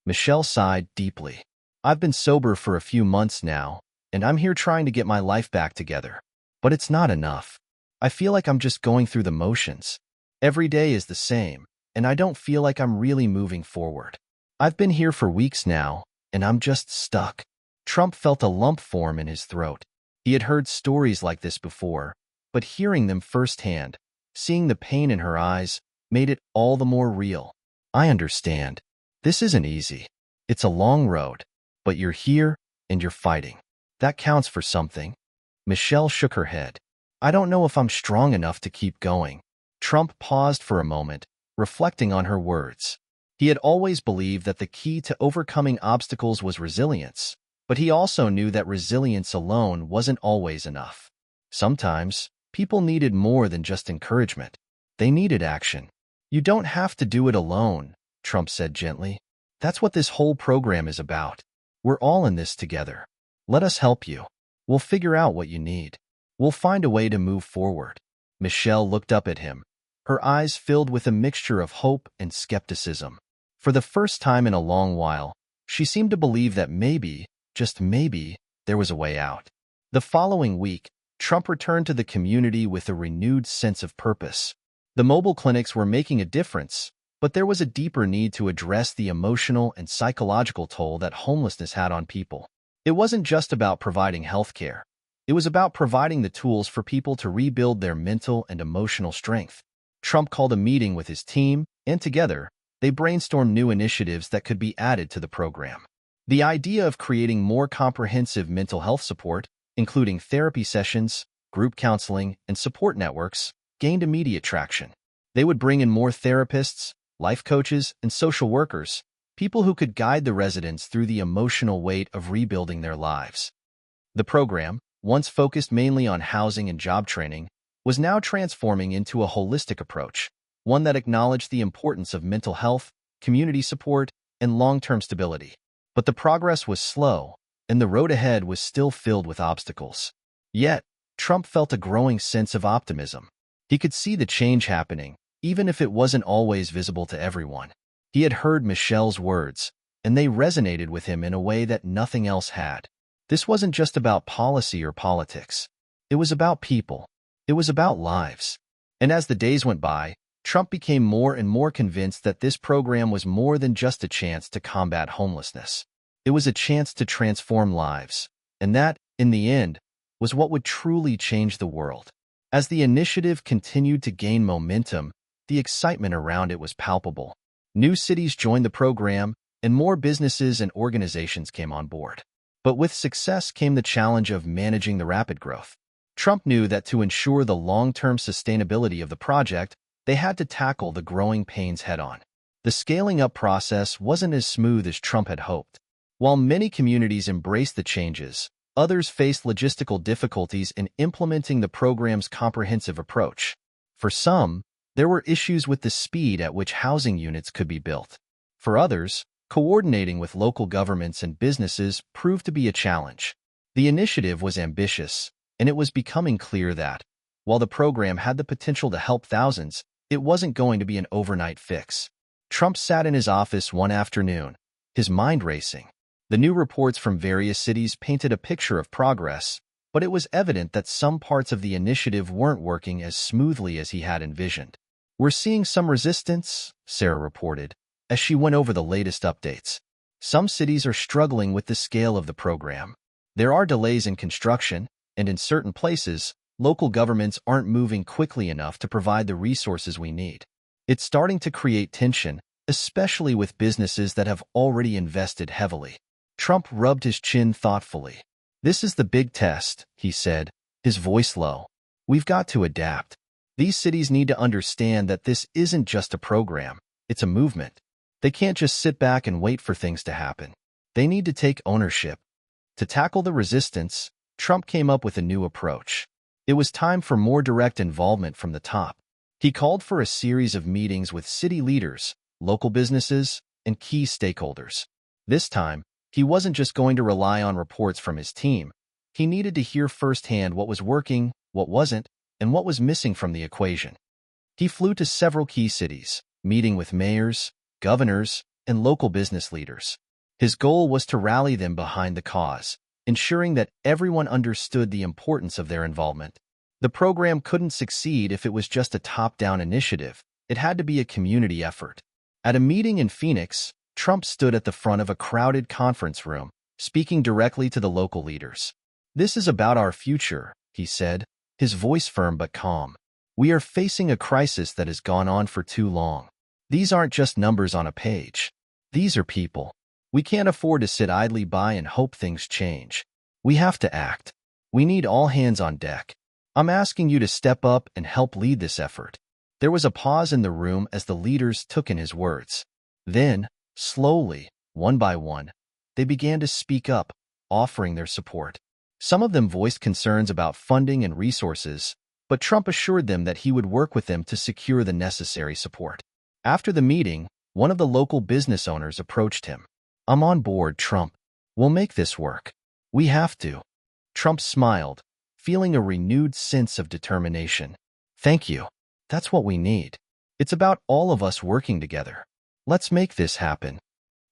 Michelle sighed deeply. "I've been sober for a few months now, and I'm here trying to get my life back together. But it's not enough. I feel like I'm just going through the motions. Every day is the same, and I don't feel like I'm really moving forward. I've been here for weeks now, and I'm just stuck." Trump felt a lump form in his throat. He had heard stories like this before, but hearing them firsthand, seeing the pain in her eyes, made it all the more real. "I understand. This isn't easy. It's a long road, but you're here and you're fighting. That counts for something." Michelle shook her head. "I don't know if I'm strong enough to keep going." Trump paused for a moment, reflecting on her words. He had always believed that the key to overcoming obstacles was resilience, but he also knew that resilience alone wasn't always enough. Sometimes, people needed more than just encouragement. They needed action. "You don't have to do it alone," Trump said gently. "That's what this whole program is about. We're all in this together. Let us help you. We'll figure out what you need. We'll find a way to move forward." Michelle looked up at him, her eyes filled with a mixture of hope and skepticism. For the first time in a long while, she seemed to believe that maybe, just maybe, there was a way out. The following week, Trump returned to the community with a renewed sense of purpose. The mobile clinics were making a difference, but there was a deeper need to address the emotional and psychological toll that homelessness had on people. It wasn't just about providing health care. It was about providing the tools for people to rebuild their mental and emotional strength. Trump called a meeting with his team, and together, they brainstormed new initiatives that could be added to the program. The idea of creating more comprehensive mental health support, including therapy sessions, group counseling, and support networks, gained immediate traction. They would bring in more therapists, life coaches, and social workers, people who could guide the residents through the emotional weight of rebuilding their lives. The program, once focused mainly on housing and job training, was now transforming into a holistic approach, one that acknowledged the importance of mental health, community support, and long-term stability. But the progress was slow, and the road ahead was still filled with obstacles. Yet, Trump felt a growing sense of optimism. He could see the change happening, even if it wasn't always visible to everyone. He had heard Michelle's words, and they resonated with him in a way that nothing else had. This wasn't just about policy or politics. It was about people. It was about lives. And as the days went by, Trump became more and more convinced that this program was more than just a chance to combat homelessness. It was a chance to transform lives, and that, in the end, was what would truly change the world. As the initiative continued to gain momentum, the excitement around it was palpable. New cities joined the program, and more businesses and organizations came on board. But with success came the challenge of managing the rapid growth. Trump knew that to ensure the long-term sustainability of the project, they had to tackle the growing pains head-on. The scaling-up process wasn't as smooth as Trump had hoped. While many communities embraced the changes, others faced logistical difficulties in implementing the program's comprehensive approach. For some, there were issues with the speed at which housing units could be built. For others, coordinating with local governments and businesses proved to be a challenge. The initiative was ambitious, and it was becoming clear that, while the program had the potential to help thousands, it wasn't going to be an overnight fix. Trump sat in his office one afternoon, his mind racing. The new reports from various cities painted a picture of progress, but it was evident that some parts of the initiative weren't working as smoothly as he had envisioned. We're seeing some resistance, Sarah reported, as she went over the latest updates. Some cities are struggling with the scale of the program. There are delays in construction, and in certain places, local governments aren't moving quickly enough to provide the resources we need. It's starting to create tension, especially with businesses that have already invested heavily. Trump rubbed his chin thoughtfully. This is the big test, he said, his voice low. We've got to adapt. These cities need to understand that this isn't just a program, it's a movement. They can't just sit back and wait for things to happen. They need to take ownership. To tackle the resistance, Trump came up with a new approach. It was time for more direct involvement from the top. He called for a series of meetings with city leaders, local businesses, and key stakeholders. This time, he wasn't just going to rely on reports from his team. He needed to hear firsthand what was working, what wasn't, and what was missing from the equation. He flew to several key cities, meeting with mayors, governors, and local business leaders. His goal was to rally them behind the cause, ensuring that everyone understood the importance of their involvement. The program couldn't succeed if it was just a top-down initiative. It had to be a community effort. At a meeting in Phoenix, Trump stood at the front of a crowded conference room, speaking directly to the local leaders. "This is about our future," he said, his voice firm but calm. "We are facing a crisis that has gone on for too long. These aren't just numbers on a page. These are people. We can't afford to sit idly by and hope things change. We have to act. We need all hands on deck. I'm asking you to step up and help lead this effort." There was a pause in the room as the leaders took in his words. Then, slowly, one by one, they began to speak up, offering their support. Some of them voiced concerns about funding and resources, but Trump assured them that he would work with them to secure the necessary support. After the meeting, one of the local business owners approached him. "I'm on board, Trump. We'll make this work. We have to." Trump smiled, feeling a renewed sense of determination. "Thank you. That's what we need. It's about all of us working together. Let's make this happen."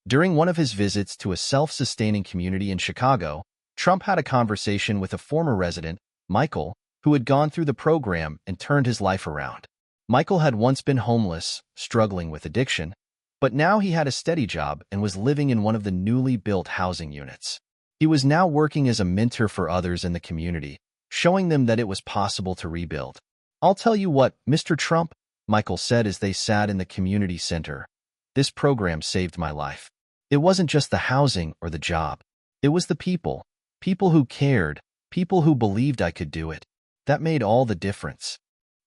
During one of his visits to a self-sustaining community in Chicago, Trump had a conversation with a former resident, Michael, who had gone through the program and turned his life around. Michael had once been homeless, struggling with addiction, but now he had a steady job and was living in one of the newly built housing units. He was now working as a mentor for others in the community, showing them that it was possible to rebuild. "I'll tell you what, Mr. Trump," Michael said as they sat in the community center. "This program saved my life. It wasn't just the housing or the job. It was the people. People who cared, people who believed I could do it. That made all the difference."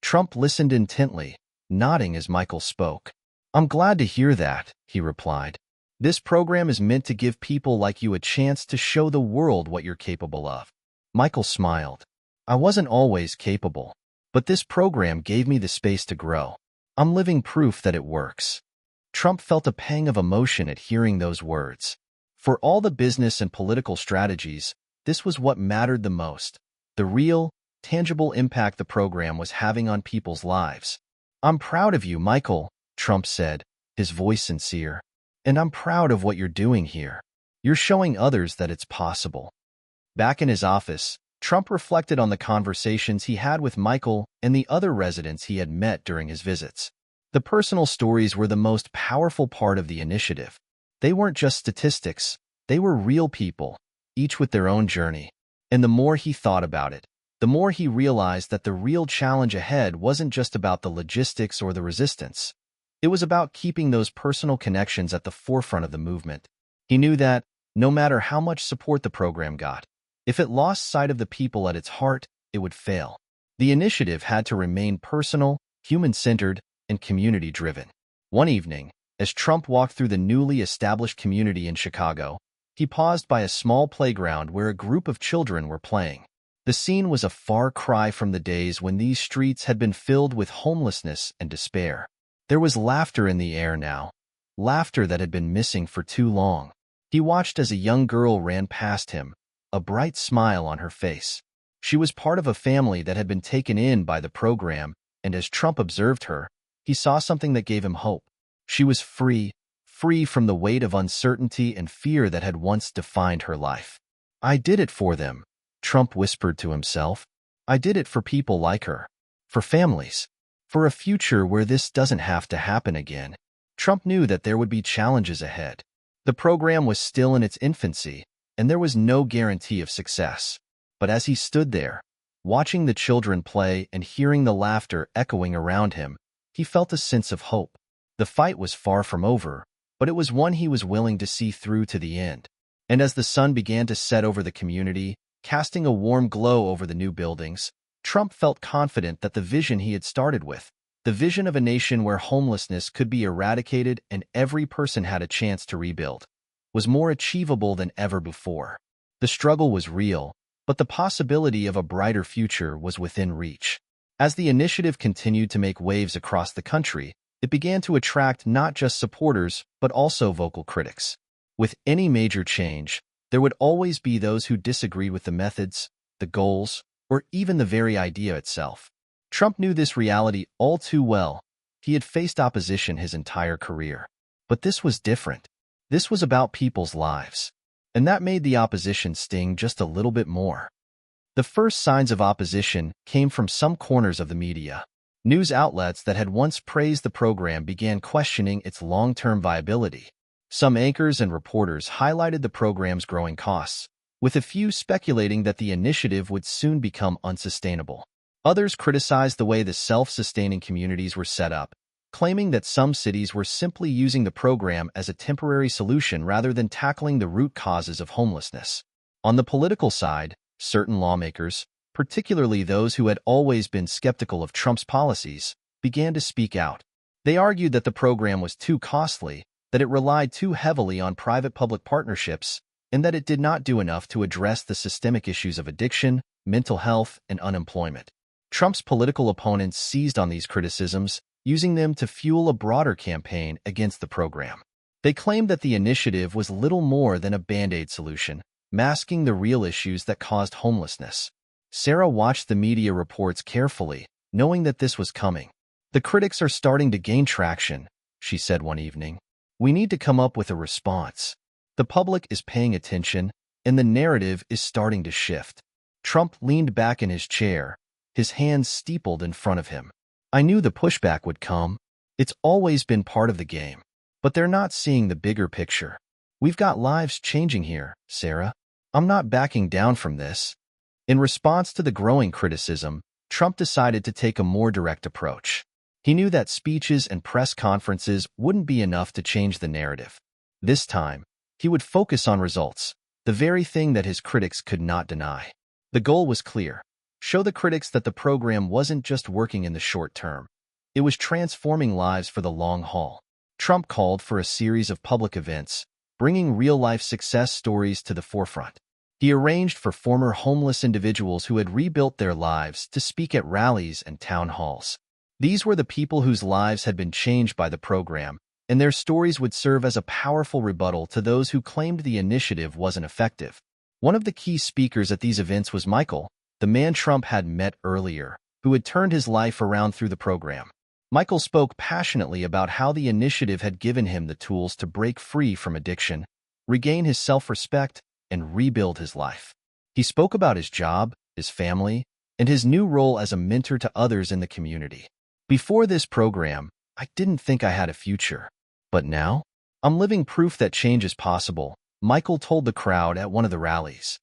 Trump listened intently, nodding as Michael spoke. "I'm glad to hear that," he replied. "This program is meant to give people like you a chance to show the world what you're capable of." Michael smiled. "I wasn't always capable, but this program gave me the space to grow. I'm living proof that it works." Trump felt a pang of emotion at hearing those words. For all the business and political strategies, this was what mattered the most: the real, tangible impact the program was having on people's lives. "I'm proud of you, Michael," Trump said, his voice sincere. "And I'm proud of what you're doing here. You're showing others that it's possible." Back in his office, Trump reflected on the conversations he had with Michael and the other residents he had met during his visits. The personal stories were the most powerful part of the initiative. They weren't just statistics, they were real people, each with their own journey. And the more he thought about it, the more he realized that the real challenge ahead wasn't just about the logistics or the resistance. It was about keeping those personal connections at the forefront of the movement. He knew that, no matter how much support the program got, if it lost sight of the people at its heart, it would fail. The initiative had to remain personal, human-centered, and community-driven. One evening, as Trump walked through the newly established community in Chicago, he paused by a small playground where a group of children were playing. The scene was a far cry from the days when these streets had been filled with homelessness and despair. There was laughter in the air now, laughter that had been missing for too long. He watched as a young girl ran past him, a bright smile on her face. She was part of a family that had been taken in by the program, and as Trump observed her, he saw something that gave him hope. She was free from the weight of uncertainty and fear that had once defined her life. "I did it for them," Trump whispered to himself. "I did it for people like her. For families. for a future where this doesn't have to happen again. Trump knew that there would be challenges ahead. The program was still in its infancy, and there was no guarantee of success. But as he stood there, watching the children play and hearing the laughter echoing around him, he felt a sense of hope. The fight was far from over, but it was one he was willing to see through to the end. And as the sun began to set over the community, casting a warm glow over the new buildings, Trump felt confident that the vision he had started with, the vision of a nation where homelessness could be eradicated and every person had a chance to rebuild, was more achievable than ever before. The struggle was real, but the possibility of a brighter future was within reach. As the initiative continued to make waves across the country, it began to attract not just supporters, but also vocal critics. With any major change, there would always be those who disagreed with the methods, the goals, or even the very idea itself. Trump knew this reality all too well. He had faced opposition his entire career. But this was different. This was about people's lives. And that made the opposition sting just a little bit more. The first signs of opposition came from some corners of the media. News outlets that had once praised the program began questioning its long-term viability. Some anchors and reporters highlighted the program's growing costs, with a few speculating that the initiative would soon become unsustainable. Others criticized the way the self-sustaining communities were set up, claiming that some cities were simply using the program as a temporary solution rather than tackling the root causes of homelessness. On the political side, certain lawmakers, particularly those who had always been skeptical of Trump's policies, began to speak out. They argued that the program was too costly, that it relied too heavily on private-public partnerships, and that it did not do enough to address the systemic issues of addiction, mental health, and unemployment. Trump's political opponents seized on these criticisms, using them to fuel a broader campaign against the program. They claimed that the initiative was little more than a Band-Aid solution, masking the real issues that caused homelessness. Sarah watched the media reports carefully, knowing that this was coming. "The critics are starting to gain traction," she said one evening. "We need to come up with a response. The public is paying attention, and the narrative is starting to shift." Trump leaned back in his chair, his hands steepled in front of him. "I knew the pushback would come. It's always been part of the game. But they're not seeing the bigger picture. We've got lives changing here, Sarah. I'm not backing down from this." In response to the growing criticism, Trump decided to take a more direct approach. He knew that speeches and press conferences wouldn't be enough to change the narrative. This time, he would focus on results, the very thing that his critics could not deny. The goal was clear: show the critics that the program wasn't just working in the short term. It was transforming lives for the long haul. Trump called for a series of public events, bringing real-life success stories to the forefront. He arranged for former homeless individuals who had rebuilt their lives to speak at rallies and town halls. These were the people whose lives had been changed by the program, and their stories would serve as a powerful rebuttal to those who claimed the initiative wasn't effective. One of the key speakers at these events was Michael, the man Trump had met earlier, who had turned his life around through the program. Michael spoke passionately about how the initiative had given him the tools to break free from addiction, regain his self-respect, and rebuild his life. He spoke about his job, his family, and his new role as a mentor to others in the community. "Before this program, I didn't think I had a future. But now, I'm living proof that change is possible," Michael told the crowd at one of the rallies.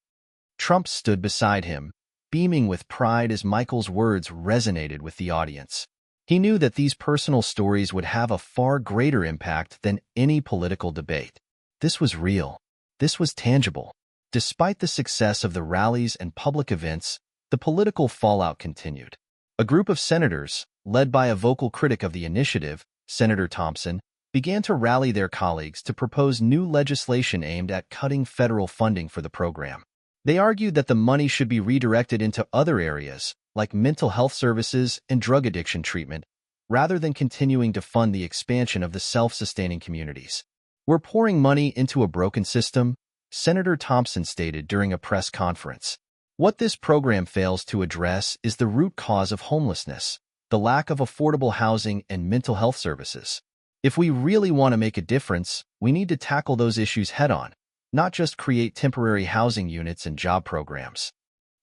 Trump stood beside him, beaming with pride as Michael's words resonated with the audience. He knew that these personal stories would have a far greater impact than any political debate. This was real. This was tangible. Despite the success of the rallies and public events, the political fallout continued. A group of senators, led by a vocal critic of the initiative, Senator Thompson, began to rally their colleagues to propose new legislation aimed at cutting federal funding for the program. They argued that the money should be redirected into other areas, like mental health services and drug addiction treatment, rather than continuing to fund the expansion of the self-sustaining communities. "We're pouring money into a broken system," Senator Thompson stated during a press conference. "What this program fails to address is the root cause of homelessness, the lack of affordable housing and mental health services. If we really want to make a difference, we need to tackle those issues head-on, not just create temporary housing units and job programs."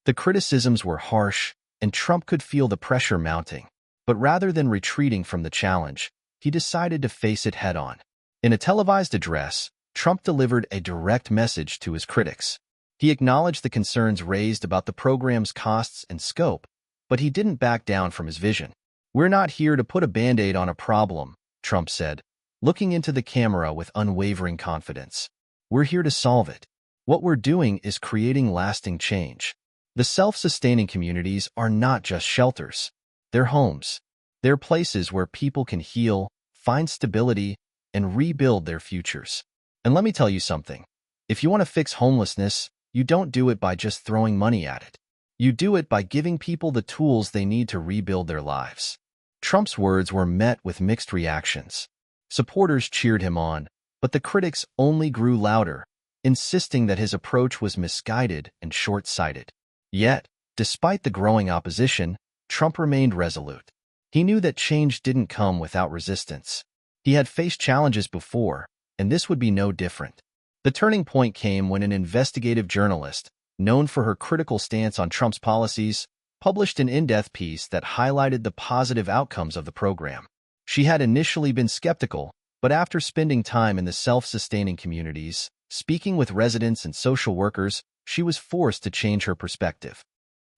The criticisms were harsh, and Trump could feel the pressure mounting. But rather than retreating from the challenge, he decided to face it head-on. In a televised address, Trump delivered a direct message to his critics. He acknowledged the concerns raised about the program's costs and scope, but he didn't back down from his vision. "We're not here to put a Band-Aid on a problem," Trump said, looking into the camera with unwavering confidence. "We're here to solve it. What we're doing is creating lasting change." The self-sustaining communities are not just shelters. They're homes. They're places where people can heal, find stability, and rebuild their futures. And let me tell you something. If you want to fix homelessness, you don't do it by just throwing money at it. You do it by giving people the tools they need to rebuild their lives. Trump's words were met with mixed reactions. Supporters cheered him on, but the critics only grew louder, insisting that his approach was misguided and short-sighted. Yet, despite the growing opposition, Trump remained resolute. He knew that change didn't come without resistance. He had faced challenges before, and this would be no different. The turning point came when an investigative journalist, known for her critical stance on Trump's policies, published an in-depth piece that highlighted the positive outcomes of the program. She had initially been skeptical, but after spending time in the self-sustaining communities, speaking with residents and social workers, she was forced to change her perspective.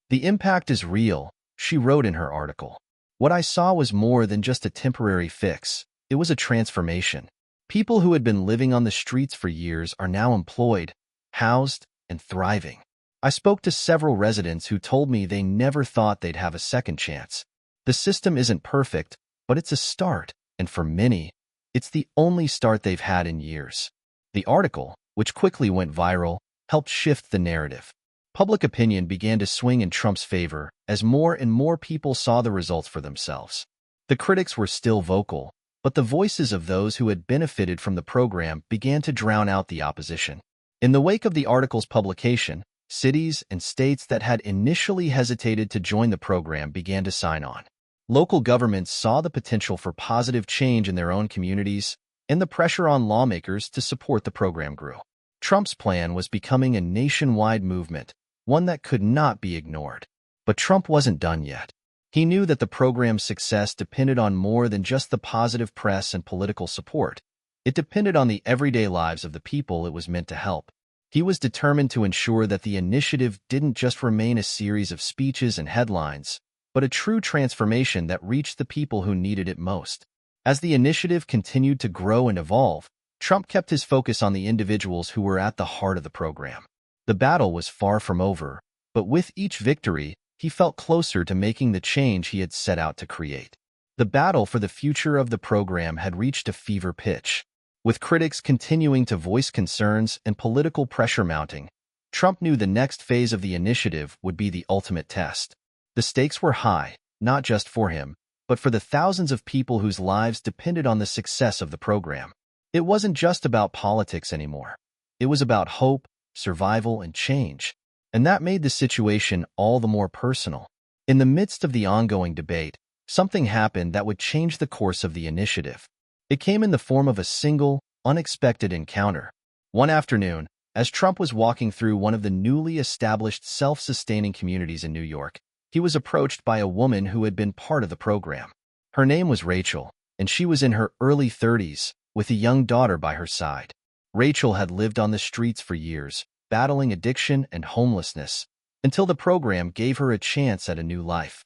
"The impact is real," she wrote in her article. "What I saw was more than just a temporary fix. It was a transformation. People who had been living on the streets for years are now employed, housed, and thriving. I spoke to several residents who told me they never thought they'd have a second chance. The system isn't perfect, but it's a start, and for many, it's the only start they've had in years." The article, which quickly went viral, helped shift the narrative. Public opinion began to swing in Trump's favor as more and more people saw the results for themselves. The critics were still vocal, but the voices of those who had benefited from the program began to drown out the opposition. In the wake of the article's publication, cities and states that had initially hesitated to join the program began to sign on. Local governments saw the potential for positive change in their own communities, and the pressure on lawmakers to support the program grew. Trump's plan was becoming a nationwide movement, one that could not be ignored. But Trump wasn't done yet. He knew that the program's success depended on more than just the positive press and political support. It depended on the everyday lives of the people it was meant to help. He was determined to ensure that the initiative didn't just remain a series of speeches and headlines, but a true transformation that reached the people who needed it most. As the initiative continued to grow and evolve, Trump kept his focus on the individuals who were at the heart of the program. The battle was far from over, but with each victory, he felt closer to making the change he had set out to create. The battle for the future of the program had reached a fever pitch. With critics continuing to voice concerns and political pressure mounting, Trump knew the next phase of the initiative would be the ultimate test. The stakes were high, not just for him, but for the thousands of people whose lives depended on the success of the program. It wasn't just about politics anymore. It was about hope, survival, and change. And that made the situation all the more personal. In the midst of the ongoing debate, something happened that would change the course of the initiative. It came in the form of a single, unexpected encounter. One afternoon, as Trump was walking through one of the newly established self-sustaining communities in New York, he was approached by a woman who had been part of the program. Her name was Rachel, and she was in her early 30s, with a young daughter by her side. Rachel had lived on the streets for years, battling addiction and homelessness, until the program gave her a chance at a new life.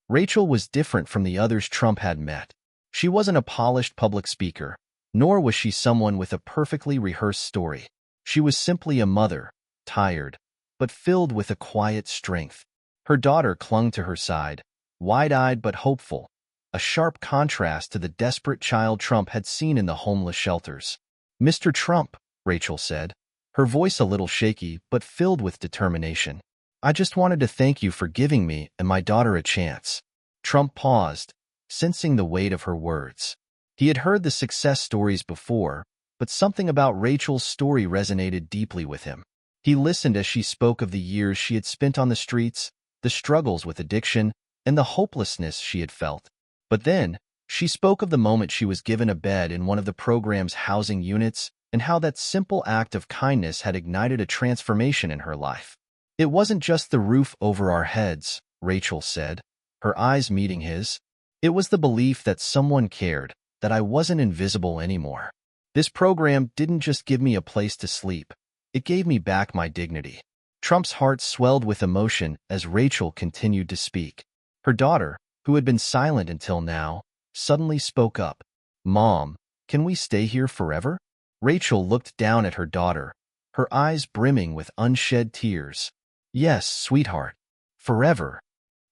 Rachel was different from the others Trump had met. She wasn't a polished public speaker, nor was she someone with a perfectly rehearsed story. She was simply a mother, tired, but filled with a quiet strength. Her daughter clung to her side, wide-eyed but hopeful, a sharp contrast to the desperate child Trump had seen in the homeless shelters. "Mr. Trump," Rachel said, her voice a little shaky but filled with determination, "I just wanted to thank you for giving me and my daughter a chance." Trump paused, sensing the weight of her words. He had heard the success stories before, but something about Rachel's story resonated deeply with him. He listened as she spoke of the years she had spent on the streets, the struggles with addiction, and the hopelessness she had felt. But then, she spoke of the moment she was given a bed in one of the program's housing units and how that simple act of kindness had ignited a transformation in her life. "It wasn't just the roof over our heads," Rachel said, her eyes meeting his. It was the belief that someone cared, that I wasn't invisible anymore. This program didn't just give me a place to sleep. It gave me back my dignity. Trump's heart swelled with emotion as Rachel continued to speak. Her daughter, who had been silent until now, suddenly spoke up. "Mom, can we stay here forever?" Rachel looked down at her daughter, her eyes brimming with unshed tears. "Yes, sweetheart. Forever."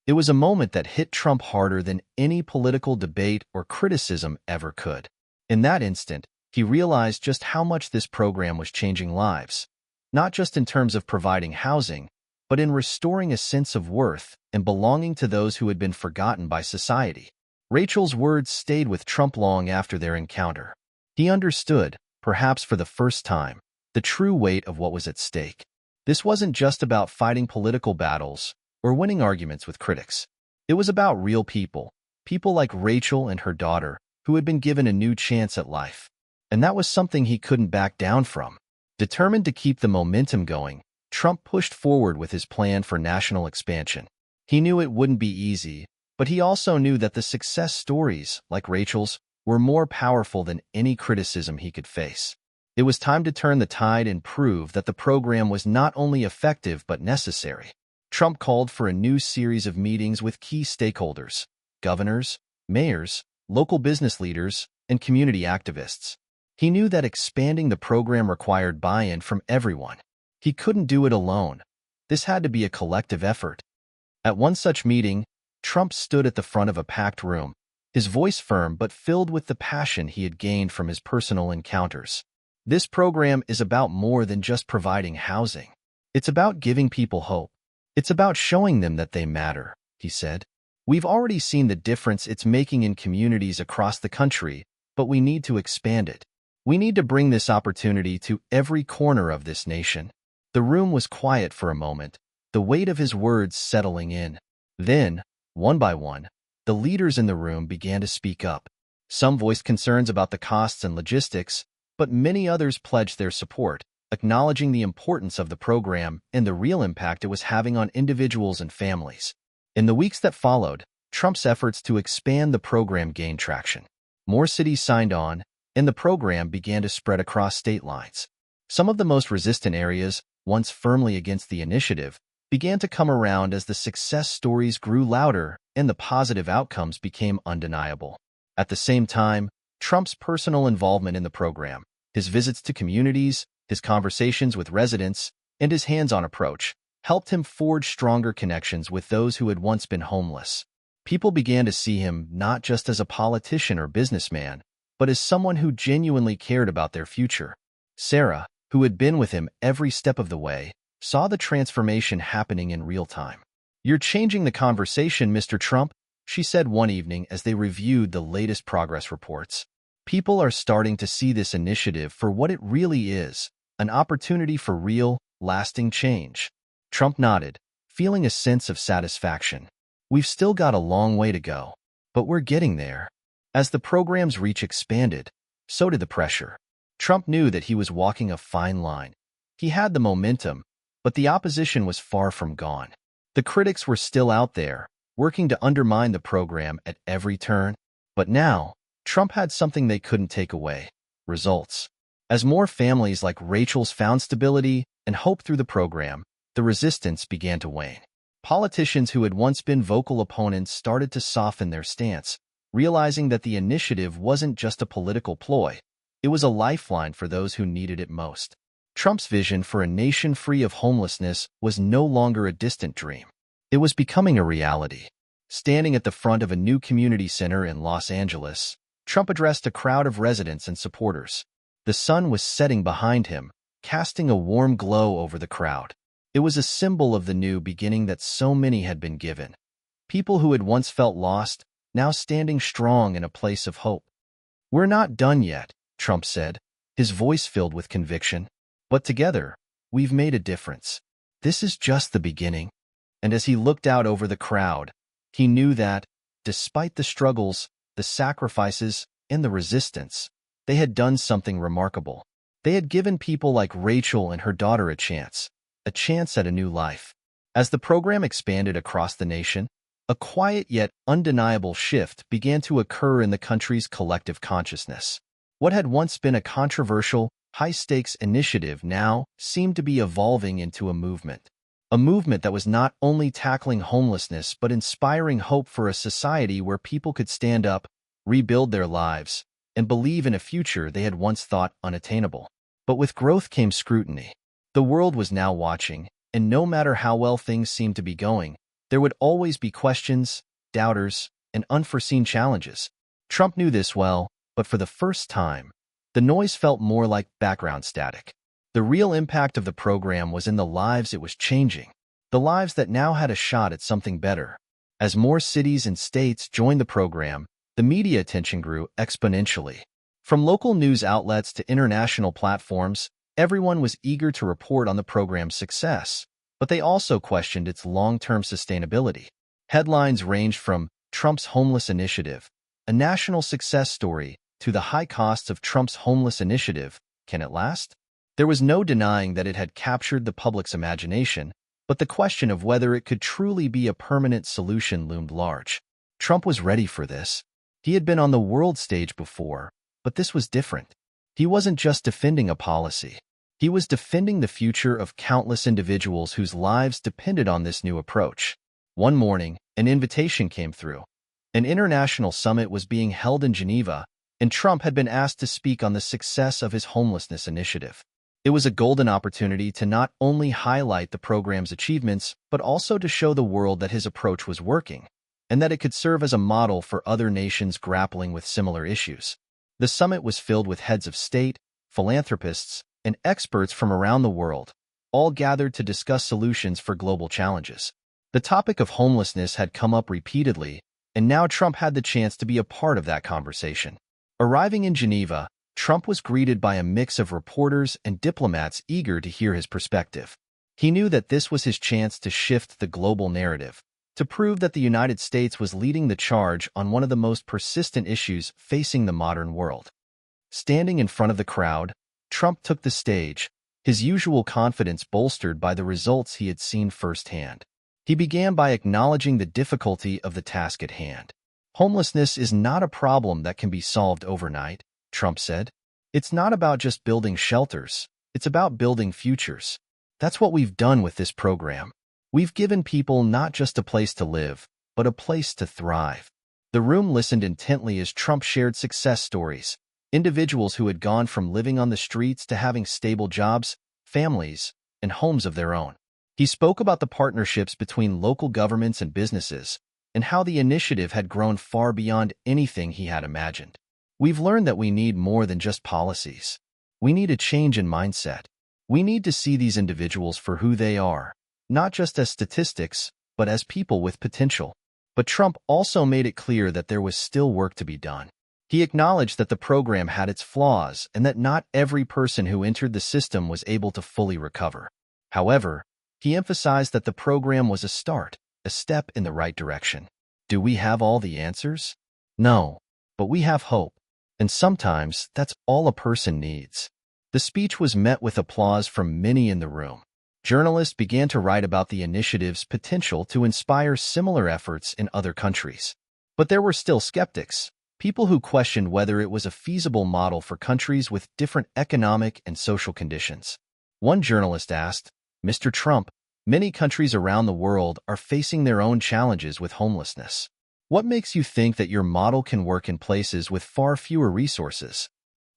It was a moment that hit Trump harder than any political debate or criticism ever could. In that instant, he realized just how much this program was changing lives, not just in terms of providing housing, but in restoring a sense of worth and belonging to those who had been forgotten by society. Rachel's words stayed with Trump long after their encounter. He understood, perhaps for the first time, the true weight of what was at stake. This wasn't just about fighting political battles or winning arguments with critics. It was about real people, people like Rachel and her daughter, who had been given a new chance at life. And that was something he couldn't back down from. Determined to keep the momentum going, Trump pushed forward with his plan for national expansion. He knew it wouldn't be easy, but he also knew that the success stories, like Rachel's, were more powerful than any criticism he could face. It was time to turn the tide and prove that the program was not only effective but necessary. Trump called for a new series of meetings with key stakeholders, governors, mayors, local business leaders, and community activists. He knew that expanding the program required buy-in from everyone. He couldn't do it alone. This had to be a collective effort. At one such meeting, Trump stood at the front of a packed room, his voice firm but filled with the passion he had gained from his personal encounters. This program is about more than just providing housing. It's about giving people hope. It's about showing them that they matter, he said. We've already seen the difference it's making in communities across the country, but we need to expand it. We need to bring this opportunity to every corner of this nation. The room was quiet for a moment, the weight of his words settling in. Then, one by one, the leaders in the room began to speak up. Some voiced concerns about the costs and logistics, but many others pledged their support, acknowledging the importance of the program and the real impact it was having on individuals and families. In the weeks that followed, Trump's efforts to expand the program gained traction. More cities signed on, and the program began to spread across state lines. Some of the most resistant areas, once firmly against the initiative, began to come around as the success stories grew louder and the positive outcomes became undeniable. At the same time, Trump's personal involvement in the program, his visits to communities, his conversations with residents, and his hands-on approach helped him forge stronger connections with those who had once been homeless. People began to see him not just as a politician or businessman, but as someone who genuinely cared about their future. Sarah, who had been with him every step of the way, saw the transformation happening in real time. "You're changing the conversation, Mr. Trump," she said one evening as they reviewed the latest progress reports. "People are starting to see this initiative for what it really is, an opportunity for real, lasting change." Trump nodded, feeling a sense of satisfaction. "We've still got a long way to go, but we're getting there." As the program's reach expanded, so did the pressure. Trump knew that he was walking a fine line. He had the momentum, but the opposition was far from gone. The critics were still out there, working to undermine the program at every turn. But now, Trump had something they couldn't take away: results. As more families like Rachel's found stability and hope through the program, the resistance began to wane. Politicians who had once been vocal opponents started to soften their stance, realizing that the initiative wasn't just a political ploy. It was a lifeline for those who needed it most. Trump's vision for a nation free of homelessness was no longer a distant dream. It was becoming a reality. Standing at the front of a new community center in Los Angeles, Trump addressed a crowd of residents and supporters. The sun was setting behind him, casting a warm glow over the crowd. It was a symbol of the new beginning that so many had been given. People who had once felt lost, now standing strong in a place of hope. "We're not done yet," Trump said, his voice filled with conviction. "But together, we've made a difference. This is just the beginning." And as he looked out over the crowd, he knew that, despite the struggles, the sacrifices, and the resistance, they had done something remarkable. They had given people like Rachel and her daughter a chance at a new life. As the program expanded across the nation, A quiet yet undeniable shift began to occur in the country's collective consciousness. What had once been a controversial, high-stakes initiative now seemed to be evolving into a movement. A movement that was not only tackling homelessness but inspiring hope for a society where people could stand up, rebuild their lives, and believe in a future they had once thought unattainable. But with growth came scrutiny. The world was now watching, and no matter how well things seemed to be going, there would always be questions, doubters, and unforeseen challenges. Trump knew this well, but for the first time, the noise felt more like background static. The real impact of the program was in the lives it was changing, the lives that now had a shot at something better. As more cities and states joined the program, the media attention grew exponentially. From local news outlets to international platforms, everyone was eager to report on the program's success, but they also questioned its long-term sustainability. Headlines ranged from Trump's homeless initiative, a national success story, to the high costs of Trump's homeless initiative. Can it last? There was no denying that it had captured the public's imagination, but the question of whether it could truly be a permanent solution loomed large. Trump was ready for this. He had been on the world stage before, but this was different. He wasn't just defending a policy. He was defending the future of countless individuals whose lives depended on this new approach. One morning, an invitation came through. An international summit was being held in Geneva, and Trump had been asked to speak on the success of his homelessness initiative. It was a golden opportunity to not only highlight the program's achievements, but also to show the world that his approach was working, and that it could serve as a model for other nations grappling with similar issues. The summit was filled with heads of state, philanthropists, and experts from around the world, all gathered to discuss solutions for global challenges. The topic of homelessness had come up repeatedly, and now Trump had the chance to be a part of that conversation. Arriving in Geneva, Trump was greeted by a mix of reporters and diplomats eager to hear his perspective. He knew that this was his chance to shift the global narrative, to prove that the United States was leading the charge on one of the most persistent issues facing the modern world. Standing in front of the crowd, Trump took the stage, his usual confidence bolstered by the results he had seen firsthand. He began by acknowledging the difficulty of the task at hand. Homelessness is not a problem that can be solved overnight, Trump said. It's not about just building shelters, it's about building futures. That's what we've done with this program. We've given people not just a place to live, but a place to thrive. The room listened intently as Trump shared success stories, individuals who had gone from living on the streets to having stable jobs, families, and homes of their own. He spoke about the partnerships between local governments and businesses, and how the initiative had grown far beyond anything he had imagined. We've learned that we need more than just policies. We need a change in mindset. We need to see these individuals for who they are, not just as statistics, but as people with potential. But Trump also made it clear that there was still work to be done. He acknowledged that the program had its flaws and that not every person who entered the system was able to fully recover. However, he emphasized that the program was a start, a step in the right direction. Do we have all the answers? No, but we have hope. And sometimes that's all a person needs. The speech was met with applause from many in the room. Journalists began to write about the initiative's potential to inspire similar efforts in other countries. But there were still skeptics, people who questioned whether it was a feasible model for countries with different economic and social conditions. One journalist asked, "Mr. Trump, many countries around the world are facing their own challenges with homelessness. What makes you think that your model can work in places with far fewer resources?"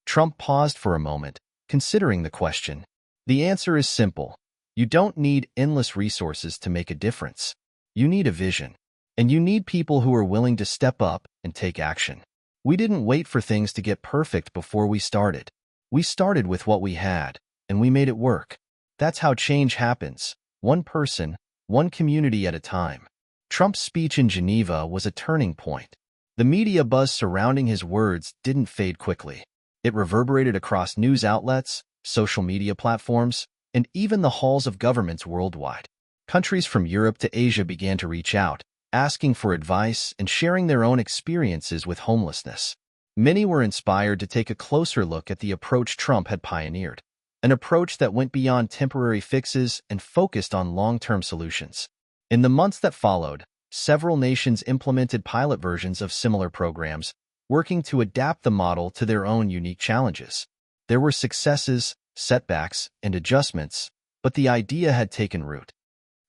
Trump paused for a moment, considering the question. The answer is simple. You don't need endless resources to make a difference. You need a vision. And you need people who are willing to step up and take action. We didn't wait for things to get perfect before we started. We started with what we had, and we made it work. That's how change happens, one person, one community at a time. Trump's speech in Geneva was a turning point. The media buzz surrounding his words didn't fade quickly. It reverberated across news outlets, social media platforms, and even the halls of governments worldwide. Countries from Europe to Asia began to reach out, asking for advice and sharing their own experiences with homelessness. Many were inspired to take a closer look at the approach Trump had pioneered, an approach that went beyond temporary fixes and focused on long-term solutions. In the months that followed, Several nations implemented pilot versions of similar programs, working to adapt the model to their own unique challenges. There were successes, setbacks, and adjustments, but the idea had taken root.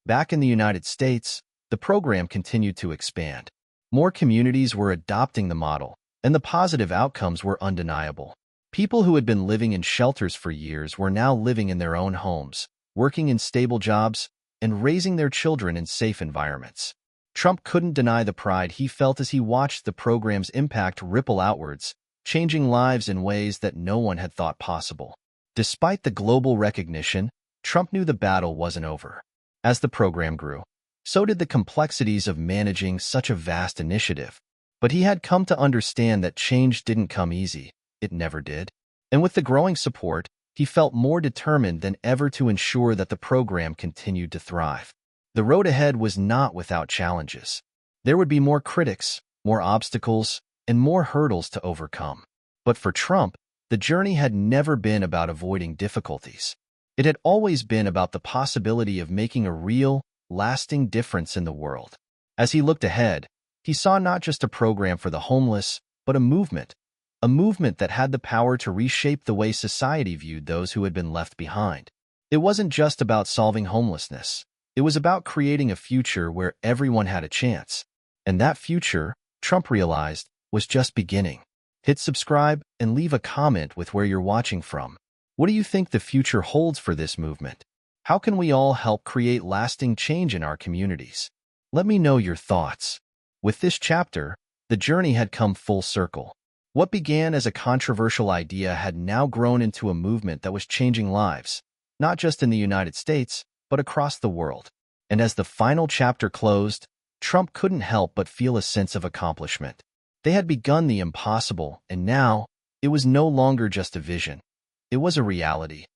Back in the United States, the program continued to expand. More communities were adopting the model, and the positive outcomes were undeniable. People who had been living in shelters for years were now living in their own homes, working in stable jobs, and raising their children in safe environments. Trump couldn't deny the pride he felt as he watched the program's impact ripple outwards, changing lives in ways that no one had thought possible. Despite the global recognition, Trump knew the battle wasn't over. As the program grew, so did the complexities of managing such a vast initiative. But he had come to understand that change didn't come easy. It never did. And with the growing support, he felt more determined than ever to ensure that the program continued to thrive. The road ahead was not without challenges. There would be more critics, more obstacles, and more hurdles to overcome. But for Trump, the journey had never been about avoiding difficulties. It had always been about the possibility of making a real, lasting difference in the world. As he looked ahead, he saw not just a program for the homeless, but a movement that had the power to reshape the way society viewed those who had been left behind. It wasn't just about solving homelessness. It was about creating a future where everyone had a chance. And that future, Trump realized, was just beginning. Hit subscribe and leave a comment with where you're watching from. What do you think the future holds for this movement? How can we all help create lasting change in our communities? Let me know your thoughts. With this chapter, the journey had come full circle. What began as a controversial idea had now grown into a movement that was changing lives, not just in the United States, but across the world. And as the final chapter closed, Trump couldn't help but feel a sense of accomplishment. They had begun the impossible, and now, it was no longer just a vision. It was a reality.